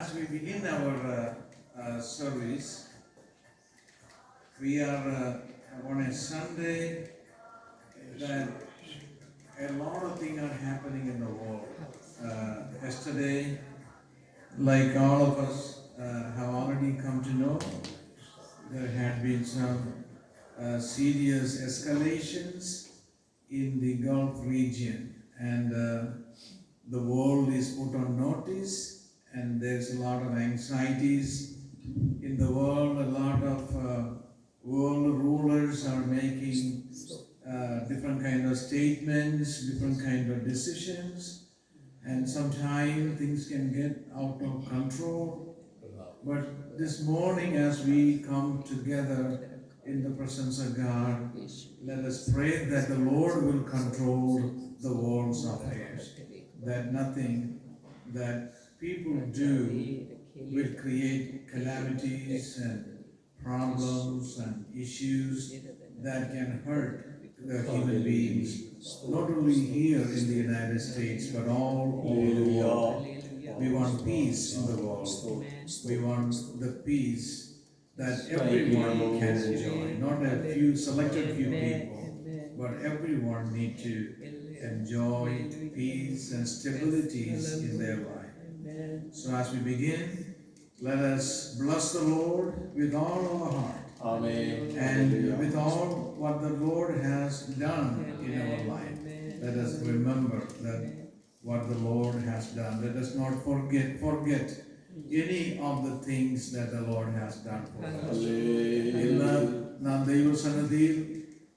as we begin our service, we are on a Sunday that a lot of things are happening in the world. Yesterday, like all of us have already come to know, there had been some serious escalations in the Gulf region, and the world is put on notice, and there's a lot of anxieties in the world. A lot of world rulers are making different kind of statements, different kind of decisions, and sometimes things can get out of control. But this morning, as we come together in the presence of God, let us pray that the Lord will control the world's affairs, that nothing that people do will create calamities and problems and issues that can hurt the human beings, not only here in the United States, but all over the world. We want peace in the world. We want the peace that everyone can enjoy, not a few selected few people, but everyone need to enjoy peace and stabilities in their life. So as we begin, let us bless the Lord with all our heart. Amen. And with all what the Lord has done in our life, let us remember that what the Lord has done. Let us not forget any of the things that the Lord has done for us. ഇന്ന് നാം ദൈവസന്നിധിയിൽ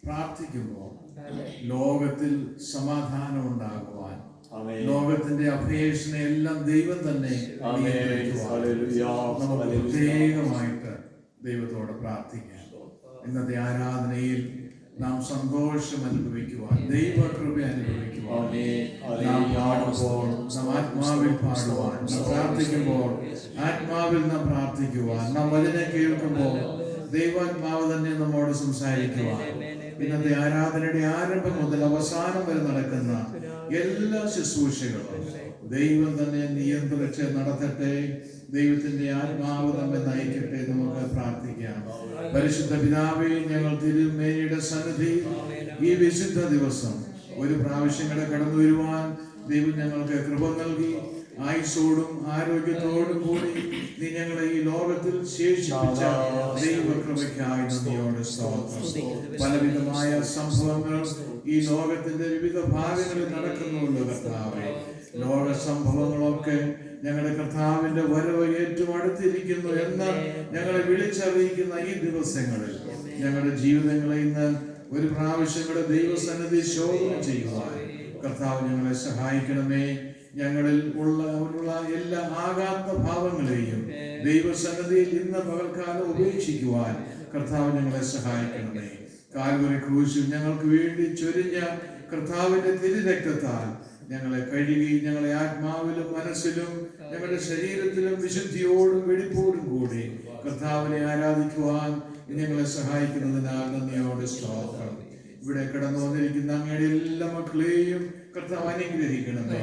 പ്രാർത്ഥിക്കുമ്പോൾ ലോകത്തിൽ സമാധാനം ഉണ്ടാകുവാൻ, ലോകത്തിന്റെ അഫയേഴ്സിനെ എല്ലാം ദൈവം തന്നെ നമുക്ക് പ്രത്യേകമായിട്ട് ദൈവത്തോട് പ്രാർത്ഥിക്കാം. ഇന്നത്തെ ആരാധനയിൽ നാം സന്തോഷം അനുഭവിക്കുവാൻ, ദൈവകൃപ അനുഭവിക്കുവാൻ, നാം പാടുമ്പോൾ നാം ആത്മാവിൽ പാടുവാൻ, നാം പ്രാർത്ഥിക്കുമ്പോൾ ആത്മാവിൽ നാം പ്രാർത്ഥിക്കുവാൻ, നാം വചനം കേൾക്കുമ്പോൾ ദൈവാത്മാവ് തന്നെ നമ്മോട് സംസാരിക്കുവാൻ, ഇന്നത്തെ ആരാധനയുടെ ആരംഭം മുതൽ അവസാനം വരെ നടക്കുന്ന എല്ലാ ശുശ്രൂഷകളും ദൈവം തന്നെ നിയന്ത്രിച്ച് നടത്തട്ടെ. ദൈവത്തിന്റെ ആത്മാവ് നമ്മെ നയിക്കട്ടെ. നമുക്ക് പ്രാർത്ഥിക്കാം. പരിശുദ്ധ പിതാവേ, ഞങ്ങൾ തിരുമേനിയുടെ സന്നിധി ഈ വിശുദ്ധ ദിവസം ഒരു പ്രാവശ്യം കൂടെ കടന്നു വരുവാൻ ദൈവം ഞങ്ങൾക്ക് കൃപ നൽകി. ആയുസ്സോടും ആരോഗ്യത്തോടും കൂടി നീ ഞങ്ങളെ ഈ ലോകത്തിൽ ശേഷിപ്പിച്ച ദൈവകൃപയ്ക്കായി നന്ദിയോടെ സ്തോത്രം. പലവിധമായ സംഭവങ്ങൾ ഈ ലോകത്തിന്റെ വിവിധ ഭാഗങ്ങളിൽ നടക്കുന്നുള്ളൂ കർത്താവേ. ലോക സംഭവങ്ങളൊക്കെ ഞങ്ങളുടെ കർത്താവിന്റെ വരവ് ഏറ്റവും അടുത്തിരിക്കുന്നു എന്ന് ഞങ്ങളെ വിളിച്ചറിയിക്കുന്ന ഈ ദിവസങ്ങളിൽ ഞങ്ങളുടെ ജീവിതങ്ങളെ ഇന്ന് ഒരു പ്രാവശ്യം കൂടെ ദൈവസന്നിധി ശോധന ചെയ്യുവാൻ കർത്താവ് ഞങ്ങളെ സഹായിക്കണമേ. ഞങ്ങളിൽ ഉള്ള എല്ലാ ആഘാത ഭാവങ്ങളെയും ദൈവസന്നിധിയിൽ ഇന്ന് പകൽക്കാലം ഉപേക്ഷിക്കുവാൻ കർത്താവ് ഞങ്ങളെ സഹായിക്കണമേ. കാൽവരി ക്രൂശിൽ ഞങ്ങൾക്ക് വേണ്ടി ചൊരിഞ്ഞ കർത്താവിന്റെ തിരുരക്തത്താൽ ഞങ്ങളെ കഴുകി ഞങ്ങളെ ആത്മാവിലും മനസ്സിലും ഞങ്ങളുടെ ശരീരത്തിലും വിശുദ്ധിയോടും വെടിപ്പോടും കൂടി കർത്താവിനെ ആരാധിക്കുവാൻ ഞങ്ങളെ സഹായിക്കുന്നതിനാൽ നന്ദിയോടെ സ്തോത്രം. ഇവിടെ കടന്നു വന്നിരിക്കുന്ന അങ്ങയുടെ എല്ലാ മക്കളെയും കർത്താവ് അനുഗ്രഹിക്കണമേ.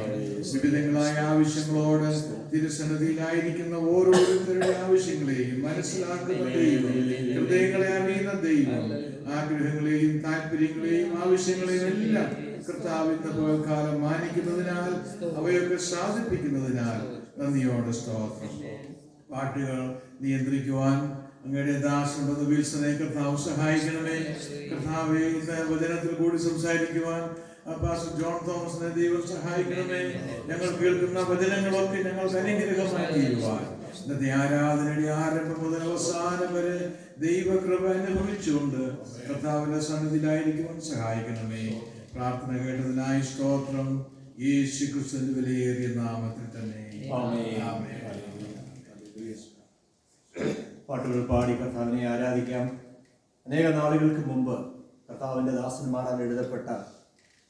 വിവിധങ്ങളായ ആവശ്യങ്ങളോട് തിരുസന്നിധിയിലായിരിക്കുന്ന ഓരോരുത്തരുടെ ആവശ്യങ്ങളെയും മനസ്സിലാക്കുന്ന ദൈവം, ഹൃദയങ്ങളെ അറിയുന്ന ദൈവം, ആഗ്രഹങ്ങളെയും താല്പര്യങ്ങളെയും ആവശ്യങ്ങളെയും എല്ലാം കർത്താവ് ഇന്ന് പകൽക്കാലം മാനിക്കുന്നതിനാൽ അവയൊക്കെ സാധിപ്പിക്കുന്നതിനാൽ നന്ദിയോടെ സ്തോത്രം. പാട്ടുകൾ നിയന്ത്രിക്കുവാൻ അങ്ങയുടെ ദാസനുള്ളത് വിൽസനെ കർത്താവ് സഹായിക്കണമേ. കർത്താവെ, ഇന്ന് വചനത്തിൽ കൂടി സംസാരിക്കുവാൻ പാസ്റ്റർ ജോൺ തോമസിനെ ദൈവം സഹായിക്കണമേ. ഞങ്ങൾ കേൾക്കുന്ന വചനങ്ങളൊക്കെ ഞങ്ങൾക്ക് അനുഗ്രഹമായി തീരുവാൻ ഇന്നത്തെ ആരാധനയുടെ ആരംഭം മുതൽ അവസാനം വരെ ദൈവകൃപ അനുഭവിച്ചുകൊണ്ട് കർത്താവിന്റെ സന്നിധിയിലായിരിക്കുവാൻ സഹായിക്കണമേ. പ്രാർത്ഥന കേട്ടതിനായി സ്തോത്രം. യേശു ക്രിസ്തുവിന്റെ വിലയേറിയ നാമത്തിൽ തന്നെ ആമേൻ. പാട്ടുകൾ പാടി കർത്താവിനെ ആരാധിക്കാം. അനേക നാളുകൾക്ക് മുമ്പ് കർത്താവിൻ്റെ ദാസന്മാരാൽ എഴുതപ്പെട്ട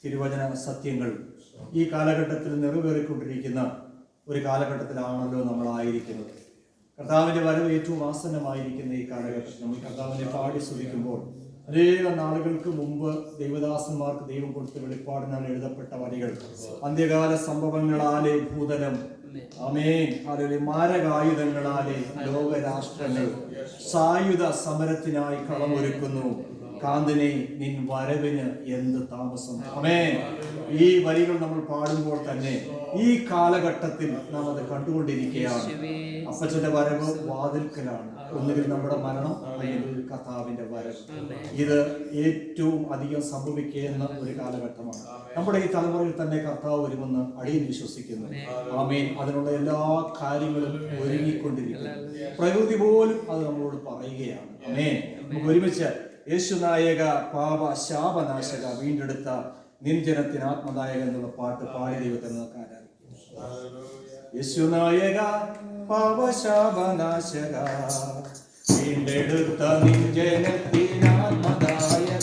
തിരുവചന സത്യങ്ങൾ ഈ കാലഘട്ടത്തിൽ നിറവേറിക്കൊണ്ടിരിക്കുന്ന ഒരു കാലഘട്ടത്തിലാണല്ലോ നമ്മളായിരിക്കുന്നത്. കർത്താവിൻ്റെ വരവ് ഏറ്റവും ആസന്നമായിരിക്കുന്ന ഈ കാലഘട്ടത്തിൽ നമ്മൾ കർത്താവിനെ പാടി സ്തുതിക്കുമ്പോൾ അനേക നാളുകൾക്ക് മുമ്പ് ദൈവദാസന്മാർക്ക് ദൈവം കൊടുത്ത വെളിപ്പാടിനാൽ എഴുതപ്പെട്ട വരികൾ, അന്ത്യകാല സംഭവങ്ങളാലെ ഭൂതലം ആമേൻ. ഹല്ലേലൂയ. മാരകായുധങ്ങളാലെ ലോകരാഷ്ട്രങ്ങൾ സായുധ സമരത്തിനായി കളമൊരുക്കുന്നു. കാന്തനെ നിൻ വരവിന് എന്ത് താമസം. ആമേൻ. ഈ വരികൾ നമ്മൾ പാടുമ്പോൾ തന്നെ ഈ കാലഘട്ടത്തിൽ നാം അത് കണ്ടുകൊണ്ടിരിക്കുകയാണ്. അപ്പച്ചന്റെ വരവ് വാതിൽക്കലാണ്. ഒന്നുകിൽ നമ്മുടെ മരണം, അല്ലെങ്കിൽ കർത്താവിന്റെ വരവ്. ഇത് ഏറ്റവും അധികം സംഭവിക്കുന്ന ഒരു കാലഘട്ടമാണ്. നമ്മുടെ ഈ തലമുറയിൽ തന്നെ കർത്താവ് വരുമെന്ന് അടിയൻ വിശ്വസിക്കുന്നു. ആമേൻ. അതിനുള്ള എല്ലാ കാര്യങ്ങളും ഒരുങ്ങിക്കൊണ്ടിരിക്കുന്നു. പ്രകൃതി പോലും അത് നമ്മളോട് പറയുകയാണ്. ആമേൻ. നമുക്ക് ഒരുമിച്ച് യേശുനായക പാപ ശാപനാശക വീണ്ടെടുത്ത നിൻജനത്തിന് ആത്മനായക എന്നുള്ള പാട്ട് പാടി ദൈവത്തെ നമുക്ക് ആരാധിക്കാം. യേശുനായക പാപ ശാപനാശക വീണ്ടെടുത്ത നിൻജനത്തിന് ആത്മനായക.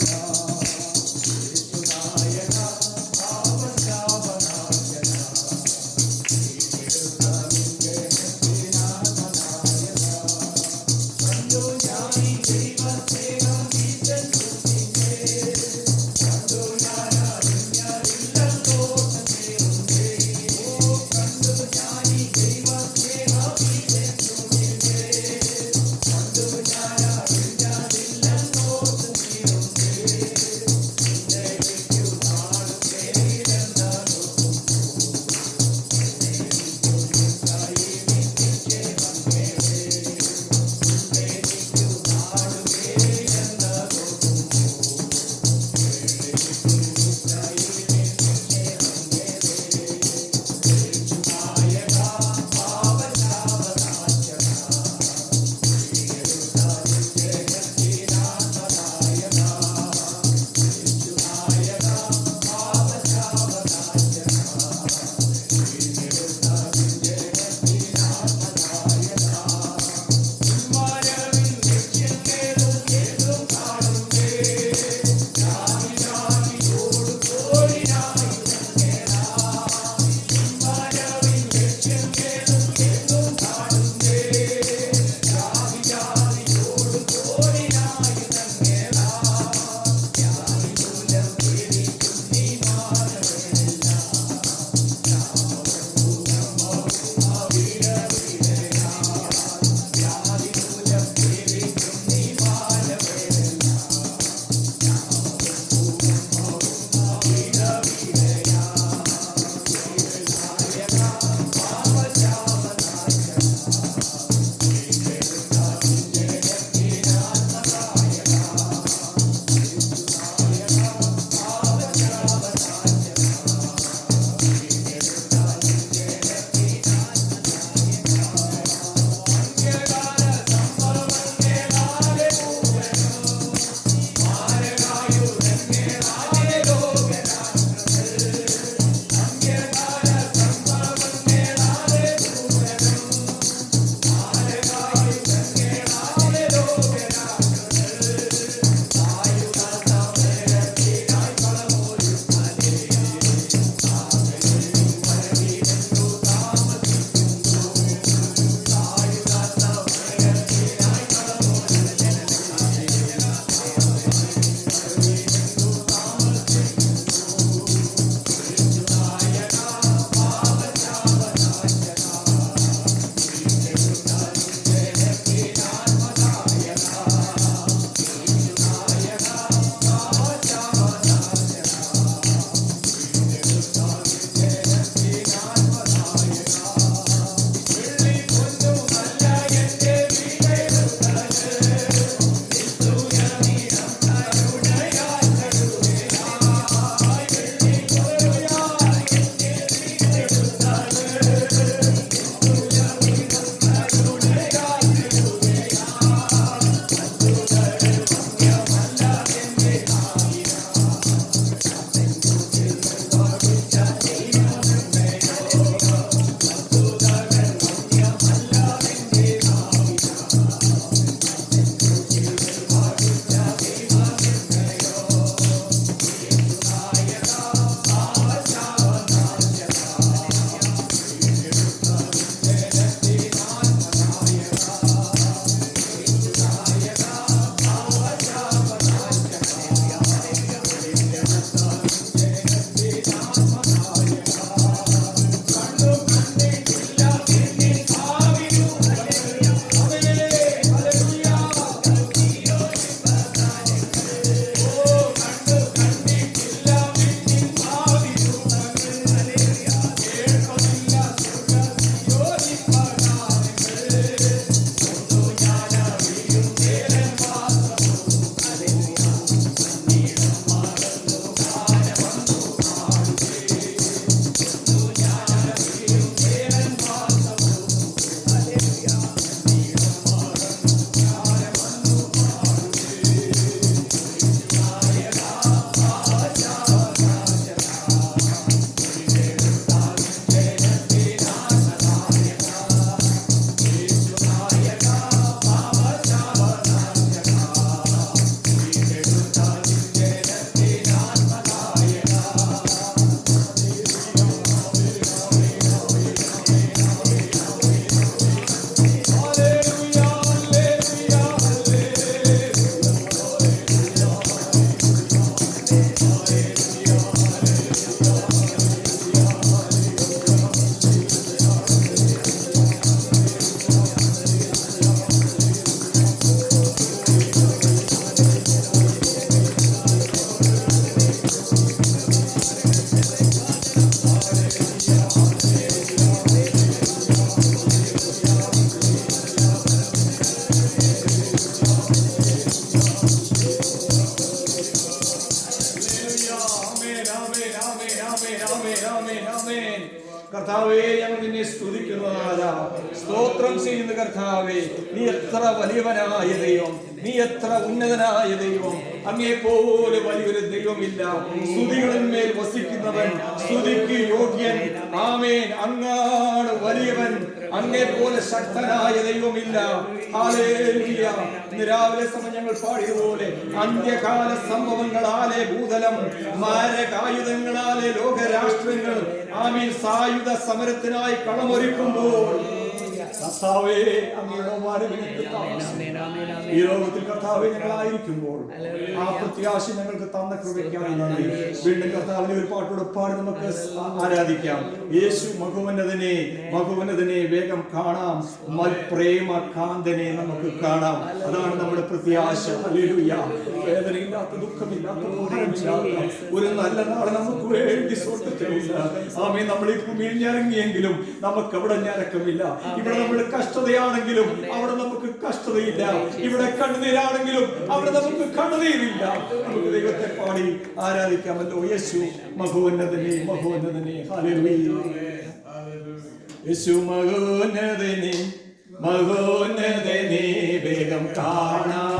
കർത്താവേ, ഞങ്ങൾ നിന്നെ സ്തുതിക്കുന്നതാരാ, സ്തോത്രം ചെയ്യുന്ന കർത്താവേ. നീ എത്ര വലിയവനായ ദൈവം, നീ എത്ര ഉന്നതനായ ദൈവം. അങ്ങേ പോലെ വലിയൊരു ദൈവമില്ല. സ്തുതികളിന്മേൽ വസിക്കുന്നവൻ, സ്തുതിക്ക് യോഗ്യൻ. ആമേൻ. അങ്ങാണ് വലിയവൻ, അങ്ങേ പോലെ ശക്തനായ ദൈവമില്ല. ഹല്ലേലൂയ. ഇന്ന് രാവിലെ സമയം ഞങ്ങൾ പാടിയതുപോലെ അന്ത്യകാല സംഭവങ്ങളാലെ ഭൂതലം, മാരകായുധങ്ങളാലെ ലോകരാഷ്ട്രങ്ങൾ ആമീൻ സായുധ സമരത്തിനായി കളമൊരുക്കുമ്പോൾ കർത്താവേ, അങ്ങയുടെ വരവിനെത്തി താമസം. ഈ ലോകത്തിൽ കർത്താവേ ഞങ്ങളായിരിക്കുമ്പോൾ ആ പ്രത്യാശ ഞങ്ങൾക്ക് തന്ന കൃപയ്ക്കായി നന്ദി. വീണ്ടും കർത്താവിനെ ഒരു പാട്ടോട് പാടി നമുക്ക് ആരാധിക്കാം. യേശു മഹോന്നതനെ, മഹോന്നതനെ വേഗം കാണാം, പ്രേമ കാന്തനെ നമുക്ക് കാണാം. അതാണ് നമ്മുടെ പ്രത്യാശ. ഹല്ലേലൂയ. വേദനയില്ലാത്ത, ദുഃഖമില്ലാത്ത, ഭാരമില്ലാത്ത ഒരു നല്ല നാളെ നമുക്ക് വേണ്ടി സ്വർഗ്ഗത്തിലുണ്ട്. ആമേൻ. നമ്മൾ ഈ ഭൂമിയിൽ ഞരങ്ങിയെങ്കിലും നമുക്ക് അവിടെ ഞരക്കമില്ല. ഇവിടെ നമ്മൾ കഷ്ടതയാണെങ്കിലും അവിടെ നമുക്ക് കഷ്ടതയില്ല. ഇവിടെ കണ്ണുനീരാണെങ്കിലും അവിടെ നമുക്ക് കണ്ണുനീരില്ല. നമുക്ക് ദൈവത്തെ പാടി ആരാധിക്കാമല്ലോ. യേശു മഹോന്നതനെ, മഹോന്നതനെ. ഹല്ലേലൂയ. യേശു മഹോന്നതനെ, മഹോന്നതനെ വേഗം കാണാം,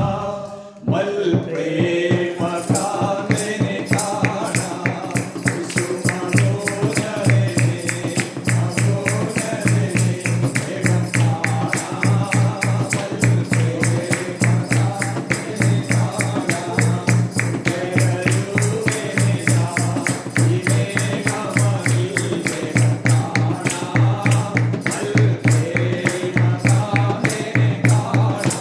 പ്രേമ കാന്തനെ കാണാം. യേശു മഹോന്നതനെ, മഹോന്നതനെ വേഗം കാണാം, പ്രേമ കാന്തനെ കാണാം. ജയരൂപേനാ ഇമേഘമണി വേഗം കാണാം, പ്രേമ കാന്തനെ കാണാം.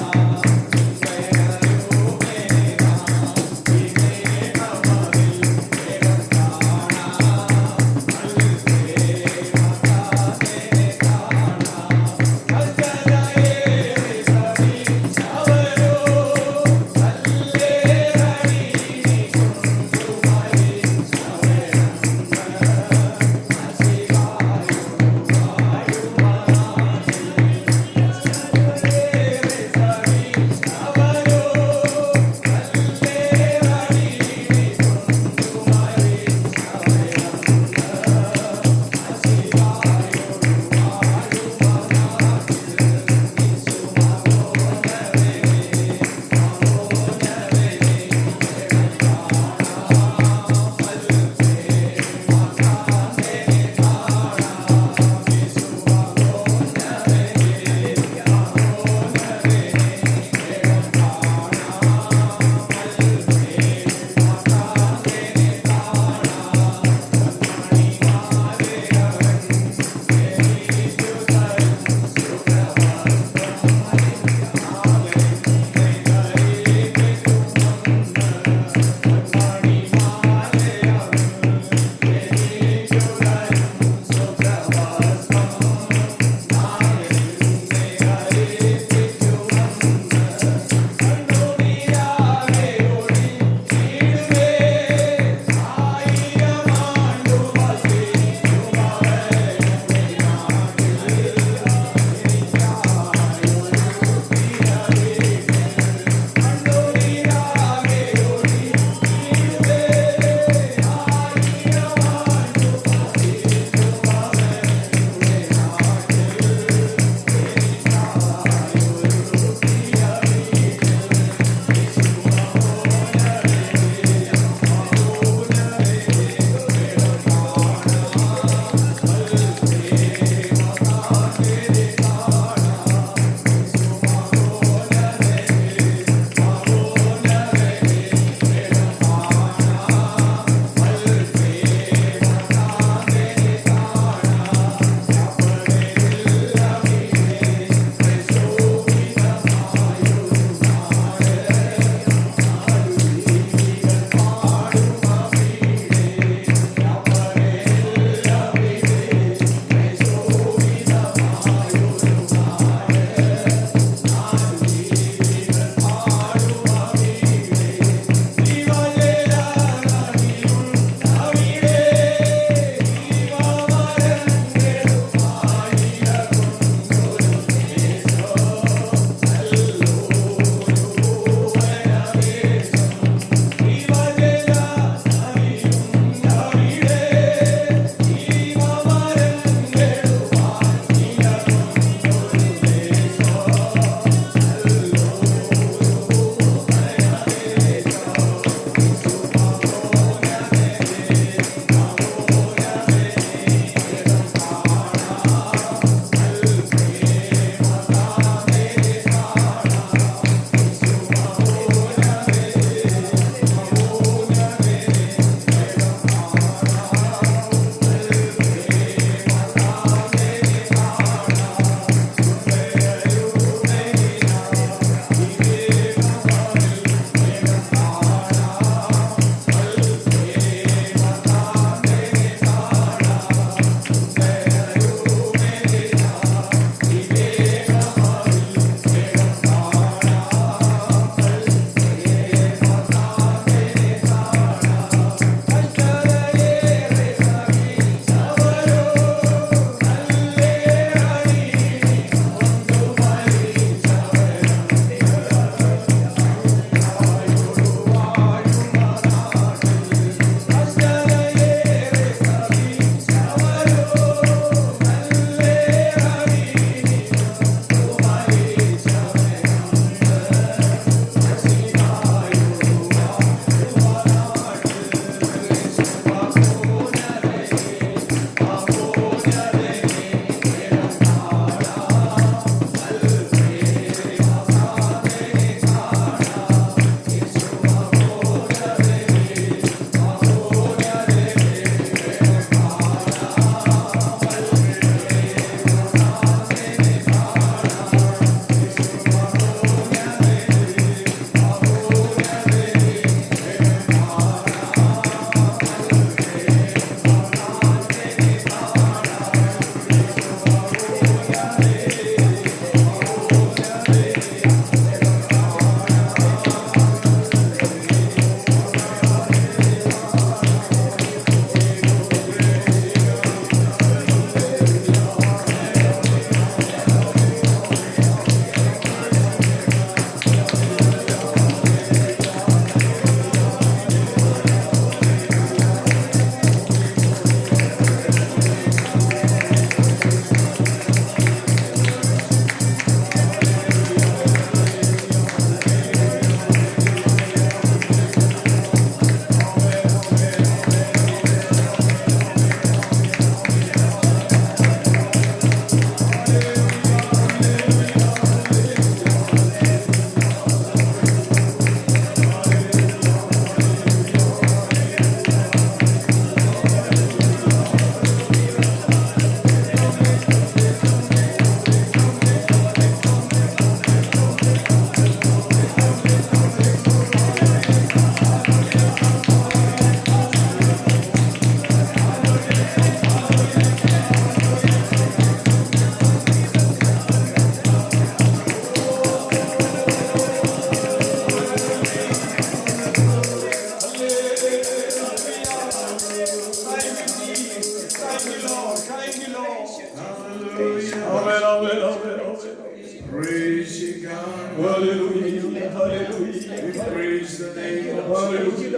Praise you, God. Hallelujah, hallelujah. We praise the name of Hallelujah,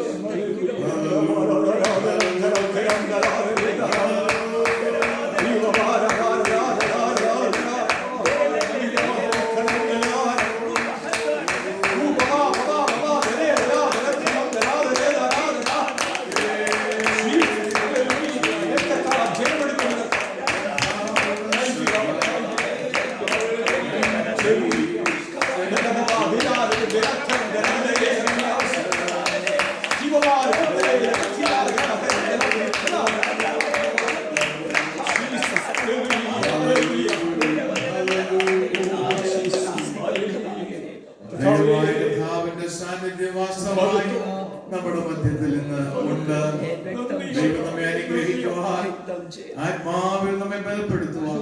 ദൈവമായ കർത്താവിന്റെ സാന്നിധ്യം വാസ്തവമായി നമ്മുടെ മധ്യത്തിൽ നിന്ന് ഉണ്ട്. ദൈവം നമ്മെ അനുഗ്രഹിക്കുവാൻ, ആത്മാവിൽ നമ്മെ ബലപ്പെടുത്തുവാൻ,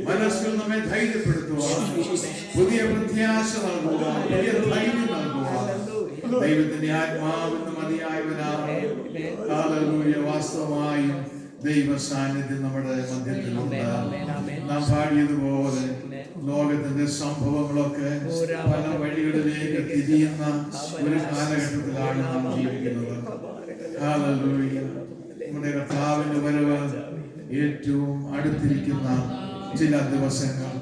മനസ്സിൽ നമ്മെ ധൈര്യപ്പെടുത്തുവാൻ, പുതിയ പ്രത്യാശ നൽകുവാൻ, പുതിയ ധൈര്യം നൽകുവാൻ ദൈവത്തിന്റെ ആത്മാവിൽ മതിയായവനാണ്. ഹല്ലേലൂയ. വാസ്തവമായും ദൈവ സാന്നിധ്യം നമ്മുടെ മധ്യത്തിലുണ്ട്. നാം പാടിയതുപോലെ ലോകത്തിന്റെ സംഭവങ്ങളൊക്കെ പല വഴികളിലേക്ക് തിരിയുന്ന ഒരു കാലഘട്ടത്തിലാണ് നാം ജീവിക്കുന്നത്. ഹല്ലേലൂയ. നമ്മുടെ കർത്താവിന്റെ വരവ് ഏറ്റവും അടുത്തിരിക്കുന്ന ചില ദിവസങ്ങൾ.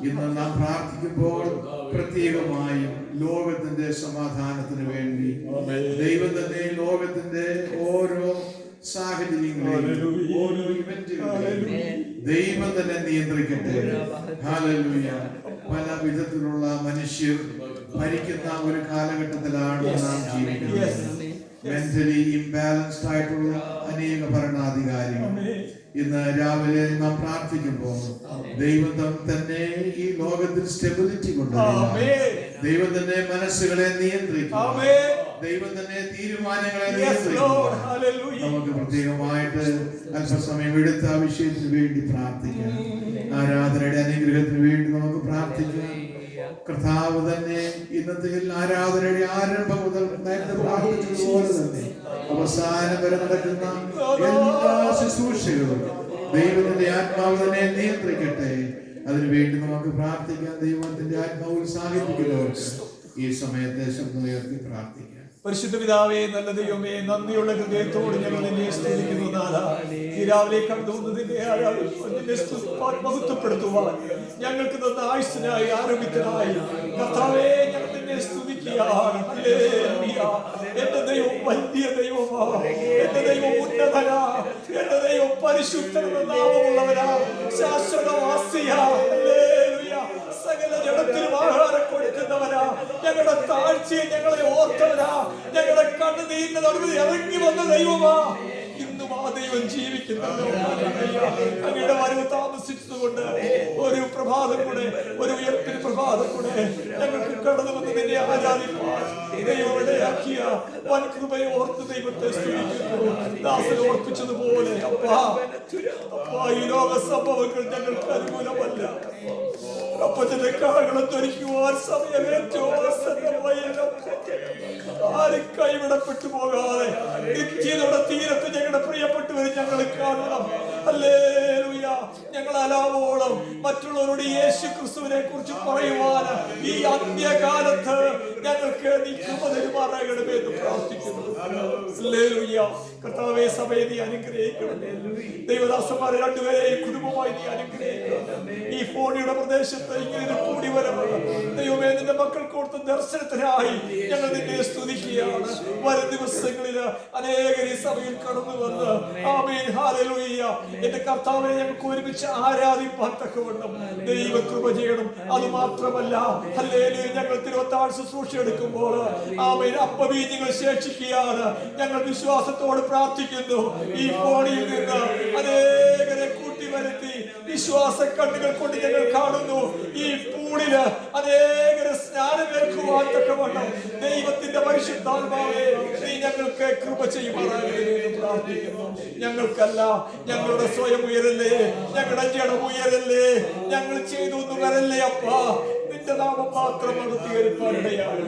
ഇന്ന് നാം പ്രാർത്ഥിക്കുമ്പോൾ പ്രത്യേകമായും ലോകത്തിന്റെ സമാധാനത്തിന് വേണ്ടി ദൈവം തന്നെ ലോകത്തിന്റെ ഓരോ സാഹചര്യങ്ങളെയും ഓരോ ഇവന്റുകളെയും ദൈവം തന്നെ നിയന്ത്രിക്കട്ടെ. ഹല്ലേലൂയ. പല വിധത്തിലുള്ള മനുഷ്യർ ഭരിക്കുന്ന ഒരു കാലഘട്ടത്തിലാണ് നാം ജീവിക്കുന്നത്. മെന്റലി ഇംബാലൻസ്ഡ് ആയിട്ടുള്ള അനേക ഭരണാധികാരികൾ. ഇന്ന് രാവിലെ നാം പ്രാർത്ഥിക്കുമ്പോൾ ദൈവം തന്നെ ഈ ലോകത്തിൽ സ്റ്റെബിലിറ്റി കൊണ്ടുവരിക. ദൈവം തന്നെ മനസ്സുകളെ നിയന്ത്രിക്കും. ദൈവം തന്നെ തീരുമാനങ്ങളെ നിയന്ത്രിക്കും. നമുക്ക് പ്രത്യേകമായിട്ട് അല്പസമയം എടുത്ത ആ വിഷയത്തിന് വേണ്ടി പ്രാർത്ഥിക്കാം. ആരാധനയുടെ അനുഗ്രഹത്തിന് വേണ്ടി നമുക്ക് പ്രാർത്ഥിക്കാം. കർത്താവ് തന്നെ ഇന്നത്തെ ആരാധനയുടെ ആരംഭം മുതൽ നേരത്തെ പ്രാർത്ഥിച്ചതുപോലെ തന്നെ അവസാനം വരെ നടക്കുന്ന എല്ലാ ശുശ്രൂഷകളും ദൈവത്തിന്റെ ആത്മാവ് തന്നെ നിയന്ത്രിക്കട്ടെ. അതിനുവേണ്ടി നമുക്ക് പ്രാർത്ഥിക്കാം. ദൈവത്തിന്റെ ആത്മാവ് ഉത്സാഹിപ്പിക്കുന്നവർക്ക് ഈ സമയത്തെ ശബ്ദമുയർത്തി പ്രാർത്ഥിക്കാം. പരിശുദ്ധ പിതാവേ, നല്ല ദൈവമേ, നന്ദിയുള്ള ഹൃദയത്തോട് ഞങ്ങൾ നിന്നെ സ്തുതിക്കുന്നു. നാഥാ, ഈ രാവിലെ കണ്ടുവന്നതിന്റെ മഹത്വപ്പെടുത്തുവാൻ ഞങ്ങൾക്ക് തന്ന ആയുസ്സിനായി ആരോഗ്യത്തിനായി കർത്താവേ ഞങ്ങൾ നിന്നെ സ്തുതിക്കുകയാണ്. എന്റെ ദൈവം വലിയ ദൈവമാണ്. എന്റെ ദൈവം ഉന്നതനാ. എന്റെ ദൈവം പരിശുദ്ധനെന്ന നാമമുള്ളവനാ. ശാശ്വതവാസിയാ. സകല ജഡത്തിനും ആഹാരം കൊടുക്കുന്നവനാ. ഞങ്ങളുടെ താഴ്ചയെ ഞങ്ങളെ ഓർത്തവനാ. ഞങ്ങളുടെ കണ്ണുനീരിന്റെ നടുവിൽ ഇറങ്ങി വന്ന ദൈവമാ. ഇന്നും ആ ദൈവം ജീവിക്കുന്നല്ലോ. അങ്ങയുടെ വരവ് താമസിച്ചതുകൊണ്ട് ഒരു പ്രഭാതം കൂടെ, ഒരു ഉയർപ്പിന് പ്രഭാതം കൂടെ ഞങ്ങൾക്ക് കടന്നു വന്ന് നിന്നെ ആരാധിപ്പാൻ ദൈവം ഇടയാക്കിയ വൻ കൃപയെ ഓർത്ത് ദൈവത്തെ സ്തുതിക്കുന്നു. ദാസൻ ഓർപ്പിച്ചതുപോലെ അപ്പാ, ഈ ലോക സംഭവങ്ങൾ ഞങ്ങൾക്ക് അനുകൂലമല്ല. അപ്പത്തിന്റെ കാഹളം ധരിക്കുവാൻ സമയമേറ്റവും ആരും കൈവിടപ്പെട്ടു പോകാതെ നിത്യതയുടെ തീരത്ത് ഞങ്ങളുടെ പ്രിയപ്പെട്ടവരെ ഞങ്ങൾ കാണണം. ഹല്ലേലൂയ. ഞങ്ങൾ അലാവോളം മറ്റുള്ളവരോട് യേശു ക്രിസ്തുവിനെ കുറിച്ച് പറയുവാൻ ഈ അന്ത്യകാലത്ത് ഞങ്ങൾക്ക് നീ കൃപ തരുമാറാകണമേ എന്ന് പ്രാർത്ഥിക്കുന്നു. ഹല്ലേലൂയ. കർത്താവേ, സഭയെ നീ അനുഗ്രഹിക്കണം. ദൈവദാസന്മാരെ രണ്ടുപേരെയും കുടുംബമായി നീ അനുഗ്രഹിക്കണം. ഈ ഫോണിയുടെ പ്രദേശത്ത് ഇങ്ങനെ കൂടി വരവ് ദൈവമേ, നിന്റെ മക്കൾക്ക് കൊടുത്ത ദർശനത്തിനായി ഞങ്ങൾ നിന്നെ സ്തുതിക്കുകയാണ്. വരും ദിവസങ്ങളിൽ അനേകർ ഈ സഭയിൽ കടന്നു വന്ന് ആമേൻ ഹല്ലേലൂയ എന്റെ കർത്താവിനെ ഞങ്ങൾക്ക് ഒരുമിച്ച് ആരാധിപ്പാൻ തക്കവണ്ണം ദൈവ കൃപ ചെയ്യണം. അത് മാത്രമല്ല ഹല്ലേലൂയ, ഞങ്ങൾ തിരുവത്താഴ് ശുശ്രൂഷ എടുക്കുമ്പോൾ ആമേൻ അപ്പവീഞ്ഞുകൾ ശേഷിക്കുകയാണ്. ഞങ്ങൾ വിശ്വാസത്തോട് പ്രാർത്ഥിക്കുന്നു. ഈ ഫോണിൽ നിന്ന് അനേകരെ കൂട്ടി വരുത്തി വിശ്വാസ കണ്ണുകൾ കൊണ്ട് ഞങ്ങൾ കാണുന്നു. ഈ പൂളില് അനേകരെ സ്നാനമേൽക്കുവാൻ തക്കവണ്ണം ദൈവത്തിന്റെ പരിശുദ്ധാത്മാവേ നീ ഞങ്ങൾക്ക് കൃപ ചെയ്യുമാറാകണമെന്ന് പ്രാർത്ഥിക്കുന്നു. ഞങ്ങൾക്കല്ല, ഞങ്ങളുടെ സ്വയം ഉയരല്ലേ, ഞങ്ങളുടെ ജഡം ഉയരല്ലേ, ഞങ്ങൾ ചെയ്തൊന്നും വരല്ലേ അപ്പാ. നിന്റെ നാമം മാത്രം അത് തീരുമാനിക്കുകയാണ്.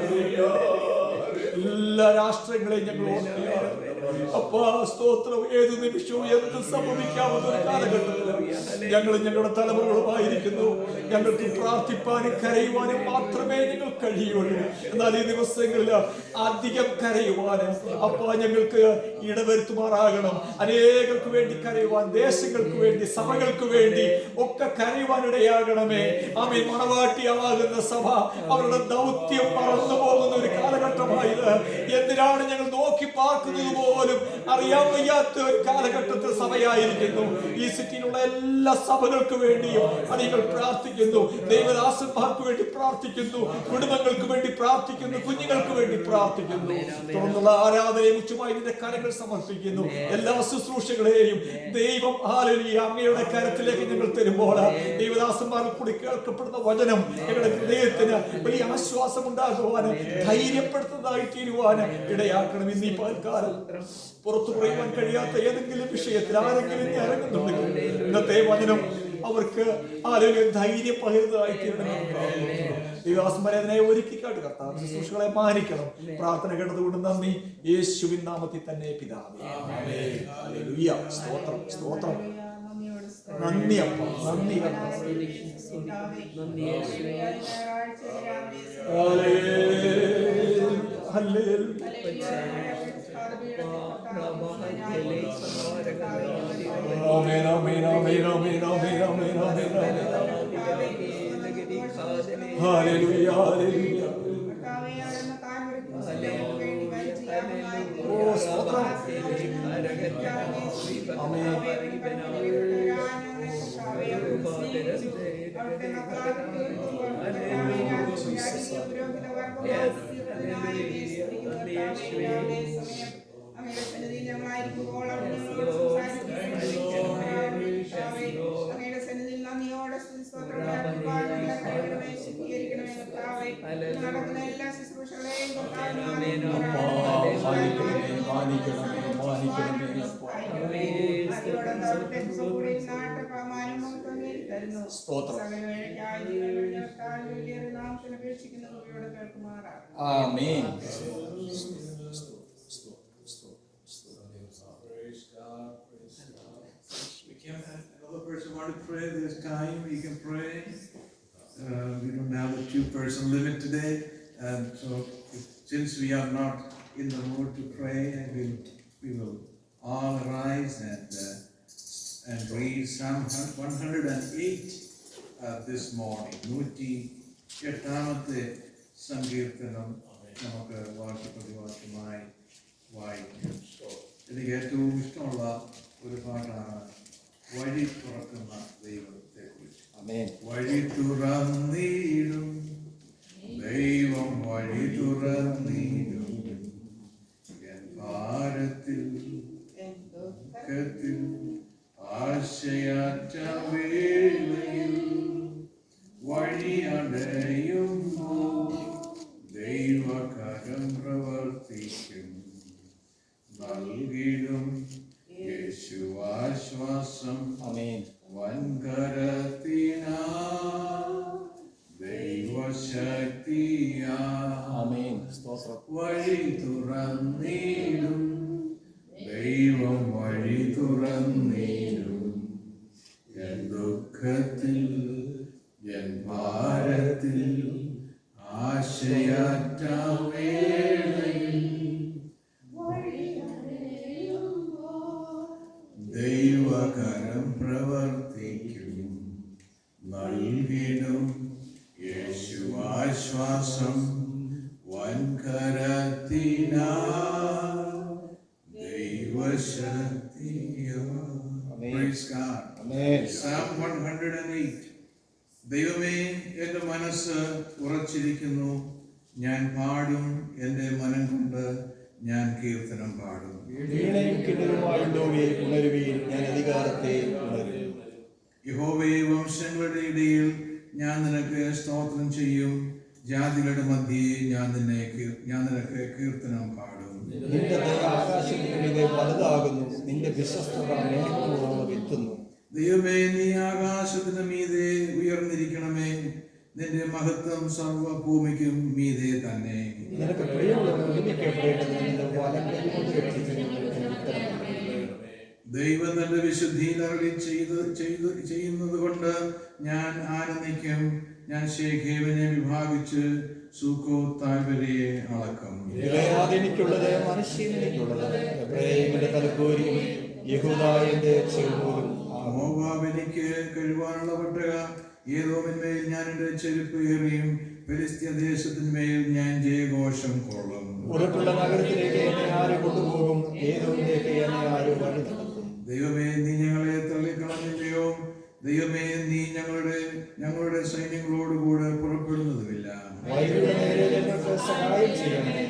എല്ലാ രാഷ്ട്രങ്ങളെയും ഞങ്ങൾ ഓർക്കുകയാണ്. അപ്പാ സ്തോത്രം. ഏത് നിമിഷവും എന്ത് സംഭവിക്കാവുന്ന ഒരു കാലഘട്ടത്തിലാണ് ഞങ്ങൾ ഞങ്ങളുടെ തലമുറകളുമായിരിക്കുന്നു. ഞങ്ങൾക്ക് പ്രാർത്ഥിപ്പാനും കരയുവാനും മാത്രമേ ഞങ്ങൾ കഴിയുള്ളൂ. എന്നാൽ ഈ ദിവസങ്ങളിൽ അധികം കരയുവാനും അപ്പാ ഞങ്ങൾക്ക് ഇടവരുത്തുമാറാകണം. അനേകർക്ക് വേണ്ടി കരയുവാൻ, ദേശങ്ങൾക്ക് വേണ്ടി, സഭകൾക്ക് വേണ്ടി ഒക്കെ കരയുവാനിടയാകണമേ. ആമേൻ. മണവാട്ടിയാകുന്ന സഭ അവരുടെ ദൗത്യം മറന്നു പോകുന്ന ഒരു കാലഘട്ടമായത്. എന്തിനാണ് ഞങ്ങൾ നോക്കി പാർക്കുന്നത് പോലും അറിയാൻ വയ്യാത്ത ഒരു കാലഘട്ടത്തിൽ സഭയായിരിക്കുന്നു. ഈ സിറ്റിയിലുള്ള എല്ലാ സഭകൾക്ക് വേണ്ടിയും നിങ്ങൾ പ്രാർത്ഥിക്കുന്നു. ദൈവദാസന്മാർക്ക് വേണ്ടി പ്രാർത്ഥിക്കുന്നു. കുടുംബങ്ങൾക്ക് വേണ്ടി പ്രാർത്ഥിക്കുന്നു. കുഞ്ഞുങ്ങൾക്ക് വേണ്ടി പ്രാർത്ഥിക്കുന്നു. തുടർന്നുള്ള ആരാധനയും ഉച്ചമായി നിന്റെ കരങ്ങൾ സമർപ്പിക്കുന്നു. എല്ലാ ശുശ്രൂഷകളെയും ദൈവം ഹല്ലേലൂയ അങ്ങയുടെ കരത്തിലേക്ക് ഞങ്ങൾ തരുമ്പോൾ ദൈവദാസന്മാരിൽ കൂടി കേൾക്കപ്പെടുന്ന വചനം ഞങ്ങളുടെ ഹൃദയത്തിന് വലിയ ആശ്വാസം ഉണ്ടാകുവാൻ, ധൈര്യപ്പെടുത്തുന്നതായി തീരുവാൻ ഇടയാക്കണം. ഇന്നീ പൽക്കാലം പുറത്തു പറയുവാൻ കഴിയാത്ത ഏതെങ്കിലും വിഷയത്തിൽ ആരെങ്കിലും ഇറങ്ങുന്നുണ്ടെങ്കിൽ ഇന്നത്തെ വചനം അവർക്ക് ആരെങ്കിലും ധൈര്യം പകരുന്നതായി തീരണമെന്ന് ദൈവദാസന്മാരെ അതിനെ ഒരുക്കിക്കാട്ട് കർത്താവ് ശുശ്രൂഷകളെ മാനിക്കണം. പ്രാർത്ഥന കേട്ടതുകൊണ്ട് നന്ദി. യേശുവിൻ നാമത്തിൽ തന്നെ പിതാവേ. ഹല്ലേലൂയ. സ്തോത്രം, സ്തോത്രം. നന്ദി അപ്പ, നന്ദി കർത്താവേ. ആമേൻ, ആമേൻ, ആമേൻ, ആമേൻ, ആമേൻ, ആമേൻ, ആമേൻ, ഹല്ലേലൂയ, ഹല്ലേലൂയ. ഓ സ്തോത്രം. ആമേൻ. എല്ലാ ശുശ്രൂഷകളെയും സ്തോത്രം. ആമേൻ. Another person want to pray? There's time. We can pray. We don't have a 2-person limit today, and so since we are not in the mood to pray, we will all rise and read Psalm 108 this morning. 108ാമത്തെ സങ്കീർത്തനം നമുക്ക് വാക്യപ്രതിവാക്യമായി വായിക്കാം. എനിക്ക് ഏറ്റവും ഇഷ്ടമുള്ള ഒരു പാട്ടാണ് വഴി തുറക്കുന്ന ദൈവത്തെ കുറിച്ച്. വഴി തുറന്നിടും ദൈവം, വഴി തുറന്നിടും എൻ ഭാരത്തിൽ ദുഃഖത്തിൽ ആശയറ്റ വേളയിൽ വഴി അടയുമ്പോൾ ദൈവകരം പ്രവർത്തിക്കും. നൽകിടും യേശു ആശ്വാസം വൻകരത്തിനാ ദൈവശക്തിയാ. വഴി തുറന്നിടും ദൈവം, വഴി തുറന്നിടും എൻ ദുഃഖത്തിൽ എൻ ഭാരത്തിൽ ആശയറ്റ വേളയിൽ ദൈവകരം പ്രവർത്തിക്കും. നൽകിടും യേശു ആശ്വാസം വൻകരത്തിനാ ദൈവശക്തിയാ. Praise God. Psalm 108. ദൈവമേ, എന്റെ മനസ്സ് ഉറച്ചിരിക്കുന്നു, ഞാൻ പാടും, എന്റെ മനം കൊണ്ട് ഞാൻ കീർത്തനം പാടും. യഹോവേ, വംശങ്ങളുടെ ഇടയിൽ ഞാൻ നിനക്ക് സ്തോത്രം ചെയ്യും, ജാതികളുടെ മധ്യേ ഞാൻ നിനക്ക് കീർത്തനം പാടും. ദൈവമേ, നീ ആകാശത്തിന് മീതെ ഉയർന്നിരിക്കണമേ, നിന്റെ മഹത്വം സർവഭൂമിക്കും മീതെ തന്നെ. നിനക്ക് പ്രിയമുള്ളവർ ഒരുമിക്കപ്പെടേണ്ടത് നിന്റെ വലം കൈ കൊണ്ട് രക്ഷിച്ച് ഞങ്ങൾക്ക് ഉത്തരം നൽകണമേ. ദൈവം തന്റെ വിശുദ്ധിയിൽ അരുളി ചെയ്യുന്നത് കൊണ്ട് ഞാൻ ആനന്ദിക്കും. ഞാൻ ശേഖേമിനെ വിഭാഗിച്ച് സുക്കോത്ത് താഴ്വരയെ അളക്കും. ഗിലെയാദ് എനിക്കുള്ളത്, മനശ്ശേരി എനിക്കുള്ളത്, എഫ്രയീമിന്റെ തലക്കോരിയും യഹൂദ എന്റെ ചെറുപോലും. മോവാബ് എനിക്ക് കഴിവാനുള്ള പട്ടക, ഏദോമിന്മേൽ ഞാൻ എന്റെ ചെരുപ്പ് ഏറിയും ഫെലിസ്ത്യ ദേശത്തിന്മേൽ ഞാൻ ജയഘോഷം കൊള്ളും. ഉറപ്പുള്ള നഗരത്തിലേക്ക് എന്നെ ആര് കൊണ്ടുപോകും? ഏതോമിലേക്ക് എന്നെ ആര് വഴി നടത്തും? ദൈവമേ, നീ ഞങ്ങളെ തള്ളിക്കളഞ്ഞില്ലയോ? ദൈവമേ, നീ ഞങ്ങളുടെ സൈന്യങ്ങളോടുകൂടെ പുറപ്പെടുന്നതുമില്ല. വൈരിയുടെ നേരെ ഞങ്ങൾക്ക് സഹായം ചെയ്യണമേ.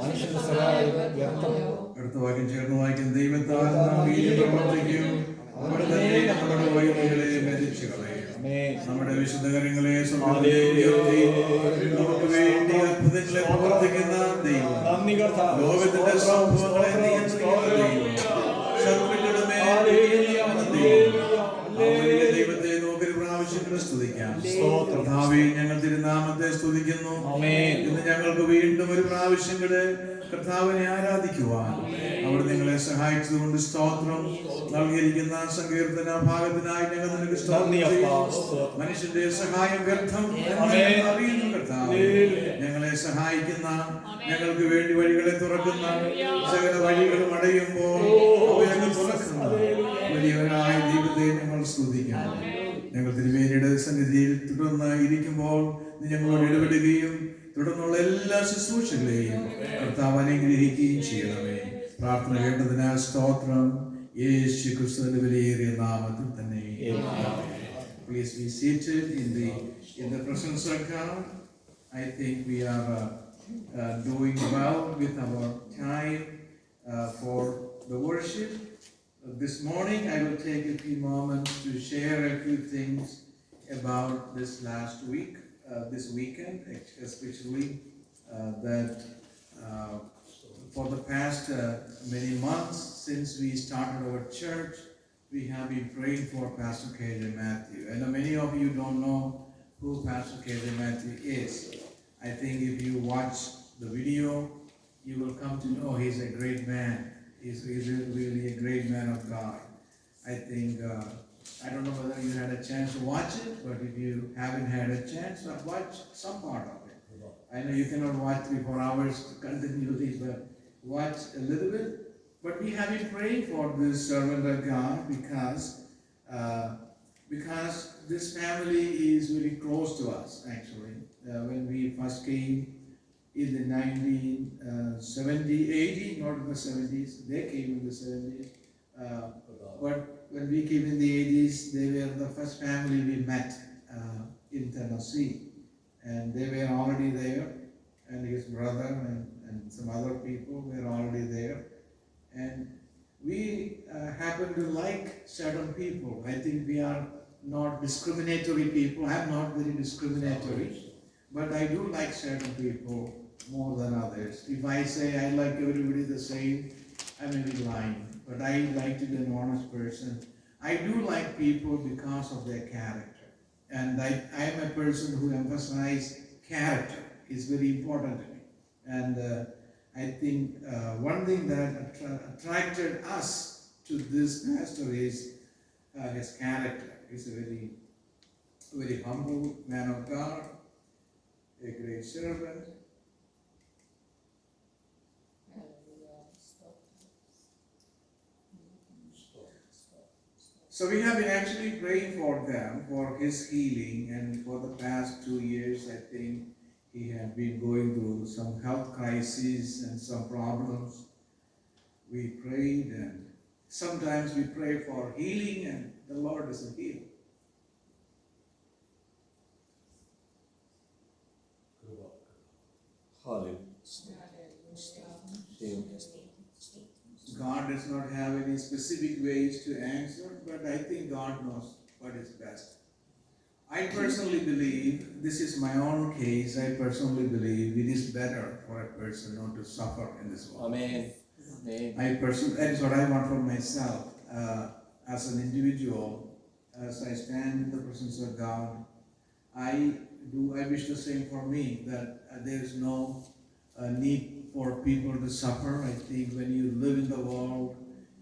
മനുഷ്യന്റെ സഹായം വ്യർത്ഥമോ? അടുത്ത വാക്യം ചേർന്ന് വായിക്കും. ദൈവത്താൽ നാം വീതി പ്രവർത്തിക്കും, അവൻ തന്നെ നമ്മുടെ വൈരികളെ മെതിച്ചു കളയും. നമ്മുടെ വിശുദ്ധകരങ്ങളെ ഉയർത്തി നമുക്ക് വേണ്ടി അത്ഭുതങ്ങളെ പ്രവർത്തിക്കുന്ന ദൈവം, ലോകത്തിന്റെ സംഭവങ്ങളെ നിയന്ത്രിക്കുന്ന ദൈവം, ശത്രുക്കളുടെ മേൽ വിജയിക്കുന്ന ദൈവം. ദൈവത്തെ നോക്കൊരു പ്രാവശ്യം സ്തുതിക്കാം. കർത്താവേ, ഞങ്ങൾ തിരുനാമത്തെ സ്തുതിക്കുന്നു. ഇന്ന് ഞങ്ങൾക്ക് വീണ്ടും ഒരു പ്രാവശ്യം കൂടെ കർത്താവിനെ ആരാധിക്കുവാൻ അവർ നിങ്ങളെ സഹായിച്ചതുകൊണ്ട് സ്തോത്രം. നൽകിയിരിക്കുന്ന സങ്കീർത്തന ഭാഗത്തിനായി ഞങ്ങൾ നിനക്ക് സ്തോത്രം ചെയ്യുന്നു. മനുഷ്യന്റെ സഹായം വ്യർത്ഥം അറിയുന്നു കർത്താവേ. ഞങ്ങളെ സഹായിക്കുന്ന, ഞങ്ങൾക്ക് വേണ്ടി വഴികളെ തുറക്കുന്ന, സകല വഴികളും അടയുമ്പോൾ അവയൊക്കെ തുറക്കുന്ന വലിയവനായ ദൈവത്തെ ഞങ്ങൾ സ്തുതിക്കുന്നു. ഞങ്ങൾ തിരുമേനിയുടെ സന്നിധിയിൽ തുടർന്ന് ഇരിക്കുമ്പോൾ നീ ഞങ്ങളോട് ഇടപെടുകയും തുടർന്നുള്ള എല്ലാ ശുശ്രൂഷകളെയും കർത്താവ് അനുഗ്രഹിക്കുകയും ചെയ്യണമേ. പ്രാർത്ഥന കേട്ടതിനാൽ സ്തോത്രം. യേശു ക്രിസ്തുവിന്റെ വിലയേറിയ നാമത്തിൽ തന്നെ. Please be seated in the presence of God. I think we are doing well with our time for the worship. This morning I will take a few moments to share a few things about this last week, this weekend, especially that for the past many months since we started our church, we have been praying for Pastor K.J. Matthew. I know many of you don't know who Pastor K.J. Matthew is. I think if you watch the video, you will come to know he's a great man. He's really a great man of God. I think, I don't know whether you had a chance to watch it, but if you haven't had a chance, watch some part of it. I know you cannot watch 3-4 hours continually, but watch a little bit. But we have been praying for this servant of God because this family is very close to us, actually. When we first came in the 1970, 80, not in the 70s. They came in the 70s. But when we came in the 80s, they were the first family we met in Tennessee. And they were already there. And his brother and some other people were already there. And we happen to like certain people. I think we are not discriminatory people. I'm not very discriminatory. But I do like certain people more than others. If I say I like everybody the same, I may be lying. But I like to be an honest person. I do like people because of their character. And I am a person who emphasizes character. It's very important to me. And I think one thing that attracted us to this pastor is his character. He's a very, very humble man of God, a great servant. So we have been actually praying for them, for his healing, and for the past 2 years, I think he had been going through some health crises and some problems. We prayed, and sometimes we pray for healing, and the Lord doesn't heal. God does not have any specific ways to answer, but I think God knows what is best. I personally believe, this is my own case, I personally believe it is better for a person not to suffer in this world. Amen. That is what I want for myself. As an individual, as I stand in the presence of God, I I wish the same for me, that there is no need for people to suffer. I think when you live in the world,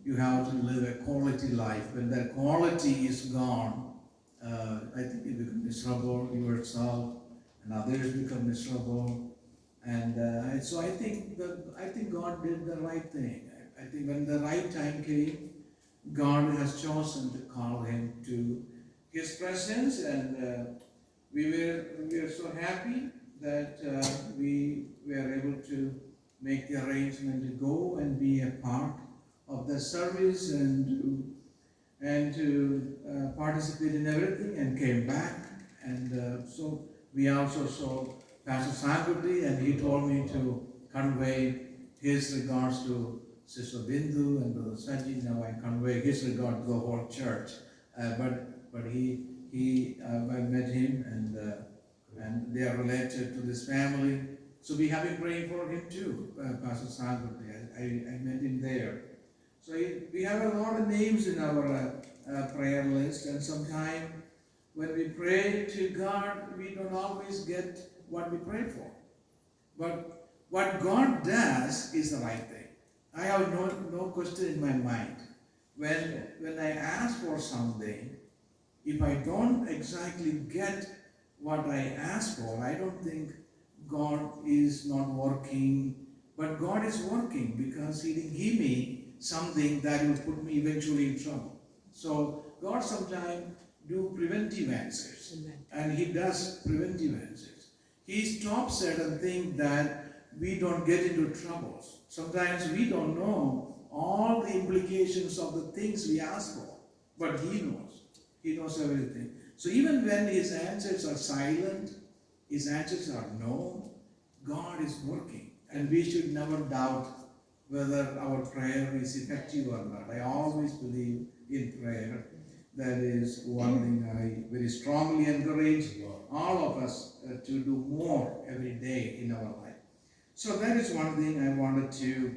you have to live a quality life. When that quality is gone, I think you become miserable yourself, and others become miserable. And so I think God did the right thing. I think when the right time came, God has chosen to call him to his presence, and we were so happy that we were able to make the arrangement to go and be a part of the service and to participate in everything, and came back. And so we also saw Pastor Sankruti, and he told me to convey his regards to Sister Bindu and Brother Sanji. Now I convey his regard to the whole church. But I met him, and they are related to this family. So we have been praying for him too, Pastor Sankruti. I met him there. So we have a lot of names in our prayer list, and sometimes when we pray to God, we don't always get what we pray for. But what God does is the right thing. I have no question in my mind. When I ask for something, if I don't exactly get what I ask for, I don't think God is not working. But God is working, because he didn't give me something that will put me eventually in trouble. So God sometimes do preventive answers. Amen. And he does preventive answers. He stops certain things that we don't get into troubles. Sometimes we don't know all the implications of the things we ask for, but he knows. He knows everything. So even when his answers are silent, his answers are no, God is working. And we should never doubt whether our prayer is effective or not. I always believe in prayer. That is one thing I very strongly encourage all of us to do more every day in our life. So that is one thing I wanted to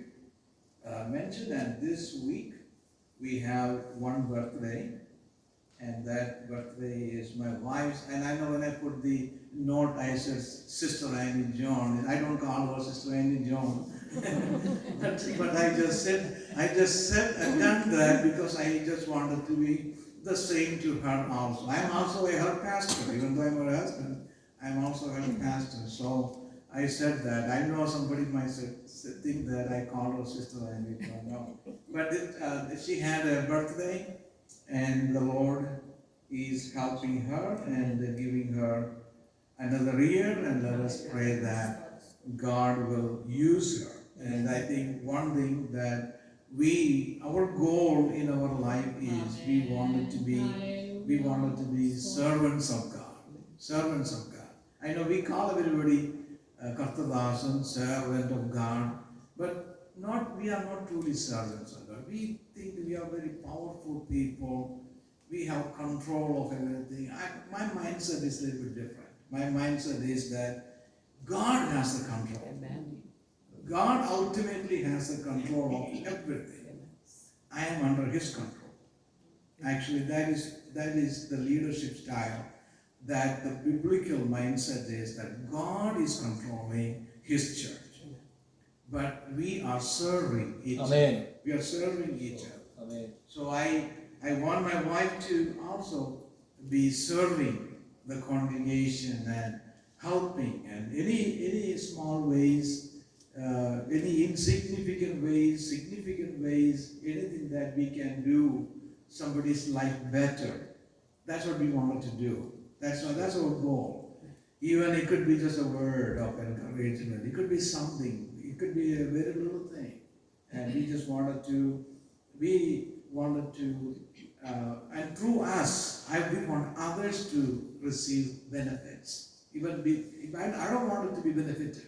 mention. And this week we have one birthday, and that birthday is my wife's. And I know when I put the note, I said Sister Annie John, and I don't call her Sister Annie John. but I just said and done that because I just wanted to be the same to her also. I'm also a her pastor, even though I'm her husband. I'm also her pastor. So I said that. I know somebody might think that I called her Sister Annie John. No. But she had a birthday, and the Lord is helping her and giving her another year, and let us pray that God will use her. And I think one thing that our goal in our life is we wanted to be servants of God. Servants of God. I know we call everybody Kartadasan, servant of God, but we are not truly servants of God. We think we are very powerful people. We have control of everything. My mindset is a little bit different. My mindset is that God has the control. Amen. God ultimately has the control of everything. I am under his control. Actually, that is the leadership style, that the biblical mindset is that God is controlling his church. But we are serving each other. Amen. We are serving each other. Amen. So I want my wife to also be serving the congregation and helping, and any small ways, any insignificant ways, significant ways, anything that we can do somebody's life better. That's what we wanted to do. That's our goal. Even it could be just a word of encouragement. It could be something. It could be a very little thing. And we just wanted to, and through us, we want others to receive benefits. I don't want it to be benefited,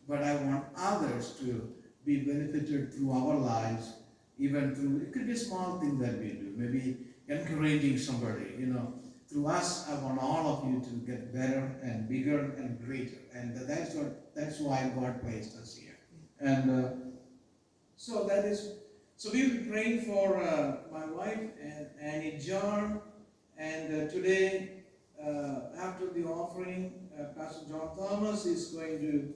but I want others to be benefited through our lives, even through, it could be a small thing that we do, maybe encouraging somebody, Through us, I want all of you to get better and bigger and greater. And that's why God placed us here. And so we've been praying for my wife and Annie John. And today, after the offering, Pastor John Thomas is going to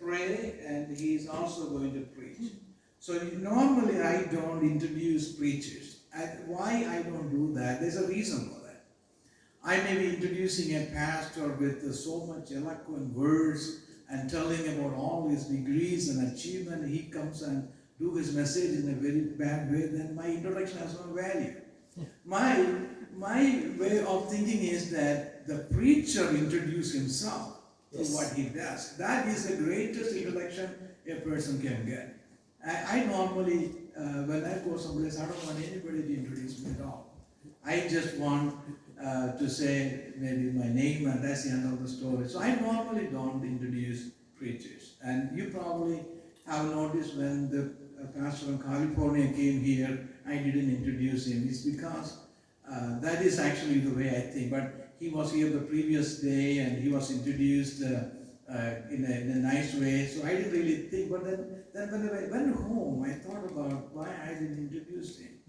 pray, and he is also going to preach. So normally I don't introduce preachers. Why I don't do that? There's a reason for that. I may be introducing a pastor with so much eloquent words and telling about all his degrees and achievement. He comes and do his message in a very bad way, then my introduction has no value. My way of thinking is that the preacher introduces himself to what he does. That is the greatest introduction a person can get. I normally, when I go someplace, I don't want anybody to introduce me at all. I just want to say maybe my name, and that's the end of the story. So I normally don't introduce preachers. And you probably have noticed when the pastor from California came here, I didn't introduce him. It's because that is actually the way I think. But he was here the previous day, and he was introduced in a nice way. So I didn't really think. But then when I went home, I thought about why I didn't introduce him.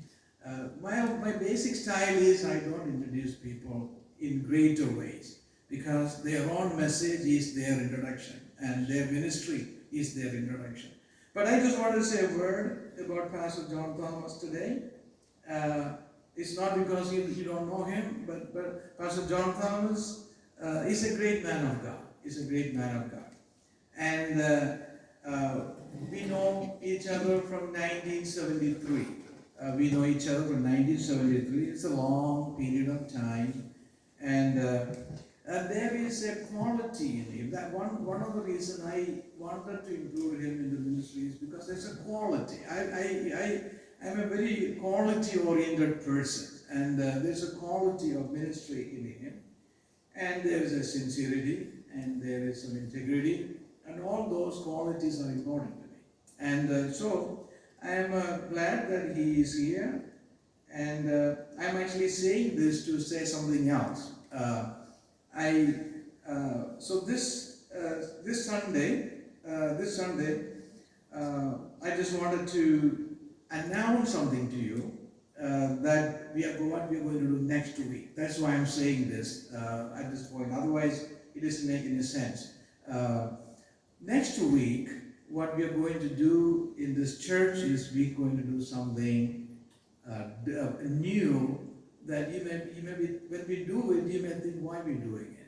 My basic style is I don't introduce people in greater ways, because their own message is their introduction, and their ministry is their introduction. But I just want to say a word about Pastor John Thomas today. It's not because you don't know him, but Pastor John Thomas is a great man of God. He's a great man of God. And we know each other from 1973. We know each other from 1973. It's a long period of time. And there is a quality in him. That one of the reasons I wanted to include him in the ministry is because there's a quality. I'm a very quality-oriented person, and there's a quality of ministry in him. And there is a sincerity, and there is some integrity, and all those qualities are important to me. And so I am glad that he is here, and I'm actually saying this to say something else. So this Sunday, I just wanted to announce something to you that what we are going to do next week. That's why I'm saying this at this point. Otherwise, it doesn't make any sense. Next week, what we are going to do in this church is we're going to do something new that you may be, when we do it, you may think, why are we doing it?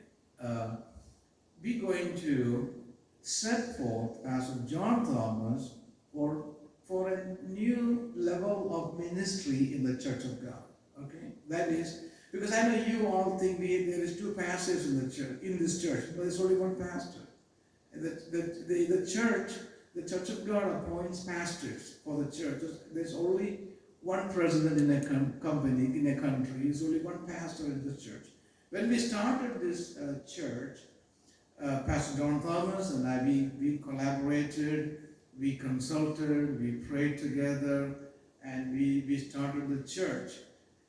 We're going to set forth Pastor John Thomas for a new level of ministry in the Church of God. Okay? That is, because I know you all think there is two pastors in the church, in this church, but there's only one pastor. The Church of God appoints pastors for the church. There's only one president in a company, in a country. There's only one pastor in this church. When we started this church, Pastor John Thomas and I, we collaborated, we consulted, we prayed together, and we started the church.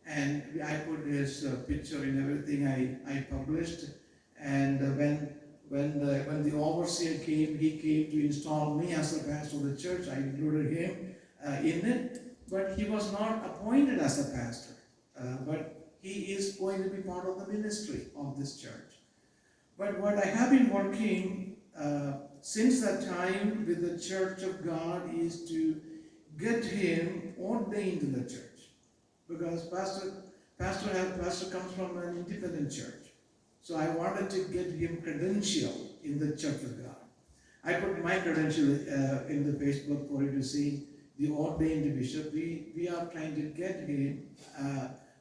And I put his picture in everything I published. And when the overseer came, he came to install me as the pastor of the church. I included him in it, but he was not appointed as a pastor. But he is going to be part of the ministry of this church. But what I have been working since that time with the Church of God is to get him ordained in the church. Because Pastor comes from an independent church. So I wanted to get him credentialed in the Church of God. I put my credential in the Facebook for you to see, the ordained bishop. We are trying to get him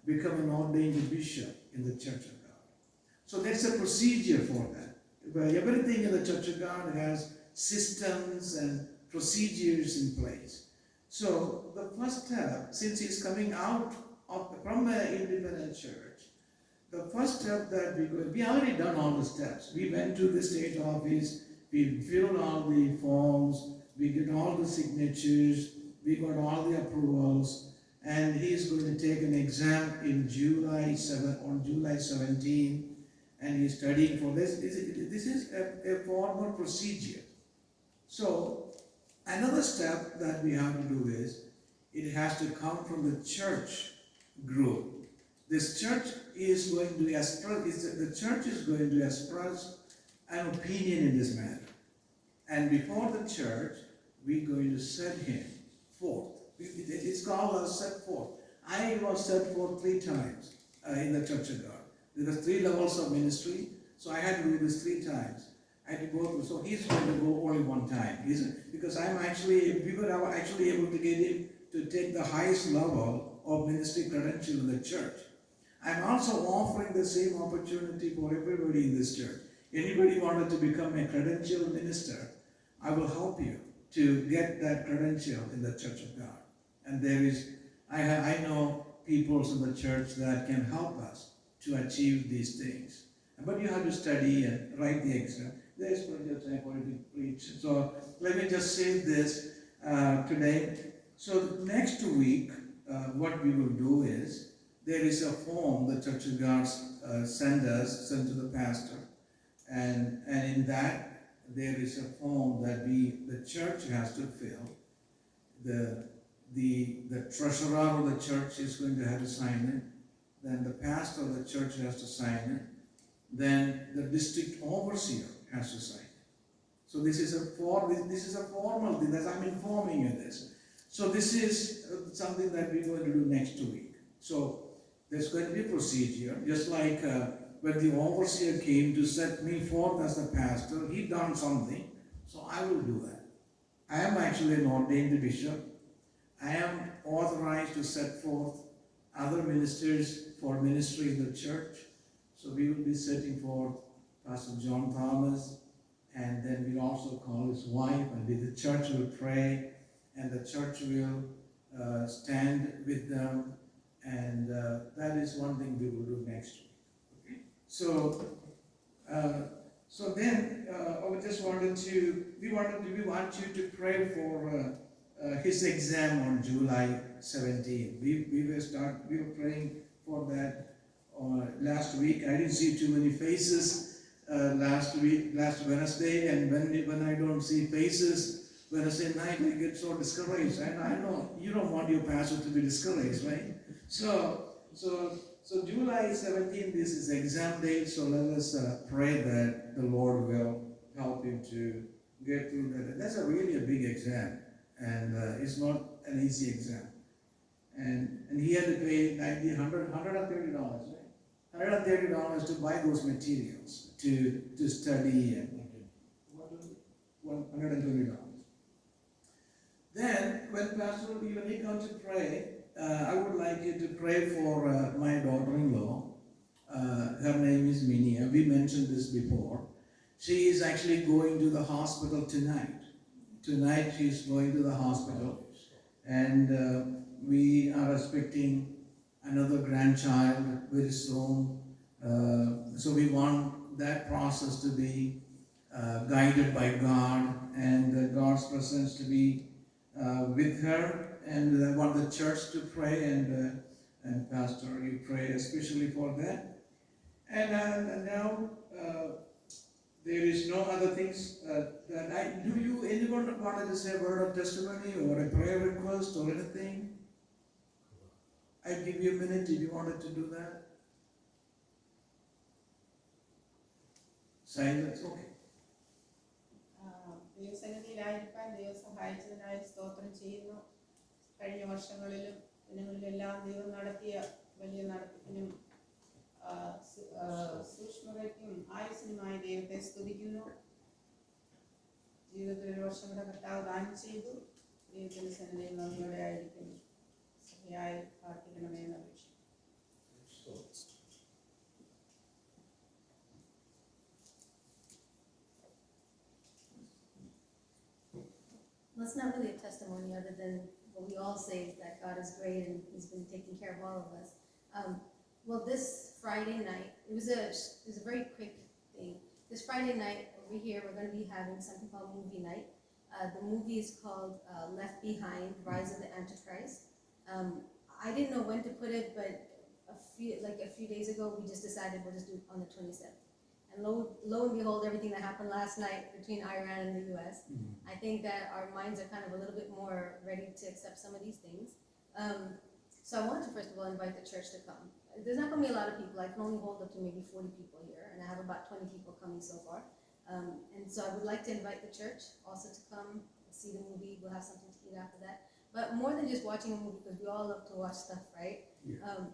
become an ordained bishop in the Church of God. So there's a procedure for that. But everything in the Church of God has systems and procedures in place. So the first step, since he's coming out from an independent church, the first step that we already done all the steps. We went to the state office, we filled all the forms, we did all the signatures, we got all the approvals, and he's going to take an exam in July 17, and he's studying for this. This is a formal procedure. So another step that we have to do is, it has to come from the church group. this church is going to express, the church is going to express an opinion in this matter. And before the church, we're going to set him forth. It's called a set forth. I was set forth 3 times in the Church of God. There are 3 levels of ministry, so I had to do this 3 times. I had to go through. So he's going to go only 1 time. Because we were actually able to get him to take the highest level of ministry credential in the church. I'm also offering the same opportunity for everybody in this church. Anybody wanted to become a credential minister, I will help you to get that credential in the Church of God. And I know people in the church that can help us to achieve these things. But you have to study and write the exam. There is plenty of time for you to preach. So let me just say this today. So next week, what we will do is, there is a form the Church of God sent to the pastor. And in that, there is a form that the church has to fill. The treasurer of the church is going to have to sign it. Then the pastor of the church has to sign it. Then the district overseer has to sign it. So this is a formal thing. I'm informing you this. So this is something that we're going to do next week. So there's going to be a procedure, just like when the overseer came to set me forth as the pastor, he done something, so I will do that. I am actually an ordained bishop. I am authorized to set forth other ministers for ministry in the church. So we will be setting forth Pastor John Thomas, and then we'll also call his wife, and the church will pray, and the church will stand with them, and that is one thing we will do next week. Okay? So then I just we want you to pray for his exam on July 17th. We were praying for that last week. I didn't see too many faces last Wednesday, and when I don't see faces Wednesday night, I get so discouraged. And I know you don't want your pastor to be discouraged, right? So July 17th, this is exam date, so let us pray that the Lord will help him to get through that. That's really a big exam, and it's not an easy exam. And he had to pay $130, right? $130 to buy those materials to study, and $120. Then when he comes to pray, I would like you to pray for my daughter-in-law. Her name is Minia. We mentioned this before. She is actually going to the hospital tonight. Tonight she is going to the hospital, and we are expecting another grandchild very soon. So we want that process to be guided by God, and God's presence to be with her. And I want the church to pray, and Pastor, you pray especially for that. And now there is no other things anyone wanted to say a word of testimony or a prayer request or anything? I give you a minute if you wanted to do that. Silence, okay. ദൈവസന്നിധിയിലായിരിക്കാൻ ദൈവം സഹായിച്ചതിനായി സ്തോത്രം ചെയ്യുന്നു. കഴിഞ്ഞ വർഷങ്ങളിലും ദിനങ്ങളിലെല്ലാം ദൈവം നടത്തിയ വലിയ നടത്തിപ്പിനും സൂക്ഷ്മതയ്ക്കും ആയുസ്സിനുമായി ദൈവത്തെ സ്തുതിക്കുന്നു. ജീവിതത്തിൽ ഒരു വർഷം കൂടെ കർത്താവ് ദാനം ചെയ്തു. ദൈവത്തിന്റെ സന്നിധിയിൽ നന്ദിയോടെ ആയിരിക്കുന്നു. സഭയായി പ്രാർത്ഥിക്കണമേ എന്ന് അപേക്ഷിക്കുന്നു. Well, it's not really a testimony other than what we all say is that God is great and He's been taking care of all of us. Well, this Friday night, it was a very quick thing. This Friday night over here, we're going to be having something called movie night. The movie is called Left Behind: Rise of the Antichrist. I didn't know when to put it, but a few days ago, we just decided we'll just do it on the 27th. And lo and behold, everything that happened last night between Iran and the U.S., I think that our minds are kind of a little bit more ready to accept some of these things. So I want to first of all invite the church to come. There's not going to be a lot of people. I can only hold up to maybe 40 people here, and I have about 20 people coming so far. And so I would like to invite the church also to come see the movie. We'll have something to eat after that. But more than just watching a movie, because we all love to watch stuff, right? Yeah.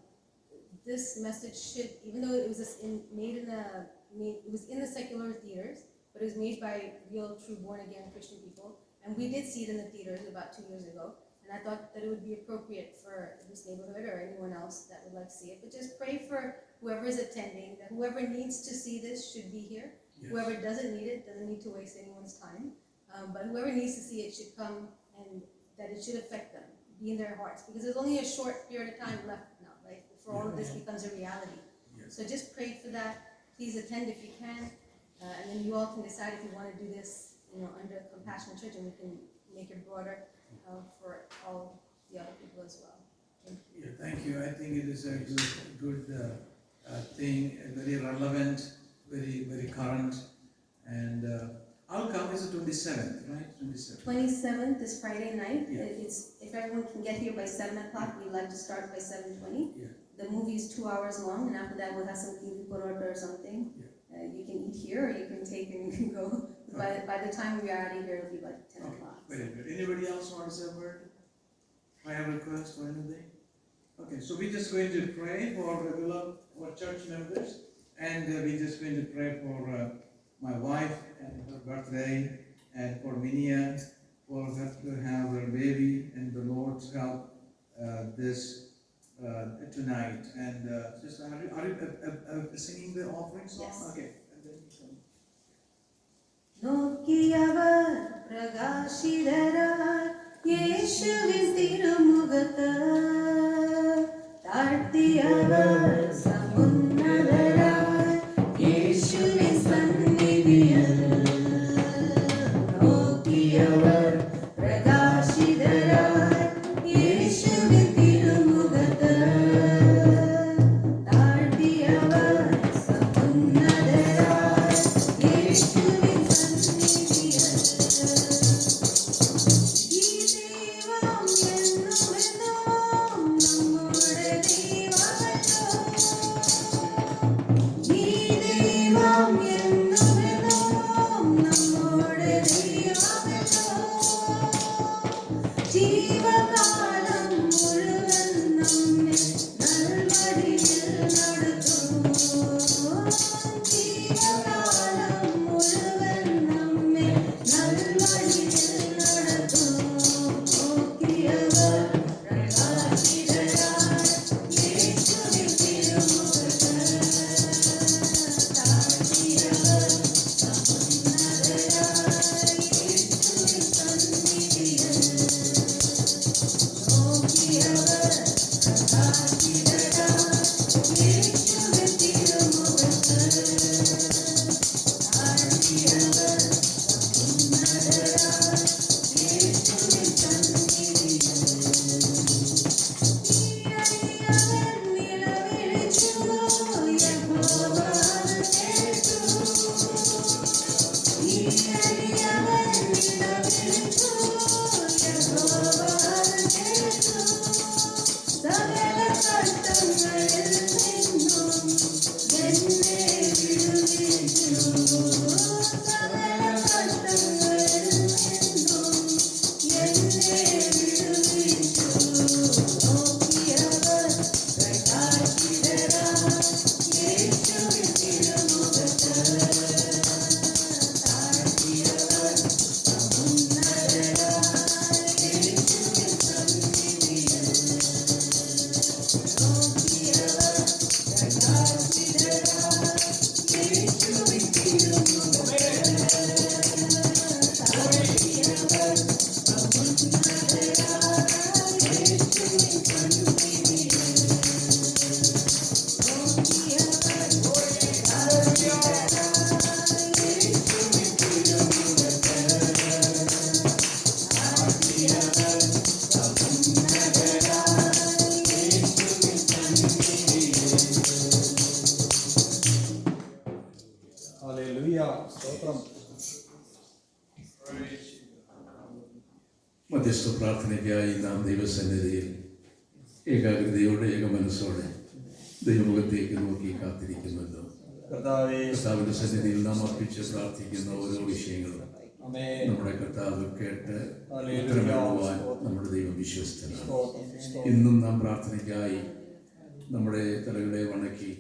This message should, even though it was it was in the secular theaters, but it was made by real, true, born-again Christian people. And we did see it in the theaters about 2 years ago. And I thought that it would be appropriate for this neighborhood or anyone else that would like to see it. But just pray for whoever is attending, that whoever needs to see this should be here. Yes. Whoever doesn't need it doesn't need to waste anyone's time. But whoever needs to see it should come, and that it should affect them, be in their hearts. Because there's only a short period of time left now, right? Before all of this becomes a reality. Yes. So just pray for that. Please attend if you can. And then you all can decide if you want to do this, under Compassion Church, and we can make it broader for all the other people as well. Thank you. Yeah, thank you. I think it is a good thing, very relevant, very current. And I'll come. Is it 27th, right? 27th. 27th is Friday night. Yeah. It's if everyone can get here by 7 o'clock, we'd like to start by 7:20. Yeah. The movie is 2 hours long, and after that we'll have some TV parota or something. Yeah. You can eat here, or you can take and go. By the time we are out of here, it'll be like 10 Okay, o'clock. very good. Anybody else want to say a word? Prayer request or anything? Okay, so we're just going to pray for our church members, and we're just going to pray for my wife and her birthday, and for Minia, for her to have her baby, and the Lord's help this tonight. And just are you singing the offering song? Yes. Okay. And then you can. നോക്കിയവർ പ്രകാശിതരായി യേശുവിൻ തിരുമുഖത്ത് താഴ്ത്തിയവർ സമുന്നതരായി യേശുവിൻ സന്നിധിയിൽ നോക്കിയവർ പ്രകാശിതരായി യേശുവിൻ തിരുമുഖത്ത് താഴ്ത്തിയവർ സമുന്നതരായി യേശുവിൻ സന്നിധിയിൽ ഈ ദൈവം എന്നുമെന്നും നമ്മുടെ ദൈവമല്ലോ ഈ ദൈവം എന്നുമെന്നും നമ്മുടെ ദൈവമല്ലോ ജീവകാലം മുഴുവൻ നമ്മെ നൽവഴിയിൽ നടത്തും ജീവകാലം മുഴുവൻ നമ്മെ നൽവഴിയിൽ നടത്തും നോക്കിയവർ പ്രകാശിതരായി യേശുവിൻ തിരുമുഖത്ത് താഴ്ത്തിയവർ സമുന്നതരായി യേശുവിൻ സന്നിധിയിൽ നോക്കിയവർ പ്രകാശിതരായി യേശുവിൻ തിരുമുഖത്ത് താഴ്ത്തിയവർ സമുന്നതരായി യേശുവിൻ സന്നിധിയിൽ ഈയടിയവൻ നിലവിളിച്ചു യഹോവ അത് കേട്ടു ഈയടിയവൻ നിലവിളിച്ചു യഹോവ അത് കേട്ടു സകല കഷ്ടങ്ങളിൽ നിന്നും എന്നെ വിടുവിച്ചു സകല കഷ്ടങ്ങളിൽ നിന്നും എന്നെ വിടുവിച്ചു നോക്കിയവർ പ്രകാശിതരായി യേശുവിൻ തിരുമുഖത്ത് താഴ്ത്തിയവർ സമുന്നതരായി യേശുവിൻ സന്നിധിയിൽ നോക്കിയവർ പ്രകാശിതരായി യേശുവിൻ തിരുമുഖത്ത് താഴ്ത്തിയവർ സമുന്നതരായി യേശുവിൻ സന്നിധിയിൽ നോക്കിയവർ പ്രകാശിതരായി യേശുവിൻ തിരുമുഖത്ത് താഴ്ത്തിയവർ സമുന്നതരായി യേശുവിൻ സന്നിധിയിൽ ഹല്ലേലൂയ. സ്തോത്രം. മധ്യസ്ഥ പ്രാർത്ഥനയ്ക്കായി നാം ദൈവസന്നിധിയിൽ ഏകാഗ്രതയോടെ ഏകമനസ്സോടെ ദൈവമുഖത്തേക്ക് നോക്കി കാത്തിരിക്കുമല്ലോ. കർത്താവിന്റെ സന്നിധിയിൽ നാം അർപ്പിച്ച് പ്രാർത്ഥിക്കുന്ന ഓരോ വിഷയങ്ങളും നമ്മുടെ കർത്താവ് കേട്ട് ഉത്തരമേകുവാൻ നമ്മുടെ ദൈവം വിശ്വസ്തനാണ്. ഇന്നും നാം പ്രാർത്ഥനയ്ക്കായി നമ്മുടെ തലകളെ വണക്കി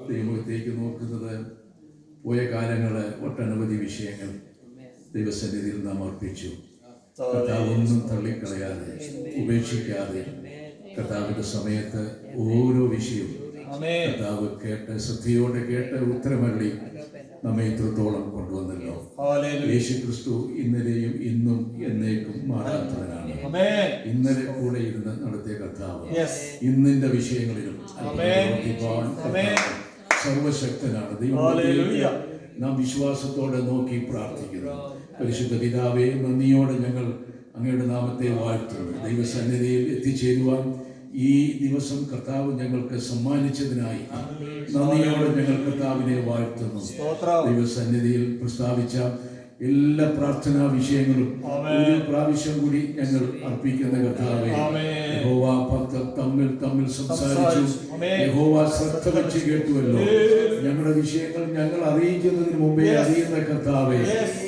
ദൈവമുഖത്തേക്ക് നോക്കുന്നത് പോയ കാലങ്ങള് ഒട്ടനവധി വിഷയങ്ങൾ ദൈവസന്നിധിയിൽ നാം അർപ്പിച്ചു. കർത്താവ് ഒന്നും തള്ളിക്കളയാതെ ഉപേക്ഷിക്കാതെ കർത്താവിന്റെ സമയത്ത് ഓരോ വിഷയവും കർത്താവ് കേട്ട് ശ്രദ്ധയോടെ കേട്ട് ഉത്തരമള്ളി നമ്മെ ഇത്രത്തോളം കൊണ്ടുവന്നല്ലോ. യേശു ക്രിസ്തു ഇന്നലെയും ഇന്നും എന്നേക്കും മാറാത്തവനാണ്. ഇന്നലെ കൂടെ ഇരുന്ന് നടത്തിയ കർത്താവ് ഇന്നിന്റെ വിഷയങ്ങളിലും സർവശക്തനാണ്. ദൈവം നാം വിശ്വാസത്തോടെ നോക്കി പ്രാർത്ഥിക്കുന്നു. പരിശുദ്ധ പിതാവേ, നന്ദിയോടെ ഞങ്ങൾ അങ്ങയുടെ നാമത്തെ വാഴ്ത്തുന്നു. ദൈവസന്നിധിയിൽ എത്തിച്ചേരുവാൻ ഈ ദിവസം കർത്താവ് ഞങ്ങൾക്ക് സമ്മാനിച്ചതിനായി നന്ദിയോടെ ഞങ്ങൾ കർത്താവിനെ വാഴ്ത്തുന്നു. ദൈവസന്നിധിയിൽ പ്രസ്താവിച്ച എല്ലാ പ്രാർത്ഥനാ വിഷയങ്ങളും ഒരു പ്രാവശ്യം കൂടി ഞങ്ങൾ അർപ്പിക്കുന്ന കർത്താവേ, യഹോവ ഭക്തർ തമ്മിൽ സംസാരിച്ചു, യഹോവ ശ്രദ്ധ വെച്ച് കേട്ടുവല്ലോ. ഞങ്ങളുടെ വിഷയങ്ങൾ ഞങ്ങൾ അറിയിക്കുന്നതിന് മുമ്പേ അറിയുന്ന കർത്താവേ,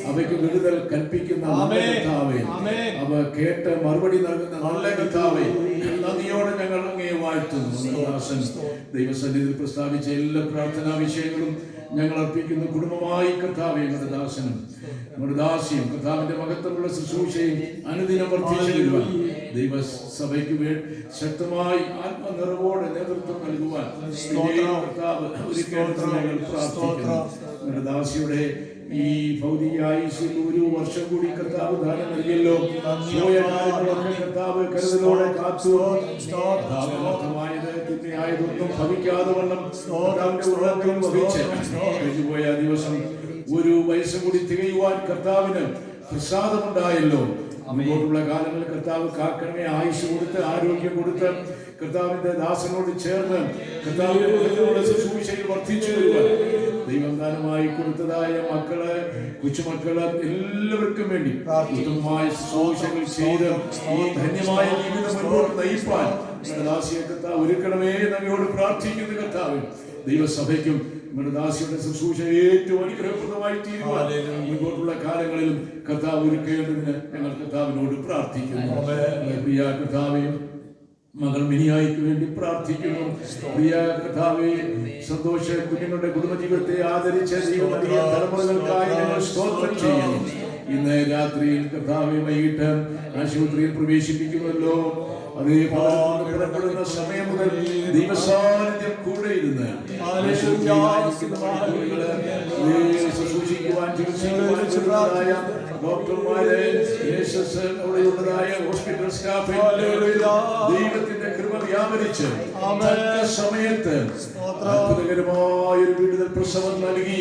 അവയ്ക്ക് വിടുതൽ കൽപ്പിക്കുന്ന നല്ല കർത്താവേ, അവ കേട്ട് മറുപടി നൽകുന്ന നല്ല കർത്താവേ, നന്ദിയോടെ ഞങ്ങൾ അങ്ങേ വാഴ്ത്തുന്നു. ദാസൻ ദൈവസന്നിധിയിൽ പ്രസ്താവിച്ച എല്ലാ പ്രാർത്ഥനാ വിഷയങ്ങളും ഞങ്ങൾ അർപ്പിക്കുന്നു. കുടുംബമായി കർത്താവേ, ഞങ്ങളുടെ ദാസനും നമ്മുടെ ദാസിയും കർത്താവിന്റെ മഹത്വമുള്ള ശുശ്രൂഷയും അനുദിനം വർദ്ധിച്ചു വരുവാൻ ദൈവസഭയ്ക്ക് ശക്തമായി ആത്മനിറവോടെ നേതൃത്വം നൽകുവാൻ കർത്താവ് ഞങ്ങൾ പ്രാർത്ഥിക്കുന്നു. ഞങ്ങളുടെ ദാസിയുടെ ഈ ഭൗതിക ആയുസ്സിൽ ഒരു വർഷം കൂടി കർത്താവ് ദാനം നൽകിയല്ലോ. കർത്താവ് കരുതലോടെ കാത്തു. തിന്മയായതൊന്നും ഭവിക്കാതെ വണ്ണം കഴിഞ്ഞുപോയ ദിവസം ഒരു വയസ്സ് കൂടി തികയുവാൻ കർത്താവിന് പ്രസാദമുണ്ടായല്ലോ. മുമ്പോട്ടുള്ള കാലങ്ങളിൽ കർത്താവ് കാക്കണമേ, ആയുസ് കൊടുത്ത് ആരോഗ്യം കൊടുത്ത് കർത്താവിന്റെ ദാസനോട് ചേർന്ന് കർത്താവിന്റെ ശുശ്രൂഷയിൽ വർദ്ധിച്ചു വരുവാൻ ദൈവം ദാനമായി കൊടുത്തതായ മക്കള്, കൊച്ചുമക്കള് എല്ലാവർക്കും വേണ്ടി ഉത്തമമായ ശുശ്രൂഷകൾ ചെയ്ത് ഈ ധന്യമായ ജീവിതം മുൻപോട്ട് നയിപ്പാൻ ദാസിയെ കർത്താവ് ഒരുക്കണമേ നമ്മയോട് പ്രാർത്ഥിക്കുന്ന കർത്താവ്. ദൈവസഭയ്ക്കും നമ്മുടെ ദാസിയുടെ ശുശ്രൂഷ ഏറ്റവും അനുഗ്രഹപ്രദമായി തീരുവാൻ മുൻപോട്ടുള്ള കാലങ്ങളിലും കർത്താവ് ഒരുക്കേണ്ടതിന് ഞങ്ങൾ കർത്താവിനോട് പ്രാർത്ഥിക്കുന്നു. പ്രിയ കർത്താവെയും മകൾ മിനിയായിക്ക് വേണ്ടി പ്രാർത്ഥിക്കുന്നു. പ്രിയ കർത്താവേ, സന്തോഷ കുഞ്ഞുങ്ങളുടെ കുടുംബജീവിതത്തെ ആദരിച്ച തലമുറകൾക്കായി ഞങ്ങൾ സ്തോത്രം ചെയ്യുന്നു. ഇന്ന് രാത്രിയിൽ കർത്താവെ വൈകിട്ട് ആശുപത്രിയിൽ പ്രവേശിപ്പിക്കുമല്ലോ. അതേ പുറപ്പെടുന്ന സമയം മുതൽ ദൈവസാന്നിധ്യം കൂടെ ഇരുന്ന് ശുശ്രൂഷിക്കുവാൻ ചികിത്സിക്കുവാൻ ഡോക്ടർമാരെ, അവിടെയുള്ളതായ ഹോസ്പിറ്റൽ സ്റ്റാഫ്, ദൈവത്തിന്റെ കൃപ വ്യാപരിച്ച് സമയത്ത് അത്ഭുതകരമായ ഒരു വിടുതൽ പ്രസവം നൽകി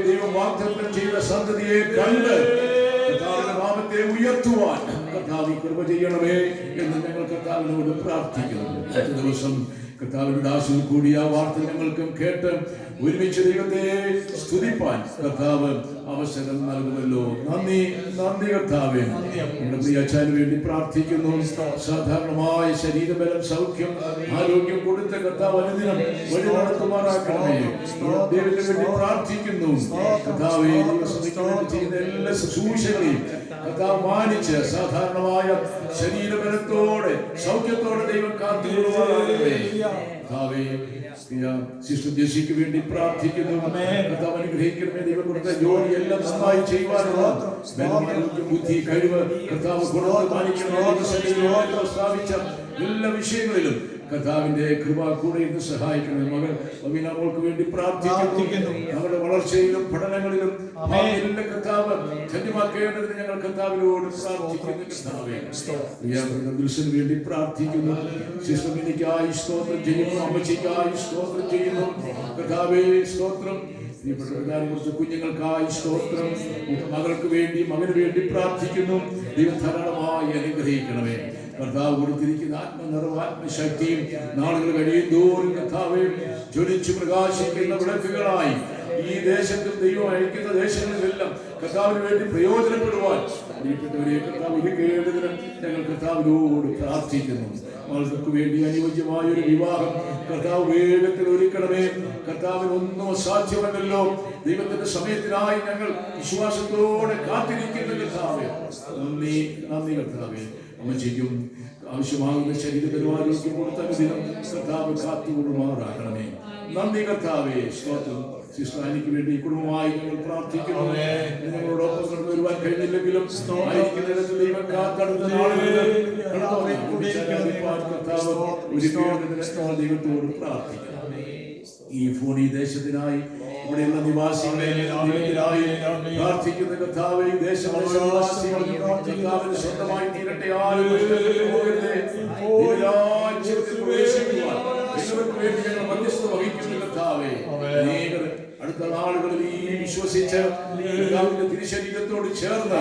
ദൈവം വാഗ്ദത്തം ചെയ്ത സന്തതിയെ കണ്ട് നാമത്തെ ഉയർത്തുവാൻ കർത്താവ് കൃപ ചെയ്യണമേ എന്ന് ഞങ്ങൾ കർത്താവിനോട് പ്രാർത്ഥിക്കുന്നു. അടുത്ത ദിവസം കർത്താവിന്റെ ദാസിൽ കൂടി ആ വാർത്ത ഞങ്ങൾക്കും കേട്ട് ഒരുമിച്ച് ദൈവത്തെ സ്തുതിപ്പാൻ കർത്താവ് അവസരം നൽകുമല്ലോ. നന്ദി കർത്താവേ. നമ്മുടെ പ്രിയ അച്ഛന് വേണ്ടി പ്രാർത്ഥിക്കുന്നു. സാധാരണമായ ശരീരബലം, സൗഖ്യം, ആരോഗ്യം കൊടുത്ത കർത്താവ് അനുദിനം വഴി നടത്തുമാറാക്കണമേ. ദൈവത്തിന് വേണ്ടി പ്രാർത്ഥിക്കുന്നു. കർത്താവേ, ചെയ്യുന്ന എല്ലാ ശുശ്രൂഷകളെയും കർത്താവ് മാനിച്ച് സാധാരണമായ ശരീരബലത്തോടെ സൗഖ്യത്തോടെ ദൈവം കാത്തുകൊള്ളുവാറാകണമേ. കർത്താവേ, സിസ്റ്റർ ജെസിക്ക് വേണ്ടി പ്രാർത്ഥിക്കുന്നു. കർത്താവ് അനുഗ്രഹിക്കണമേ. ദൈവം കൊടുത്ത ജോലി എല്ലാം നന്നായി ചെയ്യുവാനുള്ള ബുദ്ധി, കഴിവ് കർത്താവ് സ്ഥാപിച്ച എല്ലാ വിഷയങ്ങളിലും കർത്താവിന്റെ കൃപ കൂടെ ഇന്ന് സഹായിക്കണം. മകൾ മോൾക്ക് വേണ്ടി പ്രാർത്ഥിക്കുന്നു. അവരുടെ വളർച്ചയിലും പഠനങ്ങളിലും എല്ലാ കർത്താവ് ധന്യമാക്കേണ്ടതിന് ഞങ്ങൾ കർത്താവിനോട് പ്രാർത്ഥിക്കുന്നു. വേണ്ടി പ്രാർത്ഥിക്കുന്നു. ശിശുവിനിക്കായി സ്തോത്രം ചെയ്യുന്നു. അമ്മച്ചിക്കായി സ്തോത്രം ചെയ്യുന്നു. കർത്താവേ സ്തോത്രം. കുഞ്ഞുങ്ങൾക്കായി സ്തോത്രം. മകൾക്ക് വേണ്ടി, മകന് വേണ്ടി പ്രാർത്ഥിക്കുന്നു. ദൈവം ധാരാളമായി അനുഗ്രഹിക്കണമേ. കർത്താവ് കൊടുത്തിരിക്കുന്ന ആത്മനിറവ്, ആത്മശക്തിയും നാളുകൾ കഴിയുന്തോറും കർത്താവേ ജ്വലിച്ചു പ്രകാശിക്കുന്ന വിളക്കുകളായി ഈ ദേശത്തും ദൈവം അയക്കുന്ന ദേശങ്ങളിലെല്ലാം കർത്താവിന് വേണ്ടി പ്രയോജനപ്പെടുവാൻ കർത്താവ് ഒരുക്കേണ്ടതിന് ഞങ്ങൾ കർത്താവിനോട് പ്രാർത്ഥിക്കുന്നു. മക്കൾക്ക് വേണ്ടി അനുയോജ്യമായ ഒരു വിവാഹം കർത്താവ് വേഗത്തിൽ ഒരുക്കണമേ. കർത്താവിന് ഒന്നും അസാധ്യമല്ലല്ലോ. ദൈവത്തിന്റെ സമയത്തിനായി ഞങ്ങൾ വിശ്വാസത്തോടെ കാത്തിരിക്കുന്ന കർത്താവേ, നന്ദി നന്ദി കർത്താവേ. അമ്മച്ചിക്കും ആവശ്യമാകുന്ന ശരീരപരിപാടികൾക്ക് കൊടുത്ത ദിനം കർത്താവ് കാത്തുകൊള്ളുമാറാകണമേ. നന്ദി കർത്താവേ. സ്തോത്രം. സിസ്റ്റർ ആനിക്ക് വേണ്ടി കുടുംബമായി ഞങ്ങൾ പ്രാർത്ഥിക്കുന്നു. നിങ്ങളോടൊപ്പം കടന്നു വരുവാൻ കഴിഞ്ഞില്ലെങ്കിലും ആയിരിക്കുന്നിടത്ത് ദൈവം കാത്തടുത്ത നാളുകളിൽ ദൈവത്തോട് പ്രാർത്ഥിക്കുന്നു. ഈ ഫോണി ദേശത്തിനായി ഇവിടെയുള്ള നിവാസികളെ പ്രാർത്ഥിക്കുന്ന കർത്താവേ, ഈ ദേശവാസികൾ സ്വന്തമായി തീരട്ടെ. ആരും ദൈവരാജ്യത്തിൽ പ്രവേശിക്കുവാൻ നിങ്ങൾക്ക് വേണ്ടി ഞങ്ങൾ മധ്യസ്ഥത വഹിക്കുന്ന കർത്താവേ, അനേകർ അടുത്ത നാളുകളിൽ ഈ വിശ്വസിച്ച് കർത്താവിന്റെ തിരുശരീരത്തോട് ചേർന്ന്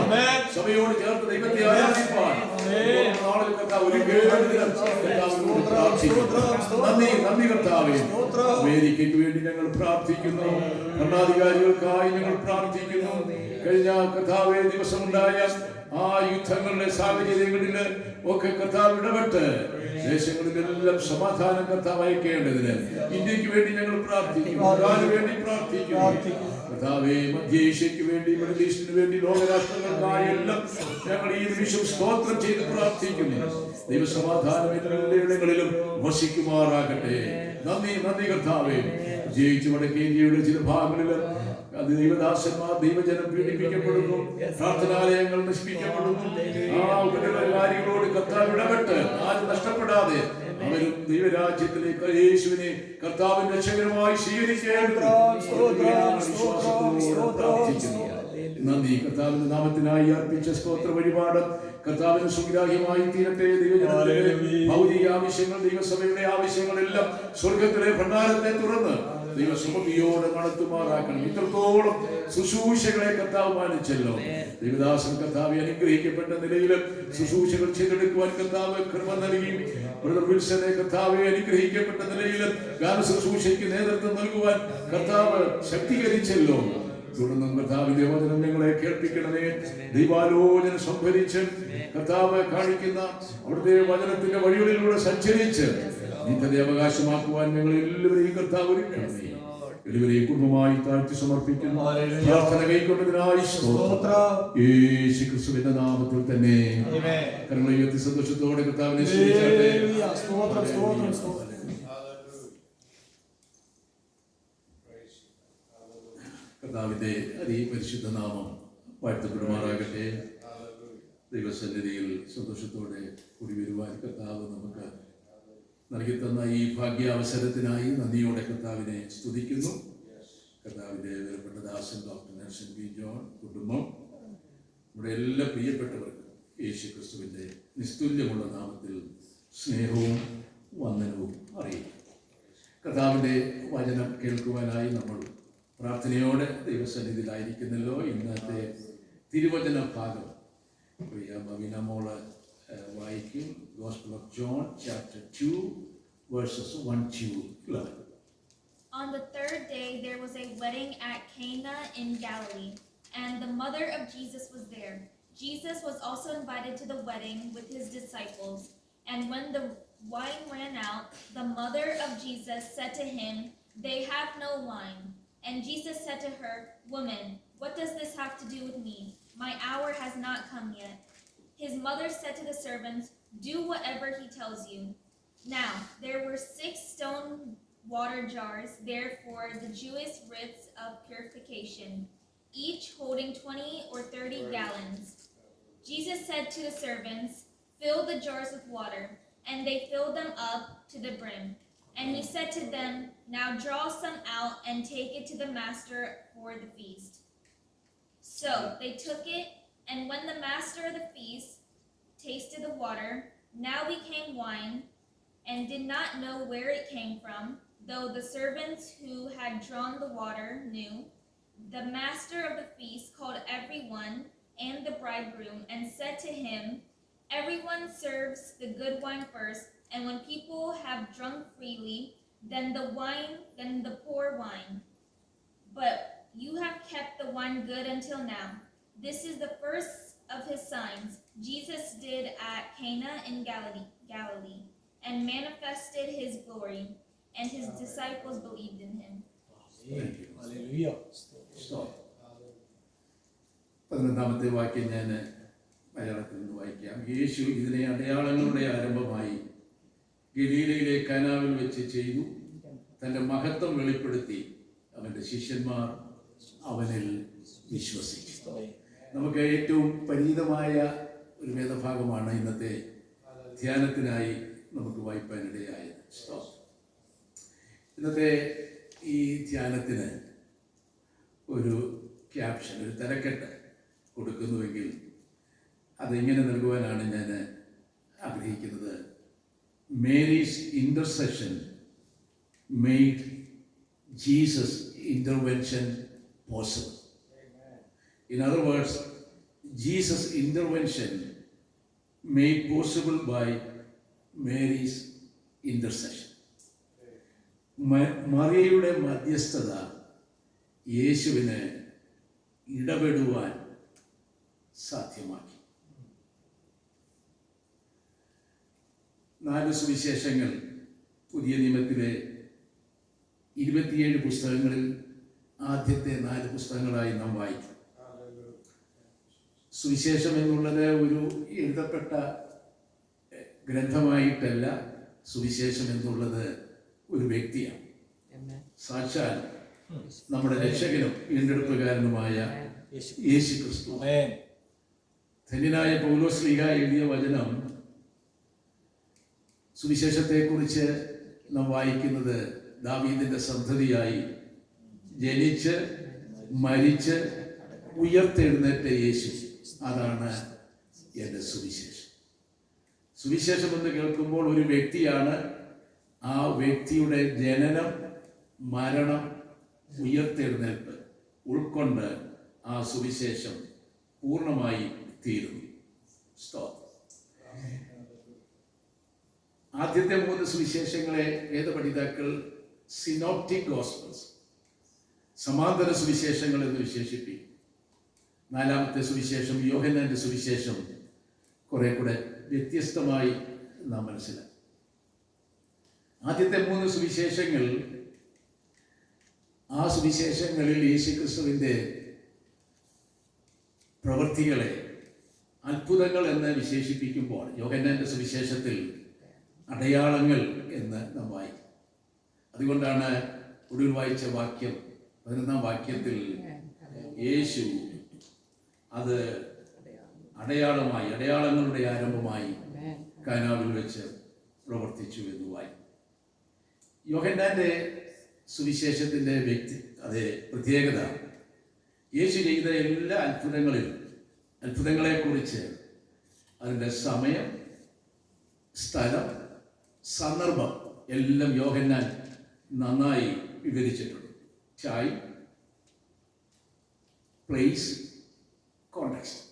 സഭയോട് ചേർന്ന് ദൈവത്തെ ആരാധിപ്പാൻ നാളിൽ കർത്താവ് ഒരു നന്ദി നന്ദി കർത്താവേ. അമേരിക്കയ്ക്ക് വേണ്ടി ഞങ്ങൾ പ്രാർത്ഥിക്കുന്നു. ഭരണാധികാരികൾക്കായി ഞങ്ങൾ പ്രാർത്ഥിക്കുന്നു. കഴിഞ്ഞ കർത്താവേ ദിവസമുണ്ടായ ആ യുദ്ധങ്ങളുടെ സാഹചര്യങ്ങളിൽ ഒക്കെ കർത്താവ് ഇടപെട്ട് ദേശങ്ങളിലെല്ലാം സമാധാനം കർത്താവ് അയക്കേണ്ടതിന് ഇന്ത്യക്ക് വേണ്ടി ഞങ്ങൾ പ്രാർത്ഥിക്കുന്നു. വേണ്ടി പ്രാർത്ഥിക്കുന്നു കർത്താവേ. മധ്യേഷ്യയ്ക്ക് വേണ്ടി, മിഡിൽ ഈസ്റ്റിന് വേണ്ടി, ലോകരാഷ്ട്രങ്ങൾക്കായി എല്ലാം ഞങ്ങൾ ഈ നിമിഷം സ്തോത്രം ചെയ്ത് പ്രാർത്ഥിക്കുന്നു. ദൈവസമാധാനം എല്ലായിടങ്ങളിലും വസിക്കുമാറാകട്ടെ. നന്ദി നന്ദി കർത്താവേ. ജയിച്ചു വടക്കേ ഇന്ത്യയുടെ ചില ഭാഗങ്ങളിൽ ദൈവദാസന്മാർ ദൈവജനം പീഡിപ്പിക്കപ്പെടുന്നു, പ്രാർത്ഥനാലയങ്ങൾ നശിപ്പിക്കപ്പെടുന്നു. ആ കാര്യങ്ങളോട് കർത്താവ് ഇടപെട്ട് ആരും നഷ്ടപ്പെടാതെ അവരും ദൈവരാജ്യത്തിലേക്ക് യേശുവിനെ കർത്താവിന്റെ രക്ഷകരമായി സ്വീകരിക്കേണ്ടത് നന്ദി. കർത്താവിന്റെ നാമത്തിനായി അർപ്പിച്ച സ്തോത്ര വഴിപാട് കർത്താവിന് സുഗ്രാഹ്യമായി തീരട്ടെ. ദൈവജനത്തിന്റെ ഭൗതിക ആവശ്യങ്ങൾ, ദൈവസഭയുടെ ആവശ്യങ്ങളെല്ലാം സ്വർഗത്തിലെ ഭണ്ഡാരത്തെ തുറന്ന് ദൈവസഭയോട് നടത്തുമാറാക്കണം. ഇത്രത്തോളം ശുശ്രൂഷകളെ കർത്താവ് മാനിച്ചല്ലോ. ദൈവദാസൻ കർത്താവ് അനുഗ്രഹിക്കപ്പെട്ട നിലയിൽ ശുശ്രൂഷകൾ ചെയ്തെടുക്കുവാൻ കർത്താവ് കൃപ നൽകി. ബ്രദർ വിൽസനെ കർത്താവെ അനുഗ്രഹിക്കപ്പെട്ട നിലയിൽ ഗാന ശുശ്രൂഷയ്ക്ക് നേതൃത്വം നൽകുവാൻ കർത്താവ് ശക്തീകരിച്ചല്ലോ. തുടർന്നും കർത്താവിന്റെ വചനം ഞങ്ങളെ കേൾപ്പിക്കണമേ. ദൈവാലോചന സംഭരിച്ച് കർത്താവ് കാണിക്കുന്ന അവിടുത്തെ വചനത്തിന്റെ വഴികളിലൂടെ സഞ്ചരിച്ച് നിത്യത അവകാശമാക്കുവാൻ ഞങ്ങൾ എല്ലാവരെയും കർത്താവ് ഒരുക്കണമേ. എല്ലാവരെയും കുടുംബമായി താഴ്ത്തി സമർപ്പിക്കുന്നു. പ്രാർത്ഥന കൈക്കൊണ്ടതിനായി യേശു ക്രിസ്തുവിന്റെ നാമത്തിൽ തന്നെ കരങ്ങളെ ഉയർത്തി സന്തോഷത്തോടെ കർത്താവിനെ സ്തുതിച്ചാട്ടെ. കർത്താവിന്റെ അതിപരിശുദ്ധ നാമം വാഴ്ത്തപ്പെടുമാറാകട്ടെ. ദൈവസന്നിധിയിൽ സന്തോഷത്തോടെ കൂടി വരുവാൻ കർത്താവ് നമുക്ക് നൽകി തന്ന ഈ ഭാഗ്യാവസരത്തിനായി നന്ദിയോടെ കർത്താവിനെ സ്തുതിക്കുന്നു. കർത്താവിന്റെ വേർപെട്ട ദാസൻ ഡോക്ടർ നെൽസൺ പി ജോൺ, കുടുംബം, നമ്മുടെ എല്ലാ പ്രിയപ്പെട്ടവർക്കും യേശു ക്രിസ്തുവിന്റെ നിസ്തുല്യമുള്ള നാമത്തിൽ സ്നേഹവും വന്ദനവും അറിയിക്കും. കർത്താവിന്റെ വചനം കേൾക്കുവാനായി നമ്മൾ പ്രാർത്ഥനയോടെ ദൈവസന്നിധിയിലായിരിക്കുന്നല്ലോ. ഇന്നത്തെ തിരുവചന ഭാഗം പ്രിയ ബവിന മോള് വായിക്കും. Gospel of John, chapter 2, verses 1 to 11. On the third day there was a wedding at Cana in Galilee, and the mother of Jesus was there. Jesus was also invited to the wedding with his disciples. And when the wine ran out, the mother of Jesus said to him, "They have no wine." And Jesus said to her, "Woman, what does this have to do with me? My hour has not come yet." His mother said to the servants, "Do whatever he tells you." Now there were 6 stone water jars there for the Jewish rites of purification, each holding 20 or 30 gallons. Jesus said to the servants, "Fill the jars with water." And they filled them up to the brim. And he said to them, "Now draw some out and take it to the master for the feast." So they took it, and when the master of the feast tasted the water, now became wine, and did not know where it came from, though the servants who had drawn the water knew, the master of the feast called everyone and the bridegroom and said to him, "Everyone serves the good wine first, and when people have drunk freely, then the poor wine. But you have kept the wine good until now." This is the first of his signs Jesus did at Cana in Galilee, and manifested his glory, and his disciples believed in him. Hallelujah. Stop. 15-ാമത്തെ വാക്യം ഞാൻ മലയാളത്തിൽ നിന്ന് വായിക്കാം. യേശു ഇതിനെ അടയാളങ്ങളുടെ ആരംഭമായി ഗലീലയിലെ കാനാവിൽ വെച്ച് ചെയ്തു. തൻ്റെ മഹത്വം വെളിപ്പെടുത്തി. അവൻ്റെ ശിഷ്യന്മാർ അവനിൽ വിശ്വസിച്ചു. നമുക്ക് ഏറ്റവും പരിചിതമായ ഒരു വേദഭാഗമാണ് ഇന്നത്തെ ധ്യാനത്തിനായി നമുക്ക് വായിപ്പാനിടയായത്. ഇന്നത്തെ ഈ ധ്യാനത്തിന് ഒരു ക്യാപ്ഷൻ, ഒരു തലക്കെട്ട് കൊടുക്കുന്നുവെങ്കിൽ അതിങ്ങനെ നൽകുവാനാണ് ഞാൻ ആഗ്രഹിക്കുന്നത്. Mary's intercession made Jesus intervention possible. In other words, Jesus' intervention made possible by Mary's intercession. മറിയയുടെ മധ്യസ്ഥത യേശുവിന് ഇടപെടുവാൻ സാധ്യമാക്കി. 4 സുവിശേഷങ്ങൾ പുതിയ നിയമത്തിലെ 27 പുസ്തകങ്ങളിൽ ആദ്യത്തെ 4 പുസ്തകങ്ങളായി നാം വായിക്കും. സുവിശേഷം എന്നുള്ളത് ഒരു എഴുതപ്പെട്ട ഗ്രന്ഥമായിട്ടല്ല, സുവിശേഷം എന്നുള്ളത് ഒരു വ്യക്തിയാണ്. സാക്ഷാൽ നമ്മുടെ രക്ഷകനും വീണ്ടെടുപ്പുകാരനുമായ യേശു ക്രിസ്തു. ധന്യനായ പൗലോസ് ശ്ലീഹ എഴുതിയ വചനം, സുവിശേഷത്തെക്കുറിച്ച് നാം വായിക്കുന്നത് ദാവീദിന്റെ സന്തതിയായി ജനിച്ച് മരിച്ച് ഉയർത്തെഴുന്നേറ്റ യേശു, അതാണ് എൻ്റെ സുവിശേഷം. സുവിശേഷം എന്ന് കേൾക്കുമ്പോൾ ഒരു വ്യക്തിയാണ്. ആ വ്യക്തിയുടെ ജനനം, മരണം, ഉയർത്തെഴുന്നേൽപ്പ് ഉൾക്കൊണ്ട് ആ സുവിശേഷം പൂർണ്ണമായി തീരുന്നു. ആദ്യത്തെ 3 സുവിശേഷങ്ങളെ വേദപഠിതാക്കൾ സിനോപ്റ്റിക് ഗോസ്പൽസ്, സമാന്തര സുവിശേഷങ്ങൾ എന്ന് വിശേഷിപ്പിക്കും. 4-ാമത്തെ സുവിശേഷം, യോഹന്നാന്റെ സുവിശേഷം, കുറെ കൂടെ വ്യത്യസ്തമായി നാം മനസ്സിലാക്കി. ആദ്യത്തെ 3 സുവിശേഷങ്ങൾ, ആ സുവിശേഷങ്ങളിൽ യേശുക്രിസ്തുവിൻ്റെ പ്രവൃത്തികളെ അത്ഭുതങ്ങൾ എന്ന് വിശേഷിപ്പിക്കുമ്പോൾ, യോഹന്നാന്റെ സുവിശേഷത്തിൽ അടയാളങ്ങൾ എന്ന് നാം വായിക്കും. അതുകൊണ്ടാണ് ഒടുവിൽ വായിച്ച വാക്യം, 11-ാം വാക്യത്തിൽ യേശു അത് അടയാളമായി, അടയാളങ്ങളുടെ ആരംഭമായി കാനാവിൽ വെച്ച് പ്രവർത്തിച്ചു എന്ന് വായിക്കും. യോഹന്നാന്റെ സുവിശേഷത്തിൻ്റെ അതേ പ്രത്യേകത, യേശു ചെയ്ത എല്ലാ അത്ഭുതങ്ങളെക്കുറിച്ച് അതിൻ്റെ സമയം, സ്ഥലം, സന്ദർഭം എല്ലാം യോഹന്നാൻ നന്നായി വിവരിച്ചിട്ടുണ്ട്. ടൈം, പ്ലേസ്, കോണ്ടെക്സ്റ്റ്,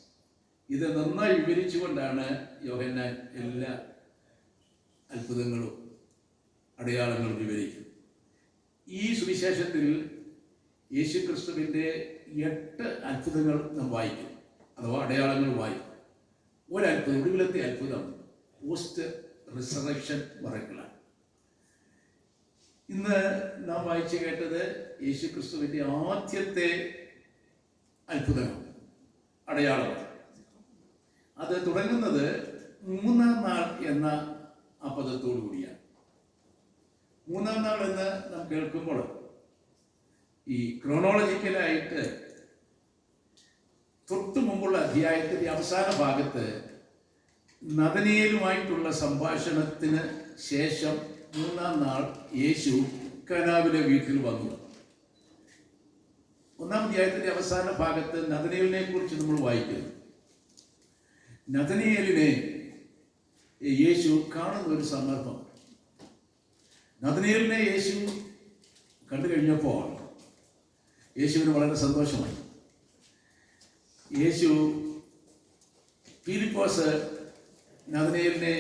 ഇത് നന്നായി വിവരിച്ചുകൊണ്ടാണ് യോഹന്നാൻ എല്ലാ അത്ഭുതങ്ങളും അടയാളങ്ങളും വിവരിക്കുന്നത്. ഈ സുവിശേഷത്തിൽ യേശു ക്രിസ്തുവിൻ്റെ 8 അത്ഭുതങ്ങൾ നാം വായിക്കും, അഥവാ അടയാളങ്ങൾ വായിക്കും. ഒരത്ഭുതം, ഒടുവിലത്തെ അത്ഭുതം പോസ്റ്റ് റിസറക്ഷൻ മറക്കലാണ്. ഇന്ന് നാം വായിച്ചു കേട്ടത് യേശു ക്രിസ്തുവിൻ്റെ ആദ്യത്തെ അത്ഭുതങ്ങൾ, അടയാളമാണ്. അത് തുടങ്ങുന്നത് 3-ാം നാൾ എന്ന ആ പദത്തോടു കൂടിയാണ്. 3-ാം നാൾ എന്ന് നാം കേൾക്കുമ്പോൾ ഈ ക്രോണോളജിക്കലായിട്ട് തൊട്ടു മുമ്പുള്ള അധ്യായത്തിന്റെ അവസാന ഭാഗത്ത് നഥനയേലുമായിട്ടുള്ള സംഭാഷണത്തിന് ശേഷം 3-ാം നാൾ യേശു കാനാവിലെ വീട്ടിൽ വന്നു. 1-ാം അധ്യായത്തിന്റെ അവസാന ഭാഗത്ത് നഥനയേലിനെ കുറിച്ച് നമ്മൾ വായിക്കുന്നു. നഥനയേലിനെ യേശു കാണുന്ന ഒരു സന്ദർഭം. നഥനയേലിനെ യേശു കണ്ടു കഴിഞ്ഞപ്പോൾ യേശുവിന് വളരെ സന്തോഷമായി. ഫിലിപ്പോസ് നഥനയേലിനെ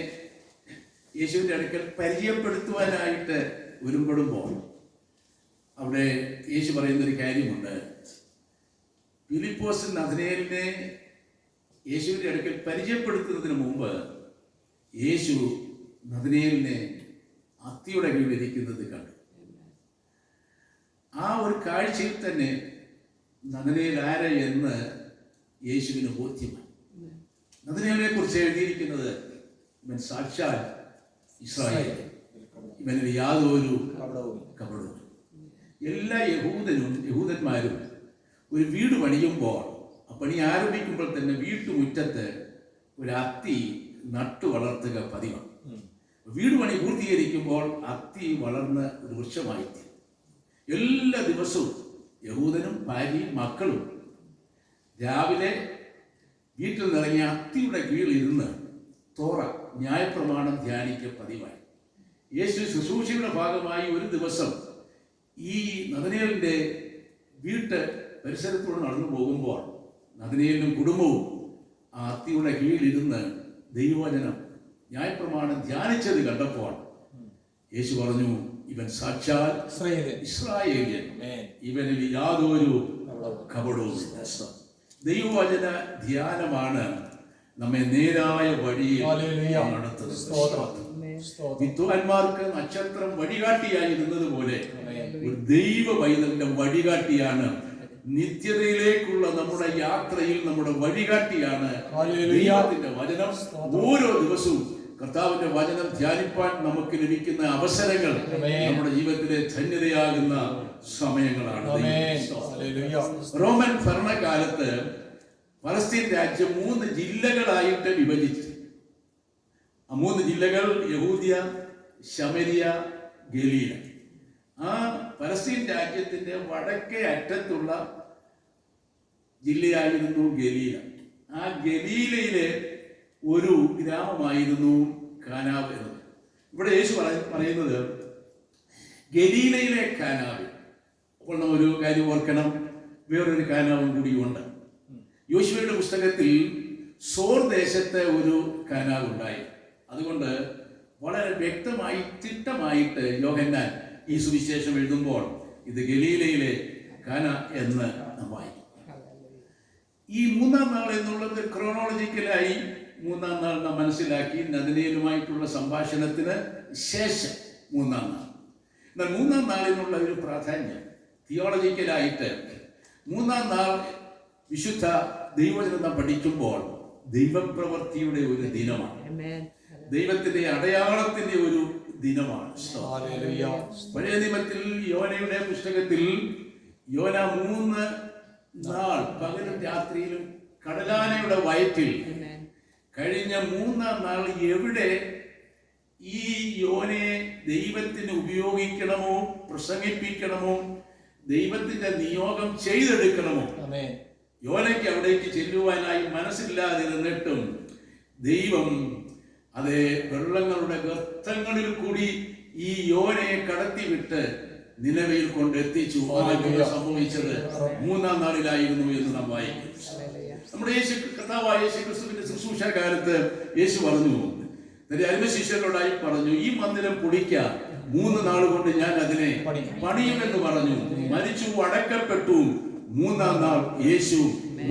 യേശുവിൻ്റെ അടുക്കൽ പരിചയപ്പെടുത്തുവാനായിട്ട് ഒരുമ്പെടുമ്പോൾ അവിടെ യേശു പറയുന്നൊരു കാര്യമുണ്ട്. ഫിലിപ്പോസ് നഥനയേലിനെ യേശുവിൻ്റെ അടുക്കൽ പരിചയപ്പെടുത്തുന്നതിന് മുമ്പ് യേശു നദനയേലിനെ അത്തിയുടെ കീഴിലിരിക്കുന്നത് കണ്ടു. ആ ഒരു കാഴ്ചയിൽ തന്നെ നദനയേൽ ആര് എന്ന് യേശുവിന് ബോധ്യമായി. നദനയേലിനെ കുറിച്ച് എഴുതിയിരിക്കുന്നത് ഇവൻ സാക്ഷാൽ ഇസ്രായേൽ, ഇവനിൽ യാതൊരു കപടവും. എല്ലാ യഹൂദന്മാരും ഒരു വീട് പണിയുമ്പോൾ, ആ പണി ആരംഭിക്കുമ്പോൾ തന്നെ വീട്ടുമുറ്റത്ത് ഒരു അത്തി നട്ടു വളർത്തുക പതിവാണ്. വീട് പണി പൂർത്തീകരിക്കുമ്പോൾ അത്തി വളർന്ന് ഒരു വൃക്ഷമായി. എല്ലാ ദിവസവും യഹൂദനും ഭാര്യയും മക്കളും രാവിലെ വീട്ടിൽ നിറങ്ങിയ അത്തിയുടെ കീഴിലിരുന്ന് തോറ ന്യായപ്രമാണം ധ്യാനിക്കുക പതിവായി. യേശു ശുശ്രൂഷയുടെ ഭാഗമായി ഒരു ദിവസം ഈ നദനയേലിന്റെ വീട്ട് പരിസരത്തൂടെ നടന്നു പോകുമ്പോൾ നദനയേലിനും കുടുംബവും ആ അത്തിയുടെ കീഴിലിരുന്ന് ദൈവവചനം ന്യായപ്രമാണം ധ്യാനിച്ചത് കണ്ടപ്പോൾ യേശു പറഞ്ഞു, ഇവൻ സാക്ഷാൽ ഇസ്രായേലിയൻ, ഇവനിൽ യാതൊരു കപടവും. ദൈവവചന ധ്യാനമാണ് നമ്മെ നേരായ വഴിയിൽ നടത്തുന്നത്. വിദ്വാൻമാർക്ക് നക്ഷത്രം വഴികാട്ടിയായിരുന്നത് പോലെ ഒരു ദൈവ പൈതലിന്റെ വഴികാട്ടിയാണ് നിത്യതയിലേക്കുള്ള നമ്മുടെ യാത്രയിൽ നമ്മുടെ വഴികാട്ടിയാണ് ദൈവത്തിന്റെ വചനം. ഓരോ ദിവസവും കർത്താവിന്റെ വചനം ധ്യാനിപ്പാൻ നമുക്ക് ലഭിക്കുന്ന അവസരങ്ങൾ നമ്മുടെ ജീവിതത്തിലെ ധന്യതയാകുന്ന സമയങ്ങളാണ്. റോമൻ ഭരണകാലത്ത് ഫലസ്തീൻ രാജ്യം 3 ജില്ലകളായിട്ട് വിഭജിച്ചു. ആ 3 ജില്ലകൾ യഹൂദിയ, ശമരിയ, ഗലീല. ആ ഫലസ്തീൻ രാജ്യത്തിന്റെ വടക്കേ അറ്റത്തുള്ള ജില്ലയായിരുന്നു ഗലീല. ആ ഗലീലയിലെ ഒരു ഗ്രാമമായിരുന്നു കാനാവ് എന്നത്. ഇവിടെ യേശു പറയുന്നത് ഗലീലയിലെ കാനാവ്. അപ്പോൾ നാം ഒരു കാര്യം ഓർക്കണം, വേറൊരു കാനാവും കൂടിയുണ്ട്. യോശുവയുടെ പുസ്തകത്തിൽ സോർ ദേശത്തെ ഒരു കാനാവ് ഉണ്ടായി. അതുകൊണ്ട് വളരെ വ്യക്തമായി ചിട്ടമായിട്ട് യോഹന്നാൻ ഈ സുവിശേഷം എഴുതുമ്പോൾ ഇത് ഗലീലയിലെ കാന എന്ന് നാം വായിക്കും. ഈ 3-ാം നാൾ എന്നുള്ളത് ക്രോണോളജിക്കലായി 3-ാം നാൾ നാം മനസ്സിലാക്കി. നദനയേലുമായിട്ടുള്ള സംഭാഷണത്തിന് ശേഷം 3-ാം നാൾ. എന്നാൽ 3-ാം നാളിനുള്ള ഒരു പ്രാധാന്യം തിയോളജിക്കലായിട്ട് 3-ാം നാൾ വിശുദ്ധ ദൈവവചനം നാം പഠിക്കുമ്പോൾ ദൈവപ്രവൃത്തിയുടെ ഒരു ദിനമാണ്, ദൈവത്തിന്റെ അടയാളത്തിന്റെ ഒരു ദിനമാണ്. പഴയ നിയമത്തിൽ യോനയുടെ പുസ്തകത്തിൽ യോന 3 നാൾ പകലും രാത്രിയിലും കടലാനയുടെ വയറ്റിൽ കഴിഞ്ഞ 3-ാം നാൾ എവിടെ ഈ യോനയെ ദൈവത്തിന് ഉപയോഗിക്കണമോ, പ്രസംഗിപ്പിക്കണമോ, ദൈവത്തിന്റെ നിയോഗം ചെയ്തെടുക്കണമോ, യോനയ്ക്ക് അവിടേക്ക് ചെല്ലുവാനായി മനസ്സില്ലാതിരുന്നിട്ടും ദൈവം അതേ വെള്ളങ്ങളുടെ ഗർത്തങ്ങളിൽ കൂടി ഈ യോനയെ കടത്തിവിട്ട് നിലവിൽ കൊണ്ടെത്തിച്ചു. സംഭവിച്ചത് 3-ാം നാളിലായിരുന്നു എന്ന് നാം വായിക്കും. നമ്മുടെ കർത്താവായ യേശു ക്രിസ്തുവിന്റെ ശുശ്രൂഷ കാലത്ത് യേശു പറഞ്ഞു, തന്റെ അരുമശിഷ്യരോടായി പറഞ്ഞു, ഈ മന്ദിരം പൊളിക്കാൻ 3 നാൾ കൊണ്ട് ഞാൻ അതിനെ പണിയുമെന്ന് പറഞ്ഞു. മരിച്ചു, അടക്കപ്പെട്ടു. 3-ാം നാൾ യേശു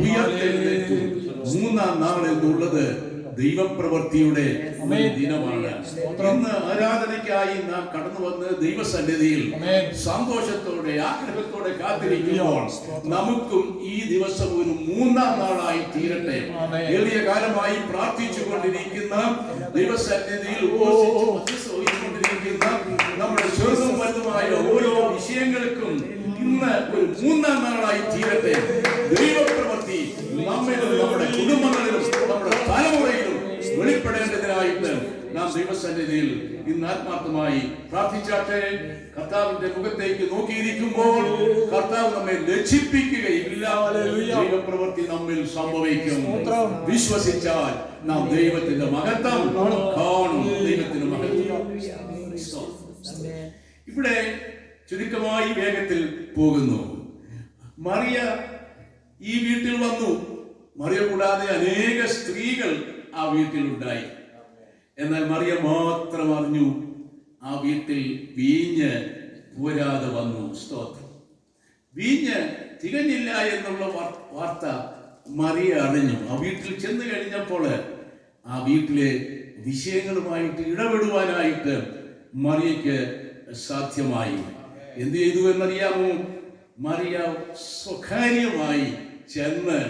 ഉയർത്തെഴുന്നേറ്റു. 3-ാം നാൾ എന്നുള്ളത് ദൈവപ്രവൃത്തിയുടെ ദിനമാണ്. ഇന്ന് ആരാധനയ്ക്കായി നാം കടന്നു വന്ന് ദൈവസന്നിധിയിൽ സന്തോഷത്തോടെ ആഗ്രഹത്തോടെ കാത്തിരിക്കുമ്പോൾ നമുക്കും ഈ ദിവസം ഒരു 3-ാം നാളായി തീരട്ടെ. ഏറിയ കാലമായി പ്രാർത്ഥിച്ചു കൊണ്ടിരിക്കുന്ന ദൈവസന്നിധിയിൽ ഉപവസിച്ചുകൊണ്ടിരിക്കുന്ന നമ്മുടെ ചെറുതും വലുതുമായ ഓരോ വിഷയങ്ങൾക്കും ഇന്ന് ഒരു 3-ാം നാളായി തീരട്ടെ. ദൈവപ്രവൃത്തി നമ്മിലും നമ്മുടെ കുടുംബങ്ങളിലും നമ്മുടെ തലമുറയിലും വെളിപ്പെടേണ്ടതിനായിട്ട് നാം ദൈവസന്നിധിയിൽ ഇന്ന് ആത്മാർത്ഥമായി പ്രാർത്ഥിച്ചാട്ടെ. കർത്താവിന്റെ മുഖത്തേക്ക് നോക്കിയിരിക്കുമ്പോൾ കർത്താവ് നമ്മെ ലജ്ജിപ്പിക്കുകയില്ല. ദൈവപ്രവൃത്തി നമ്മിൽ സംഭവിക്കും. വിശ്വസിച്ചാൽ നാം ദൈവത്തിന്റെ മഹത്വം കാണും. ദൈവത്തിന്റെ മഹത്വം. ഇവിടെ ചുരുക്കമായി വേഗത്തിൽ പോകുന്നു. മറിയ ഈ വീട്ടിൽ വന്നു. മറിയ കൂടാതെ അനേക സ്ത്രീകൾ ആ വീട്ടിലുണ്ടായി. എന്നാൽ മറിയ മാത്രം അറിഞ്ഞു ആ വീട്ടിൽ വീഞ്ഞ് പോരാതെ വന്നു. സ്തോത്രം. വീഞ്ഞ് തികഞ്ഞില്ല എന്നുള്ള വാർത്ത മറിയ അറിഞ്ഞു. ആ വീട്ടിൽ ചെന്ന് കഴിഞ്ഞപ്പോൾ ആ വീട്ടിലെ വിഷയങ്ങളുമായിട്ട് ഇടപെടുവാനായിട്ട് മറിയയ്ക്ക് സാധ്യമായി. എന്ത് ചെയ്തു എന്നറിയാമോ? മറിയ സ്വകാര്യമായി ചെന്ന്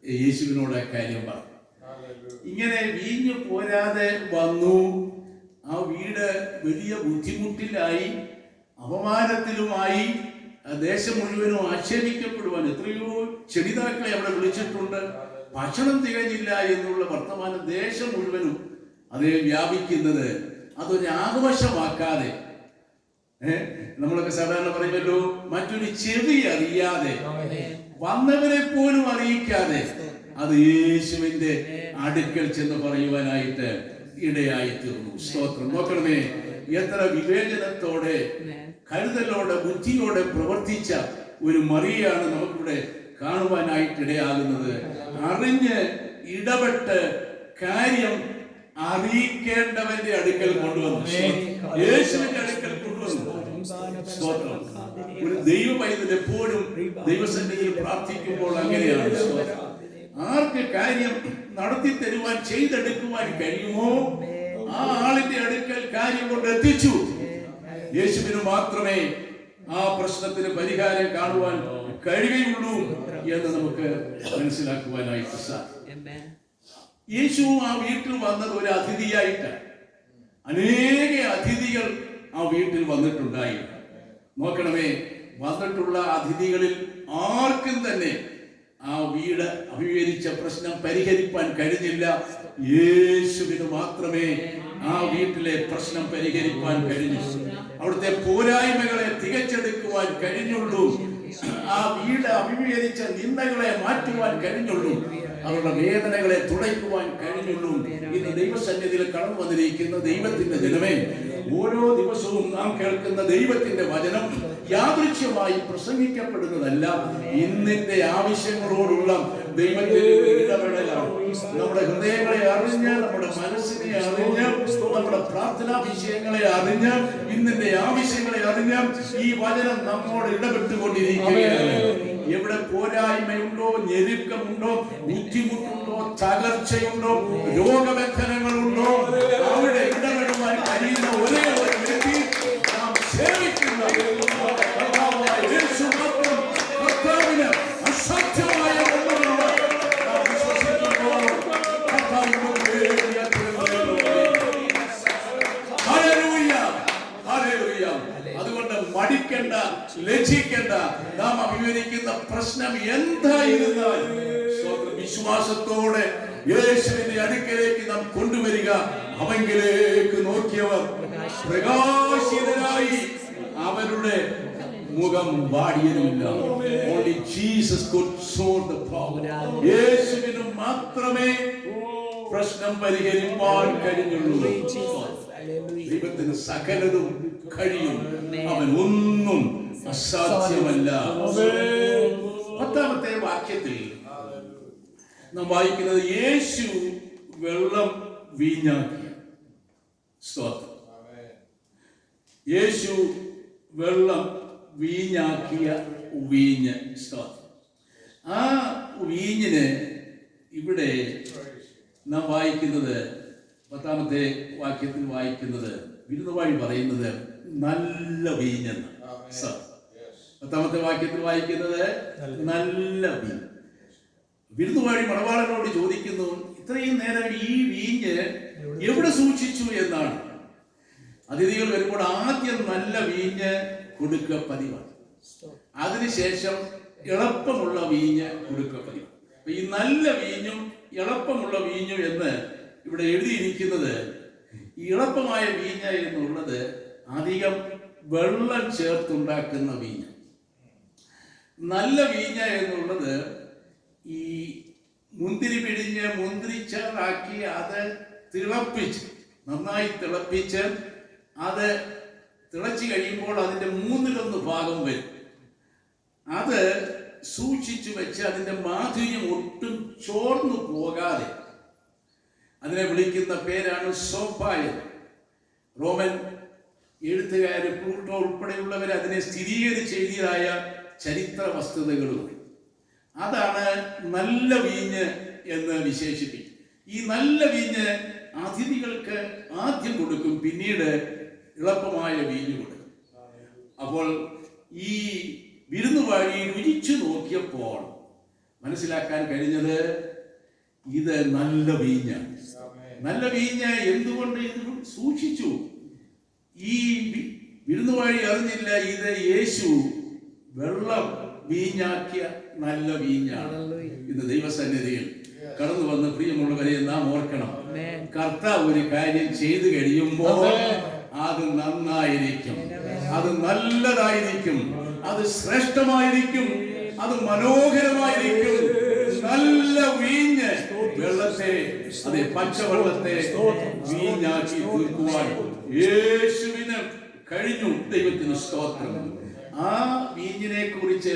യേശുവിനോട് കാര്യം പറഞ്ഞു. ഇങ്ങനെ വീഞ്ഞു പോരാതെ വന്നു. ആ വീട് വലിയ ബുദ്ധിമുട്ടിലായി, അപമാനത്തിലുമായി, ദേശം മുഴുവനും ആക്ഷേപിക്കപ്പെടുവാൻ എത്രയോ ക്ഷണിതാക്കളെ അവിടെ വിളിച്ചിട്ടുണ്ട്. ഭക്ഷണം തികഞ്ഞില്ല എന്നുള്ള വർത്തമാനം ദേശം മുഴുവനും അതേ വ്യാപിക്കുന്നത്. അതൊരു ആഘോഷമാക്കാതെ, നമ്മളൊക്കെ സാധാരണ പറയുമല്ലോ, മറ്റൊരു ചെവി അറിയാതെ, വന്നവരെ പോലും അറിയിക്കാതെ അത് യേശുവിന്റെ അടുക്കൽ ചെന്ന് പറയുവാനായിട്ട് ഇടയായി തീർന്നു. സ്തോത്രം. നോക്കണമേ, എത്ര വിവേചനത്തോടെ, കരുതലോടെ, ബുദ്ധിയോടെ പ്രവർത്തിച്ച ഒരു മറിയയാണ് നമുക്കിവിടെ കാണുവാനായിട്ട് ഇടയാകുന്നത്. അറിഞ്ഞ് ഇടപെട്ട് കാര്യം അറിയിക്കേണ്ടവന്റെ അടുക്കൽ കൊണ്ടുവന്നു. യേശുവിന്റെ അടുക്കൽ കൊണ്ടുവന്നു. സ്തോത്രം. ഒരു ദൈവ പൈതൽ എപ്പോഴും ദൈവസന്നിധിയിൽ പ്രാർത്ഥിക്കുമ്പോൾ അങ്ങനെയാണ്. ആർക്ക് കാര്യം നടത്തി തരുവാൻ, ചെയ്തെടുക്കുവാൻ കഴിയുമോ ആ ആളിന്റെ അടുക്കൽ കാര്യം കൊണ്ട് എത്തിച്ചു. യേശുവിന് മാത്രമേ ആ പ്രശ്നത്തിന് പരിഹാരം കാണുവാൻ കഴിയുകയുള്ളൂ എന്ന് നമുക്ക് മനസ്സിലാക്കുവാനായിട്ട് സാധിക്കും. യേശു ആ വീട്ടിൽ വന്നത് ഒരു അതിഥിയായിട്ടാണ്. അനേക അതിഥികൾ ആ വീട്ടിൽ വന്നിട്ടുണ്ടായി. നോക്കണമേ, വന്നിട്ടുള്ള അതിഥികളിൽ ആർക്കും തന്നെ ആ വീട് അഭിമുഖീകരിച്ച പ്രശ്നം പരിഹരിപ്പാൻ കഴിഞ്ഞില്ല. യേശുവിന് മാത്രമേ ആ വീട്ടിലെ പ്രശ്നം പരിഹരിപ്പാൻ കഴിഞ്ഞു. അവിടുത്തെ പോരായ്മകളെ തികച്ചെടുക്കുവാൻ കഴിഞ്ഞുള്ളൂ. ആ വീട് അഭിമുഖീകരിച്ച നിന്ദകളെ മാറ്റുവാൻ കഴിഞ്ഞുള്ളൂ. അവരുടെ വേദനകളെ തുടയ്ക്കുവാൻ കഴിഞ്ഞുള്ളൂ. ഇന്ന് ദൈവസന്നിധിയിൽ കടന്നു വന്നിരിക്കുന്ന ദൈവത്തിന്റെ ജനമേ, ഓരോ ദിവസവും നാം കേൾക്കുന്ന ദൈവത്തിന്റെ വചനം യാദൃച്ഛ്യമായി പ്രസംഗിക്കപ്പെടുന്നതല്ല. ഇന്നിന്റെ ആവശ്യങ്ങളോടുള്ള ദൈവത്തിന്റെ ഇടപെടലാണ്. നമ്മുടെ ഹൃദയങ്ങളെ അറിഞ്ഞ്, നമ്മുടെ മനസ്സിനെ അറിഞ്ഞ്, നമ്മുടെ പ്രാർത്ഥനാ വിഷയങ്ങളെ അറിഞ്ഞ്, ഇന്നിന്റെ ആവശ്യങ്ങളെ അറിഞ്ഞ് ഈ വചനം നമ്മോട് ഇടപെട്ടുകൊണ്ടിരിക്കുകയാണ്. എവിടെ പോരായ്മയുണ്ടോ, ഞെരുക്കമുണ്ടോ, ബുദ്ധിമുട്ടുണ്ടോ, തകർച്ചയുണ്ടോ, രോഗബന്ധനങ്ങളുണ്ടോ, അവിടെ ഇടപെടുവാൻ കഴിയുന്ന ഒരേ ഒരു വ്യക്തി നാം സേവിക്കുന്ന യേശു മാത്രം. കർത്താവിന് അസാധ്യമായ ഒന്നുമില്ല. നാം വിശ്വസിക്കുമ്പോൾ അതുകൊണ്ട് മടിക്കണ്ട, ലജ്ജിക്കണ്ട. നാം അഭിമുഖീകരിക്കുന്ന പ്രശ്നം എന്തായിരുന്നാലും വിശ്വാസത്തോടെ യേശുവിന്റെ അടുക്കലേക്ക് നാം കൊണ്ടുവരിക. അവങ്കിലേക്ക് നോക്കിയവർ പ്രകാശിതരായി, അവരുടെ മുഖം വാടിയതുമില്ല. Only Jesus could solve the problem. യേശുവിന് മാത്രമേ പ്രശ്നം പരിഹരിക്കാൻ കഴിഞ്ഞുള്ളൂ. ദൈവത്തിന് സകലതും കഴിയും. അവൻ ഒന്നും അസാധ്യമല്ല. 10ാമത്തെ വാക്യത്തിൽ നാം വായിക്കുന്നത് യേശു വെള്ളം വീഞ്ഞാക്കി. സ്തോത്രം. യേശു വെള്ളം വീഞ്ഞാക്കിയ വീഞ്ഞ്. സ്തോത്രം. ആ വീഞ്ഞിന് ഇവിടെ നാം വായിക്കുന്നത് 10ാമത്തെ വാക്യത്തിൽ വായിക്കുന്നത്, വിരുന്നുവാഴി പറയുന്നത് നല്ല വീഞ്ഞെന്ന്. 10ാമത്തെ വാക്യത്തിൽ വായിക്കുന്നത് നല്ല വീഞ്ഞ്. വിരുന്നുവാഴി മണവാളനോട് ചോദിക്കുന്നു, ഇത്രയും നേരം ഈ വീഞ്ഞ് എവിടെ സൂക്ഷിച്ചു എന്നാണ്. അതിഥികൾ വരുമ്പോൾ ആദ്യം നല്ല വീഞ്ഞ് കൊടുക്കുക പതിവാണ്. അതിനുശേഷം എളുപ്പമുള്ള വീഞ്ഞ് കൊടുക്കുക പതിവ്. ഈ നല്ല വീഞ്ഞും എളുപ്പമുള്ള വീഞ്ഞും എന്ന് ഇവിടെ എഴുതിയിരിക്കുന്നത്, എളുപ്പമായ വീഞ്ഞ എന്നുള്ളത് അധികം വെള്ളം ചേർത്തുണ്ടാക്കുന്ന വീഞ്ഞ്. നല്ല വീഞ്ഞ എന്നുള്ളത് ഈ മുന്തിരി പിഴിഞ്ഞ് മുന്തിരിച്ചാറാക്കി അത് തിളപ്പിച്ച്, നന്നായി തിളപ്പിച്ച്, അത് തിളച്ച് കഴിയുമ്പോൾ അതിൻ്റെ 1/3 ഭാഗം വരും. അത് സൂക്ഷിച്ചു വെച്ച് അതിൻ്റെ മാധുര്യം ഒട്ടും ചോർന്നു പോകാതെ അതിനെ വിളിക്കുന്ന പേരാണ് സോപ്പായം. റോമൻ എഴുത്തുകാർ പ്ലൂട്ടോ ഉൾപ്പെടെയുള്ളവർ അതിനെ സ്ഥിരീകരിച്ച് എഴുതിയതായ ചരിത്ര വസ്തുതകളും അതാണ് നല്ല വീഞ്ഞ് എന്ന് വിശേഷിപ്പിക്കും. ഈ നല്ല വീഞ്ഞ് അതിഥികൾക്ക് ആദ്യം കൊടുക്കും, പിന്നീട് എളുപ്പമായ വീഞ്ഞ് കൊടുക്കും. അപ്പോൾ ഈ വിരുന്നുവാഴി രുചിച്ചു നോക്കിയപ്പോൾ മനസ്സിലാക്കാൻ കഴിഞ്ഞത് ഇത് നല്ല വീഞ്ഞാണ്. നല്ല വീഞ്ഞ് എന്തുകൊണ്ട് ഇത് സൂക്ഷിച്ചു? ഈ വിരുന്നുവാഴി അറിഞ്ഞില്ല ഇത് യേശു വെള്ളം വീഞ്ഞാക്കിയ നല്ല വീഞ്ഞാണ്. ഇന്ന് ദൈവസന്നിധിയിൽ കടന്നു വന്ന് പ്രിയമുള്ളവരെ നാം ഓർക്കണം, കർത്താവ് ഒരു കാര്യം ചെയ്തു കഴിയുമ്പോൾ അത് നന്നായിരിക്കും, അത് നല്ലതായിരിക്കും, അത് ശ്രേഷ്ഠമായിരിക്കും, അത് മനോഹരമായിരിക്കും. നല്ല വീഞ്ഞ് വെള്ളത്തെ, അതെ പച്ചവെള്ളത്തെ വീഞ്ഞാക്കി തീർക്കുവാൻ യേശുവിന് കഴിഞ്ഞു. ദൈവത്തിന് സ്തോത്രം. ആ വീഞ്ഞിനെ കുറിച്ച്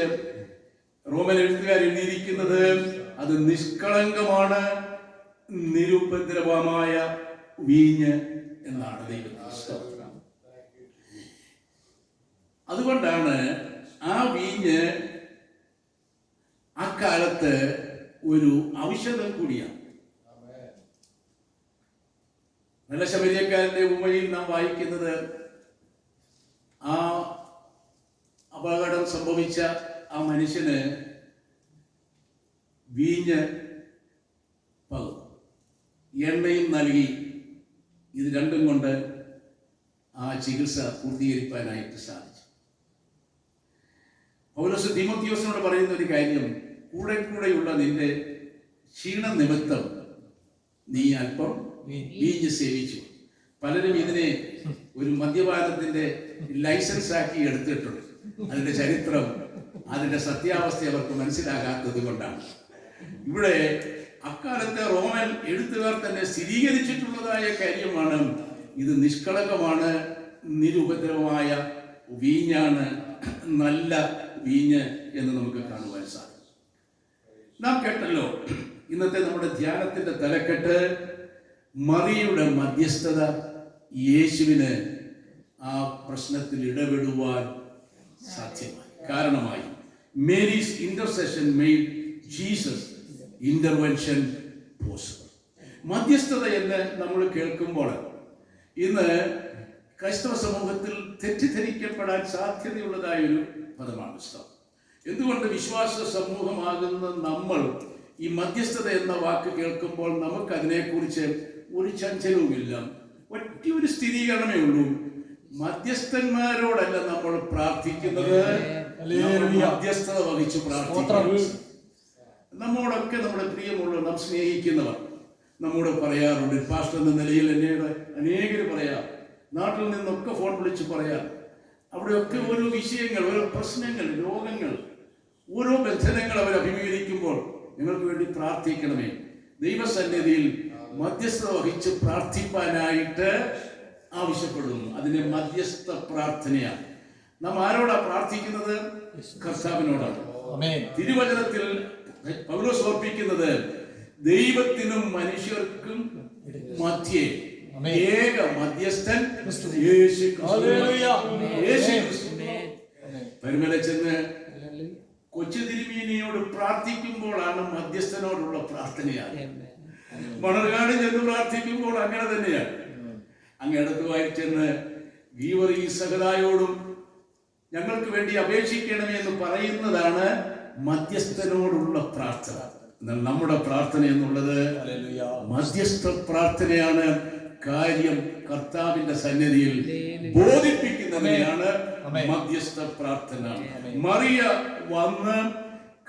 റോമൻ എഴുത്തുകാർ എഴുതിയിരിക്കുന്നത് അത് നിഷ്കളങ്കമാണ്, നിരുപദ്രവമായ വീഞ്ഞ് എന്നാണ്. ദൈവത്തിന് സ്തോത്രം. അതുകൊണ്ടാണ് ആ വീഞ്ഞ് അക്കാലത്ത് ഒരു ഔഷധം കൂടിയാണ്. നല്ല ശമരിയക്കാരന്റെ ഉമയിൽ നാം വായിക്കുന്നത് ആ അപകടം സംഭവിച്ച ആ മനുഷ്യന് വീഞ്ഞ് എണ്ണയും നൽകി. ഇത് രണ്ടും കൊണ്ട് ആ ചികിത്സ പൂർത്തീകരിക്കാനായിട്ട് സാധിച്ചു. പൗലോസ് തീമോത്തിയോസിനോട് പറയുന്ന ഒരു കാര്യം, കൂടെയുള്ള നിന്റെ ക്ഷീണം നിമിത്തം നീ അല്പം വീഞ്ഞ് സേവിച്ചു. പലരും ഇതിനെ ഒരു മദ്യപാനത്തിന്റെ ലൈസൻസ് ആക്കി എടുത്തിട്ടുണ്ട്. അതിന്റെ ചരിത്രം, അതിന്റെ സത്യാവസ്ഥ അവർക്ക് മനസ്സിലാകാത്തത് കൊണ്ടാണ്. ഇവിടെ അക്കാലത്തെ റോമൻ എഴുത്തുകാർ തന്നെ സ്ഥിരീകരിച്ചിട്ടുള്ളതായ കാര്യമാണ്. ഇത് നിഷ്കളങ്കമാണ്, നിരുപദ്രവമായ വീഞ്ഞാണ്, നല്ല വീഞ്ഞ് എന്ന് നമുക്ക് കാണുവാൻ സാധിക്കും. നാം കേട്ടല്ലോ ഇന്നത്തെ നമ്മുടെ ധ്യാനത്തിന്റെ തലക്കെട്ട്, മറിയയുടെ മധ്യസ്ഥത യേശുവിന് ആ പ്രശ്നത്തിൽ ഇടപെടുവാൻ സാധ്യമായി, കാരണമായി. Mary's intercession made Jesus intervention possible. മധ്യസ്ഥത എന്ന് നമ്മൾ കേൾക്കുമ്പോൾ ഇന്ന് ക്രൈസ്തവ സമൂഹത്തിൽ തെറ്റിദ്ധരിക്കപ്പെടാൻ സാധ്യതയുള്ളതായ ഒരു പദമാണ്. എന്തുകൊണ്ട് വിശ്വാസ സമൂഹമാകുന്ന നമ്മൾ ഈ മധ്യസ്ഥത എന്ന വാക്ക് കേൾക്കുമ്പോൾ നമുക്ക് അതിനെക്കുറിച്ച് ഒരു ചഞ്ചലവുമില്ല. ഒറ്റയൊരു സ്ഥിരീകരണമേ ഉള്ളൂ, മധ്യസ്ഥന്മാരോടല്ല നമ്മൾ പ്രാർത്ഥിക്കുന്നത്, മധ്യസ്ഥത വഹിച്ച് പ്രാർത്ഥിക്കുന്നു. നമ്മോടൊക്കെ നമ്മുടെ പ്രിയമുള്ള, നാം സ്നേഹിക്കുന്നവർ നമ്മോട് പറയാറുണ്ട്. പാസ്റ്റർ എന്ന നിലയിൽ എന്നോട് അനേകർ പറയാം, നാട്ടിൽ നിന്നൊക്കെ ഫോൺ വിളിച്ച് പറയാം. അവിടെയൊക്കെ ഓരോ വിഷയങ്ങൾ, ഓരോ പ്രശ്നങ്ങൾ, രോഗങ്ങൾ, ഓരോ ബന്ധനങ്ങൾ അവർ അഭിമുഖീകരിക്കുമ്പോൾ നിങ്ങൾക്ക് വേണ്ടി പ്രാർത്ഥിക്കണമേ. ദൈവസന്നിധിയിൽ മധ്യസ്ഥത വഹിച്ച് പ്രാർത്ഥിപ്പാനായിട്ട് ആവശ്യപ്പെടുന്നു. അതിന്റെ മധ്യസ്ഥ പ്രാർത്ഥനയാണ്. നാം ആരോടാ പ്രാർത്ഥിക്കുന്നത്? കർത്താവിനോടാണ്. തിരുവചനത്തിൽ പൗലോസ് ഓർപ്പിക്കുന്നത് ദൈവത്തിനും മനുഷ്യർക്കും മധ്യേ ഏക മധ്യസ്ഥൻ യേശു ക്രിസ്തു. പരിമല ചെന്ന് കൊച്ചു തിരുമേനിയോട് പ്രാർത്ഥിക്കുമ്പോഴാണ് മധ്യസ്ഥനോടുള്ള പ്രാർത്ഥനയാണ്. മണർകാട് ചെന്ന് പ്രാർത്ഥിക്കുമ്പോൾ അങ്ങനെ തന്നെയാണ്. അങ്ങടുത്തുമായി ചെന്ന് ഗീവറീസ് സഹദായോടും ഞങ്ങൾക്ക് വേണ്ടി അപേക്ഷിക്കണമേ എന്ന് പറയുന്നതാണ് മധ്യസ്ഥനോടുള്ള പ്രാർത്ഥന. എന്നാൽ നമ്മുടെ പ്രാർത്ഥന എന്നുള്ളത് മധ്യസ്ഥ പ്രാർത്ഥനയാണ്. കാര്യം കർത്താവിന്റെ സന്നിധിയിൽ ബോധിപ്പിക്കുന്നതിനെയാണ് മധ്യസ്ഥ പ്രാർത്ഥന. മറിയ വന്ന്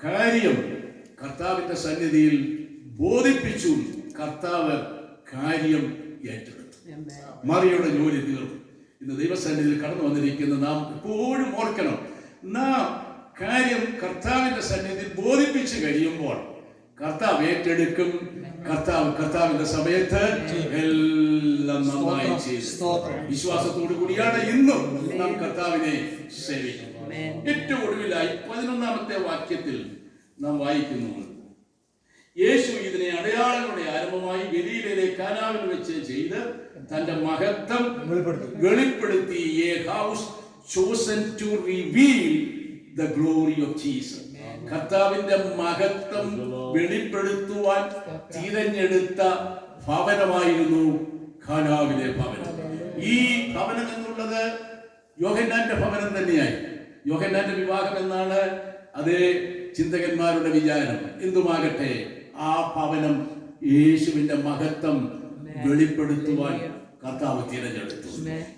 കാര്യം കർത്താവിന്റെ സന്നിധിയിൽ ബോധിപ്പിച്ചു. കർത്താവ് കാര്യം ഏറ്റെടുത്തു. മറിയയുടെ ജോലി തീർന്നു. ഇന്ന് ദൈവസന്നിധിയിൽ കടന്നു വന്നിരിക്കുന്ന നാം എപ്പോഴും ഓർക്കണം, നാം കാര്യം കർത്താവിന്റെ സന്നിധിയിൽ ബോധിപ്പിച്ചു കഴിയുമ്പോൾ കർത്താവ് ഏറ്റെടുക്കും. കർത്താവിന്റെ സമയത്ത് എല്ലാം നന്നായി ചെയ്തു. വിശ്വാസത്തോടു കൂടിയാണ് ഇന്നും നാം കർത്താവിനെ സേവിക്കുന്നത്. ഏറ്റവും ഒടുവിലായി 11-ാമത്തെ വാക്യത്തിൽ നാം വായിക്കുന്നു, യേശു ഇതിനെ അടയാളങ്ങളുടെ ആരംഭമായി ഗലീലയിലെ കാനാവിൽ വെച്ച് ചെയ്ത് തന്റെ മഹത്വം വെളിപ്പെടുത്തി. A house chosen to reveal the glory of Jesus. കർത്താവിന്റെ മഹത്വം വെളിപ്പെടുത്തുവാൻ തിരഞ്ഞെടുത്ത ഭവനമായിരുന്നു ഖാനാവിലെ ഭവനം. ഈ ഭവനം എന്നുള്ളത് യോഹന്നാന്റെ ഭവനം തന്നെയായി. യോഹന്നാന്റെ വിവാഹം എന്നാണ് അതേ ചിന്തകന്മാരുടെ വിചാരം. എന്തുമാകട്ടെ, ആ ഭവനം യേശുവിന്റെ മഹത്വം വെളിപ്പെടുത്തുവാൻ കർത്താവ് തിരഞ്ഞെടുത്തു.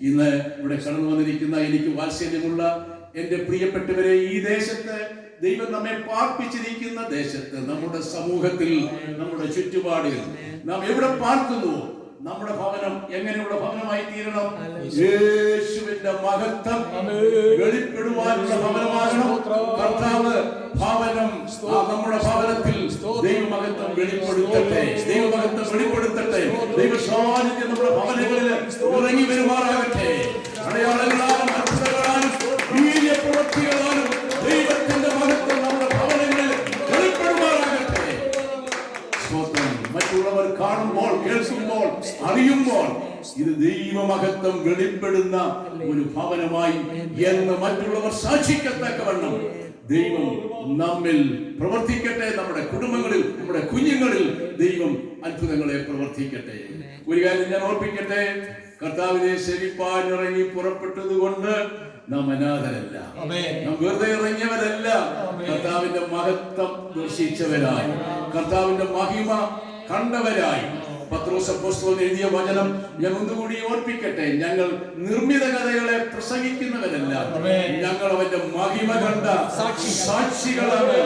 ഇന്ന് ഇവിടെ കടന്നു വന്നിരിക്കുന്ന എനിക്ക് വാത്സല്യമുള്ള എന്റെ പ്രിയപ്പെട്ടവരെ, ഈ ദേശത്ത് ദൈവം നമ്മെ പാർപ്പിച്ചിരിക്കുന്ന ദേശത്ത്, നമ്മുടെ സമൂഹത്തിൽ, നമ്മുടെ ചുറ്റുപാടിൽ നാം എവിടെ പാർക്കുന്നു, നമ്മുടെ ഭവനം എങ്ങനെയുള്ള ഭവനമായി തീരണം? യേശുവിന്റെ മഹത്വം വെളിപ്പെടുവാനുള്ള ഭവനമാകണം. കർത്താവ് ഭവനം, നമ്മുടെ ഭവനത്തിൽ ദൈവമഹത്വം വെളിപ്പെടുത്തട്ടെ, ദൈവമഹത്വം വെളിപ്പെടുത്തട്ടെ. ദൈവ സാന്നിധ്യം നമ്മുടെ ഭവനങ്ങളിൽ ഇറങ്ങി വരുമാറാകട്ടെ. അടയാളങ്ങളാലും അത്ഭുതങ്ങളാലും വീര്യപ്രവൃത്തികളാലും ദൈവത്തിന്റെ മഹത്വം നമ്മുടെ ഭവനങ്ങളിൽ വെളിപ്പെടുമാറാകട്ടെ. മറ്റുള്ളവർ കാണുമ്പോൾ, കേൾക്കുമ്പോൾ, അറിയുമ്പോൾ ഇത് ദൈവമഹത്വം വെളിപ്പെടുന്ന ഒരു ഭവനമായി എന്ന് മറ്റുള്ളവർ സാക്ഷിക്കത്തക്കവണ്ണം ദൈവം നമ്മിൽ പ്രവർത്തിക്കട്ടെ. നമ്മുടെ കുടുംബങ്ങളിൽ, നമ്മുടെ കുഞ്ഞുങ്ങളിൽ ദൈവം അത്ഭുതങ്ങളെ പ്രവർത്തിക്കട്ടെ. ഒരു കാര്യം ഞാൻ ഓർപ്പിക്കട്ടെ, കർത്താവിനെ സേവിപ്പാൻ ഇറങ്ങി പുറപ്പെട്ടത് കൊണ്ട് നാം അനാഥരല്ല, നാം വെറുതെ ഇറങ്ങിയവരല്ല. കർത്താവിന്റെ മഹത്വം ദർശിച്ചവരായി, കർത്താവിന്റെ മഹിമ കണ്ടവരായി. പത്രോസ് അപ്പോസ്തലൻ എഴുതിയ വചനം ഞാൻ ഒന്നുകൂടി ഓർപ്പിക്കട്ടെ. ഞങ്ങൾ നിർമ്മിത കഥകളെ പ്രസംഗിക്കുന്നവരല്ല, ഞങ്ങൾ അവന്റെ മഹിമ കണ്ട സാക്ഷികളാണ്,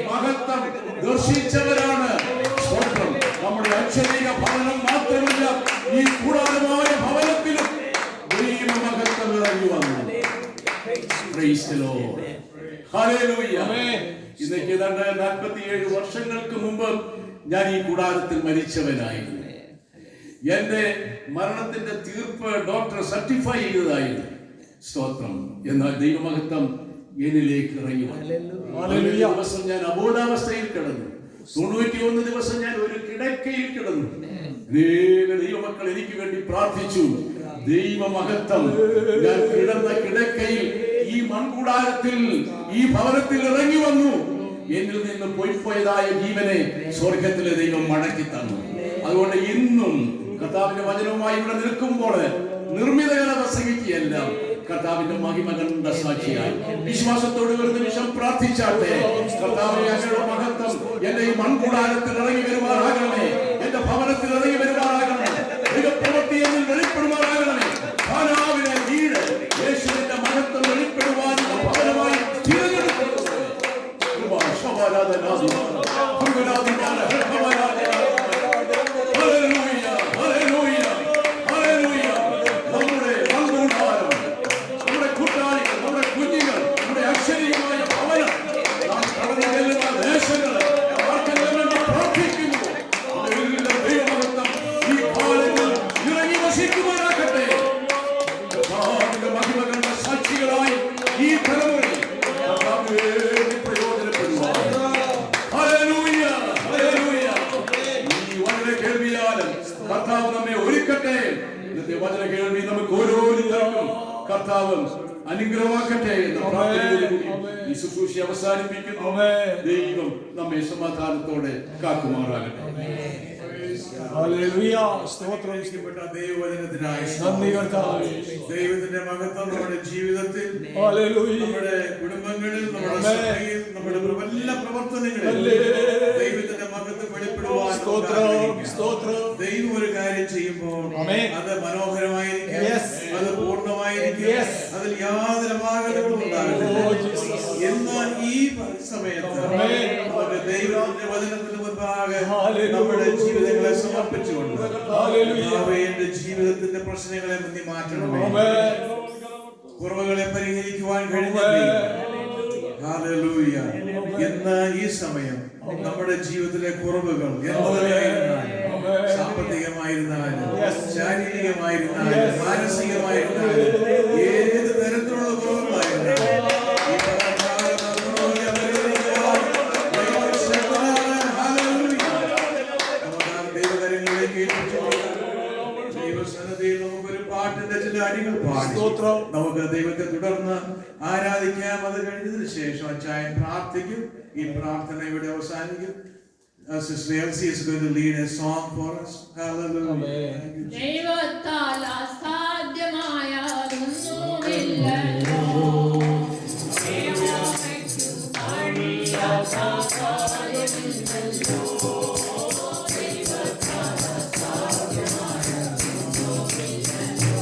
മഹത്വം ദർശിച്ചവരാണ്. നമ്മുടെ അക്ഷരീക ഭവനം മാത്രമല്ല, ഈ കൂടാരമായ ഭവനത്തിലും ദൈവമഹത്വം ഇറങ്ങി വന്നു. ഇന്നേക്ക് ഏതാണ്ട് 47 വർഷങ്ങൾക്ക് മുമ്പ് ഞാൻ ഈ കൂടാരത്തിൽ മരിച്ചവനായിരുന്നു. എന്റെ മരണത്തിന്റെ തീർപ്പ് ഡോക്ടർ സർട്ടിഫൈ ചെയ്തതായിരുന്നു. സ്തോത്രം. എന്നാൽ ദൈവമഹത്വം എന്നിലേക്ക് ഇറങ്ങി വന്നു. ദിവസം ഞാൻ അബോധാവസ്ഥയിൽ കിടന്നു. 91 ദിവസം ഞാൻ ഒരു കിടക്കയിൽ കിടന്നു. അനേക ദൈവമക്കൾ എനിക്ക് വേണ്ടി പ്രാർത്ഥിച്ചു. ദൈവമഹത്വം ഞാൻ കിടന്ന കിടക്കയിൽ, ഈ മൺകൂടാരത്തിൽ, ഈ ഭവനത്തിൽ ഇറങ്ങി വന്നു. എന്നിൽ നിന്ന് പോയിപ്പോയതായ ജീവനെ സ്വർഗത്തിലെ ദൈവം മടക്കി തന്നു. അതുകൊണ്ട് ഇന്നും കർത്താവിന്റെ വചനവുമായി ഇവിടെ നിൽക്കുമ്പോൾ നിർമ്മിത കല പ്രസംഗിക്കുകയല്ല, കർത്താവിന്റെ മഹിമ കണ്ട സാക്ഷിയായി വിശ്വാസത്തോട് ഒരു നിമിഷം പ്രാർത്ഥിച്ചാട്ടെ. കർത്താവിന്റെ അങ്ങയുടെ മഹത്വം എന്റെ ഈ മൺകൂടാരത്തിൽ ഇറങ്ങി വരുമാറാകണമേ, എന്റെ ഭവനത്തിൽ ഇറങ്ങി വരുമാറാകണമേ, പ്രവൃത്തി എന്നിൽ വെളിപ്പെടുമാറാകണമേ. ഖാനാവിലെ വീട് യേശുവിന്റെ മഹത്വം വെളിപ്പെടുവാനുള്ള ഭവനമായി തിരഞ്ഞെടുക്കുന്നത്. കർത്താവ് നമ്മെ ഒരുക്കട്ടെ. ഇന്നത്തെ വചന കേൾവി നമുക്ക് ഓരോരുത്തർക്കും കർത്താവ് അനുഗ്രഹമാക്കട്ടെ എന്ന പ്രാർത്ഥനയോടുകൂടി ഈ ശുശ്രൂഷ അവസാനിപ്പിക്കുന്നു. ദൈവം നമ്മെ സമാധാനത്തോടെ കാക്കുമാറാകട്ടെ. ദൈവത്തിന്റെ മഹത്വം നമ്മുടെ ജീവിതത്തിൽ, നമ്മുടെ കുടുംബങ്ങളിൽ, നമ്മുടെ സഭയിൽ, നമ്മുടെ എല്ലാ പ്രവർത്തനങ്ങളിലും ദൈവത്തിന്റെ മഹത്വം വെളിപ്പെടുവാൻ ദൈവം ഒരു കാര്യം ചെയ്യുമ്പോൾ അത് മനോഹരമായിരിക്കും, അത് പൂർണ്ണമായിരിക്കും, അതിൽ യാതൊരു അപാകതകളും ഉണ്ടാകില്ല. എന്നാൽ ഈ സമയത്ത് നമുക്ക് ദൈവത്തിന്റെ വചനത്തിന് മുൻപാകെ നമ്മുടെ ജീവിതങ്ങളെ സമർപ്പിച്ചുകൊണ്ട് എന്റെ ജീവിതത്തിന്റെ പ്രശ്നങ്ങളെ മുന്നിൽ മാറ്റണമേ, കുറവുകളെ പരിഹരിക്കുവാൻ കഴിഞ്ഞില്ലേ. ഹല്ലേലൂയ. എന്ന് ഈ സമയം നമ്മുടെ ജീവിതത്തിലെ കുറവുകൾ എന്തൊക്കെയായിരുന്നാലും, സാമ്പത്തികമായിരുന്നാലും, ശാരീരികമായിരുന്നാലും, മാനസികമായിരുന്നാലും, ഏത് തരത്തിലുള്ള കുറവുകളായിരുന്നാലും ദൈവകരങ്ങളിലേക്ക് നമുക്കൊരു പാട്ടിന്റെ ചില അടികൾ പാടി സ്തോത്രം. നമുക്ക് ദൈവത്തെ തുടർന്ന് ആരാധിക്കാം. അത് കഴിഞ്ഞതിന് ശേഷം അച്ചായൻ പ്രാർത്ഥിക്കും. ഈ പ്രാർത്ഥന ഇവിടെ അവസാനിക്കും. Sister Elsie is going to lead a song for us. Hallelujah. Thank you, Jesus. ദൈവത്താൽ അസാധ്യമായതൊന്നുമില്ലല്ലോ. ദൈവമയ്ക്കു കഴിയാത്ത കാര്യമില്ലല്ലോ. ദൈവത്താൽ അസാധ്യമായതൊന്നുമില്ലല്ലോ.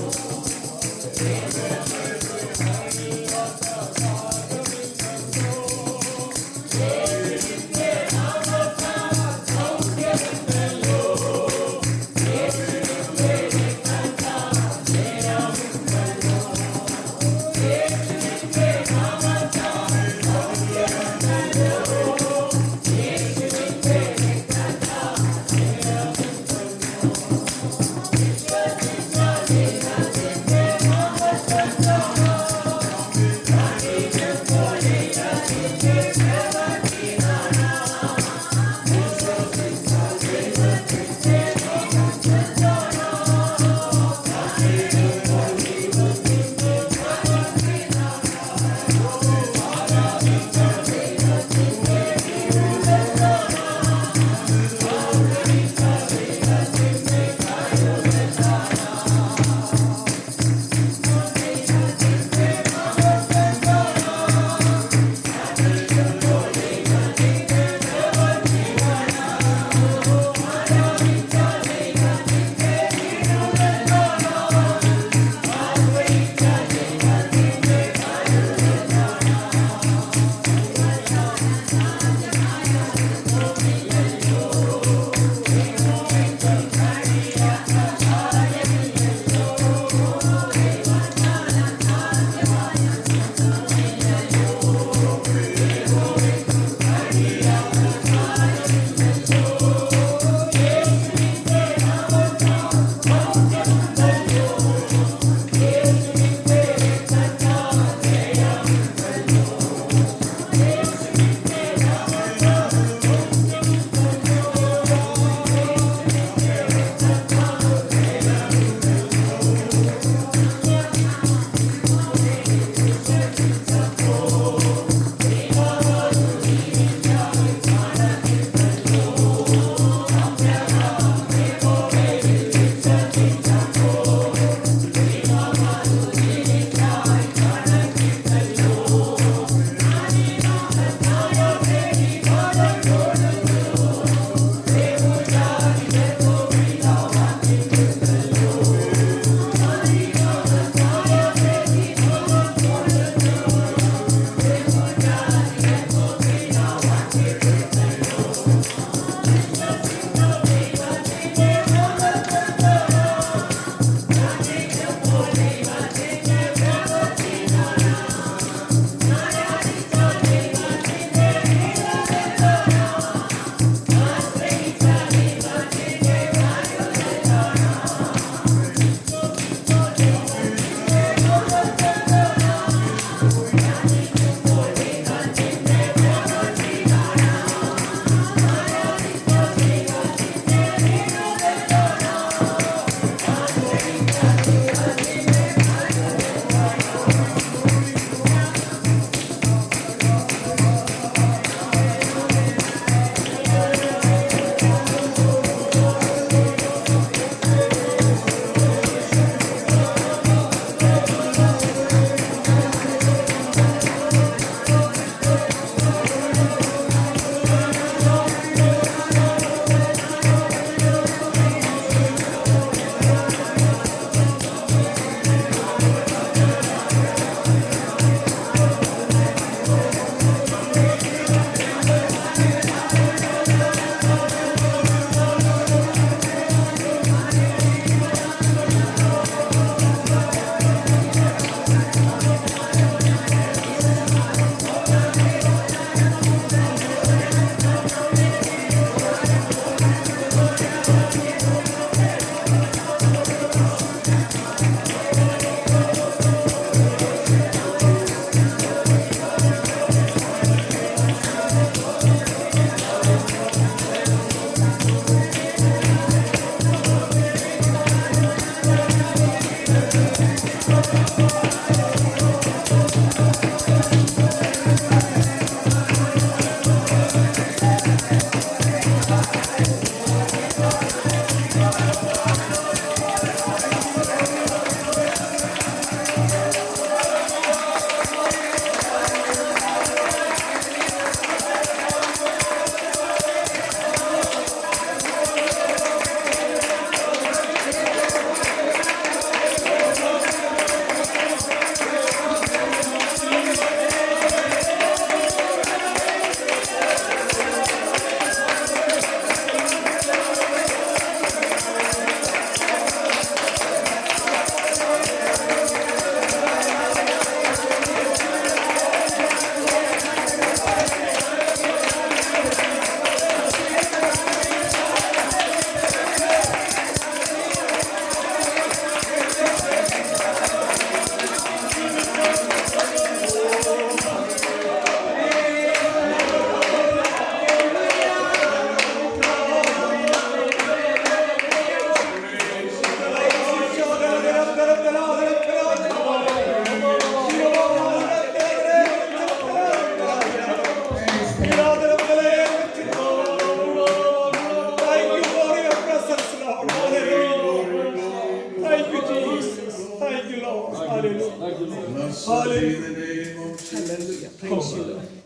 in the name of Jesus.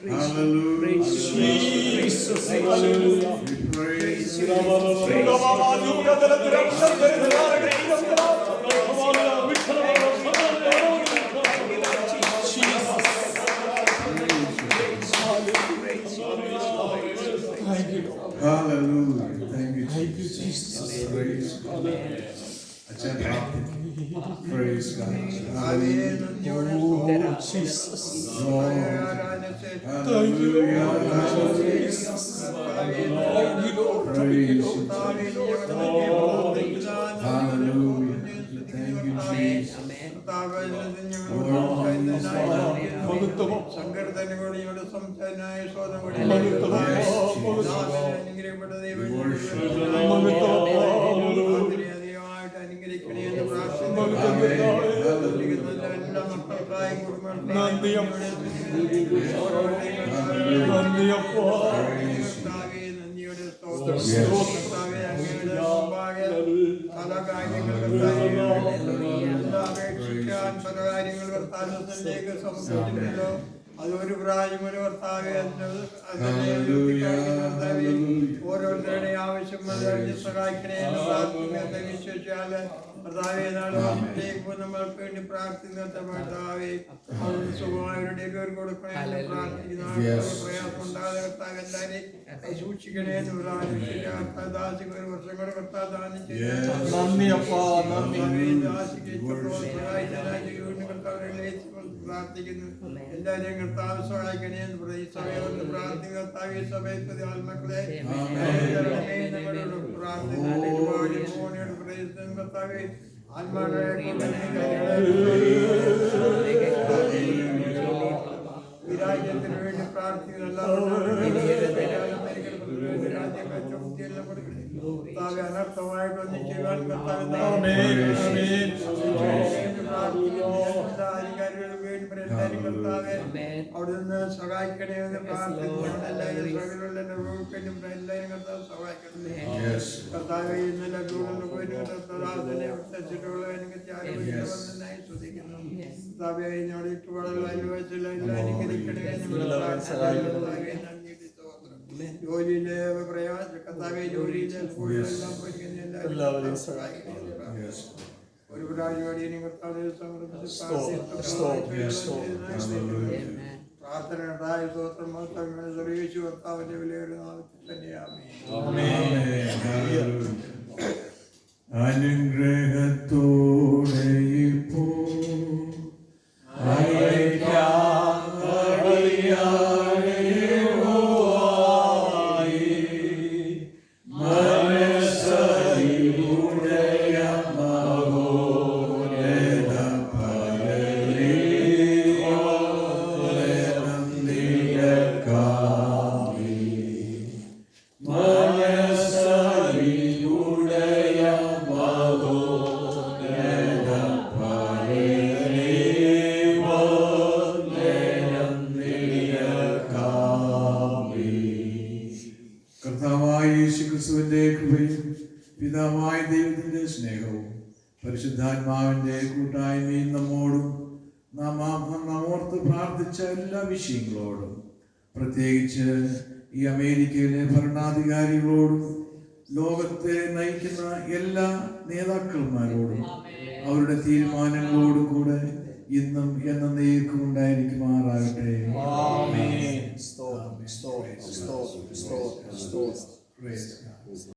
Hallelujah. Jesus, hallelujah. We praise you. Thank you, Lord. Hallelujah. Thank you, Thank you, Jesus. Jesus. Praise God. അച്ഛൻ പ്രാർത്ഥിക്കും. Praise God. Oh, Jesus. Hallelujah. Jesus. Thank you, Lord. Praise you. Hallelujah. Thank you, Jesus. സംഘടനയോട് സംസാരനായ അധികമായിട്ട് അനുഗ്രഹിക്കണേന്ന് പ്രാർത്ഥിക്കുന്നു. എല്ലാ മക്കൾക്കായും നന്ദിയുടെ കർത്താവേ, അങ്ങയുടെ മുമ്പാകെ പല കാര്യങ്ങൾ അപേക്ഷിക്കാൻ പല കാര്യങ്ങൾ കർത്താവിലേക്ക് സമർപ്പിച്ചിട്ടുണ്ടല്ലോ. അതൊരു പ്രായം ഒരു കർത്താവെ ഓരോരുത്തരുടെ ആവശ്യം സഹായിക്കണേ എന്ന് പ്രാർത്ഥിക്കുന്നത് വിശ്വസിച്ചാല് കർത്താവെ നാളേക്ക് നമ്മൾക്ക് വേണ്ടി പ്രാർത്ഥിക്കുന്ന കർത്താവെ അവരുടെ സുഖമായവരുടെ പേര് കൊടുക്കണേ എന്ന് പ്രാർത്ഥിക്കുന്ന പ്രയാസം ഉണ്ടാകാതെ കർത്താവ് എല്ലാവരെയും സൂക്ഷിക്കണേ എന്ന് ദാസിക്ക് ഒരു വർഷം കൂടെ കർത്താവ് ദാനം പ്രാർത്ഥിക്കുന്നു. എല്ലാവരെയും കർത്താവ് സഹായിക്കണേ എന്ന് സഭയോട് പ്രാർത്ഥിക്കുന്ന കർത്താവ് ഈ സമയത്ത് ആത്മക്കളെ നമ്മളോട് പ്രാർത്ഥിക്കുന്നു. കർത്താവ് ആത്മാക്കളെ ഈ രാജ്യത്തിന് വേണ്ടി പ്രാർത്ഥിക്കുന്ന കർത്താവ് അനർത്ഥമായിട്ടൊന്നും ചെയ്യാൻ അധികാരികൾക്ക് വേണ്ടി എല്ലാവരും കർത്താവെ അവിടെ നിന്ന് സഹായിക്കണേ എന്ന് പ്രാർത്ഥിക്കുന്നു. എല്ലാവരും എല്ലാവരും കർത്താവ് സഹായിക്കണേ. കർത്താവെ ഇന്നലെ പോയിട്ട് ശ്രദ്ധിച്ചിട്ടുള്ള എനിക്ക് ത്യാഗമായി ശ്രദ്ധിക്കുന്നു. കർത്താവെ ഞങ്ങളുടെ ചുവടുള്ള അനുഭവത്തിൽ എല്ലാം അനുകരിക്കണേ. ജോലിയിലെ പ്രയാസ കർത്താവെ ജോലിയിലെ സ്കൂളിലെല്ലാം പഠിക്കുന്ന എല്ലാവരും സഹായിക്കണേ. ഒരു പ്രായോഗിക കർത്താവിനെ സമർപ്പിച്ച് പ്രാർത്ഥന ഉണ്ടായ സ്തോത്രം മാത്രമേ സർവീസ് കർത്താവിന്റെ വിലയുടെ നാമത്തിൽ തന്നെയാണ്. അനുഗ്രഹത്തോടെ ഇപ്പോൾ കർത്താവായ യേശുക്രിസ്തുവിന്റെ കൃപയും പിതാവായ ദൈവത്തിന്റെ സ്നേഹവും പരിശുദ്ധാത്മാവിന്റെ കൂട്ടായ്മയും നമ്മോടും നാം ഓർത്ത് പ്രാർത്ഥിച്ച എല്ലാ വിഷയങ്ങളോടും പ്രത്യേകിച്ച് ഈ അമേരിക്കയിലെ ഭരണാധികാരികളോടും ലോകത്തെ നയിക്കുന്ന എല്ലാ നേതാക്കന്മാരോടും അവരുടെ തീരുമാനങ്ങളോടും കൂടെ ഇന്നും എന്നേക്കും ഉണ്ടായിരിക്കുമാറാകട്ടെ. Stop.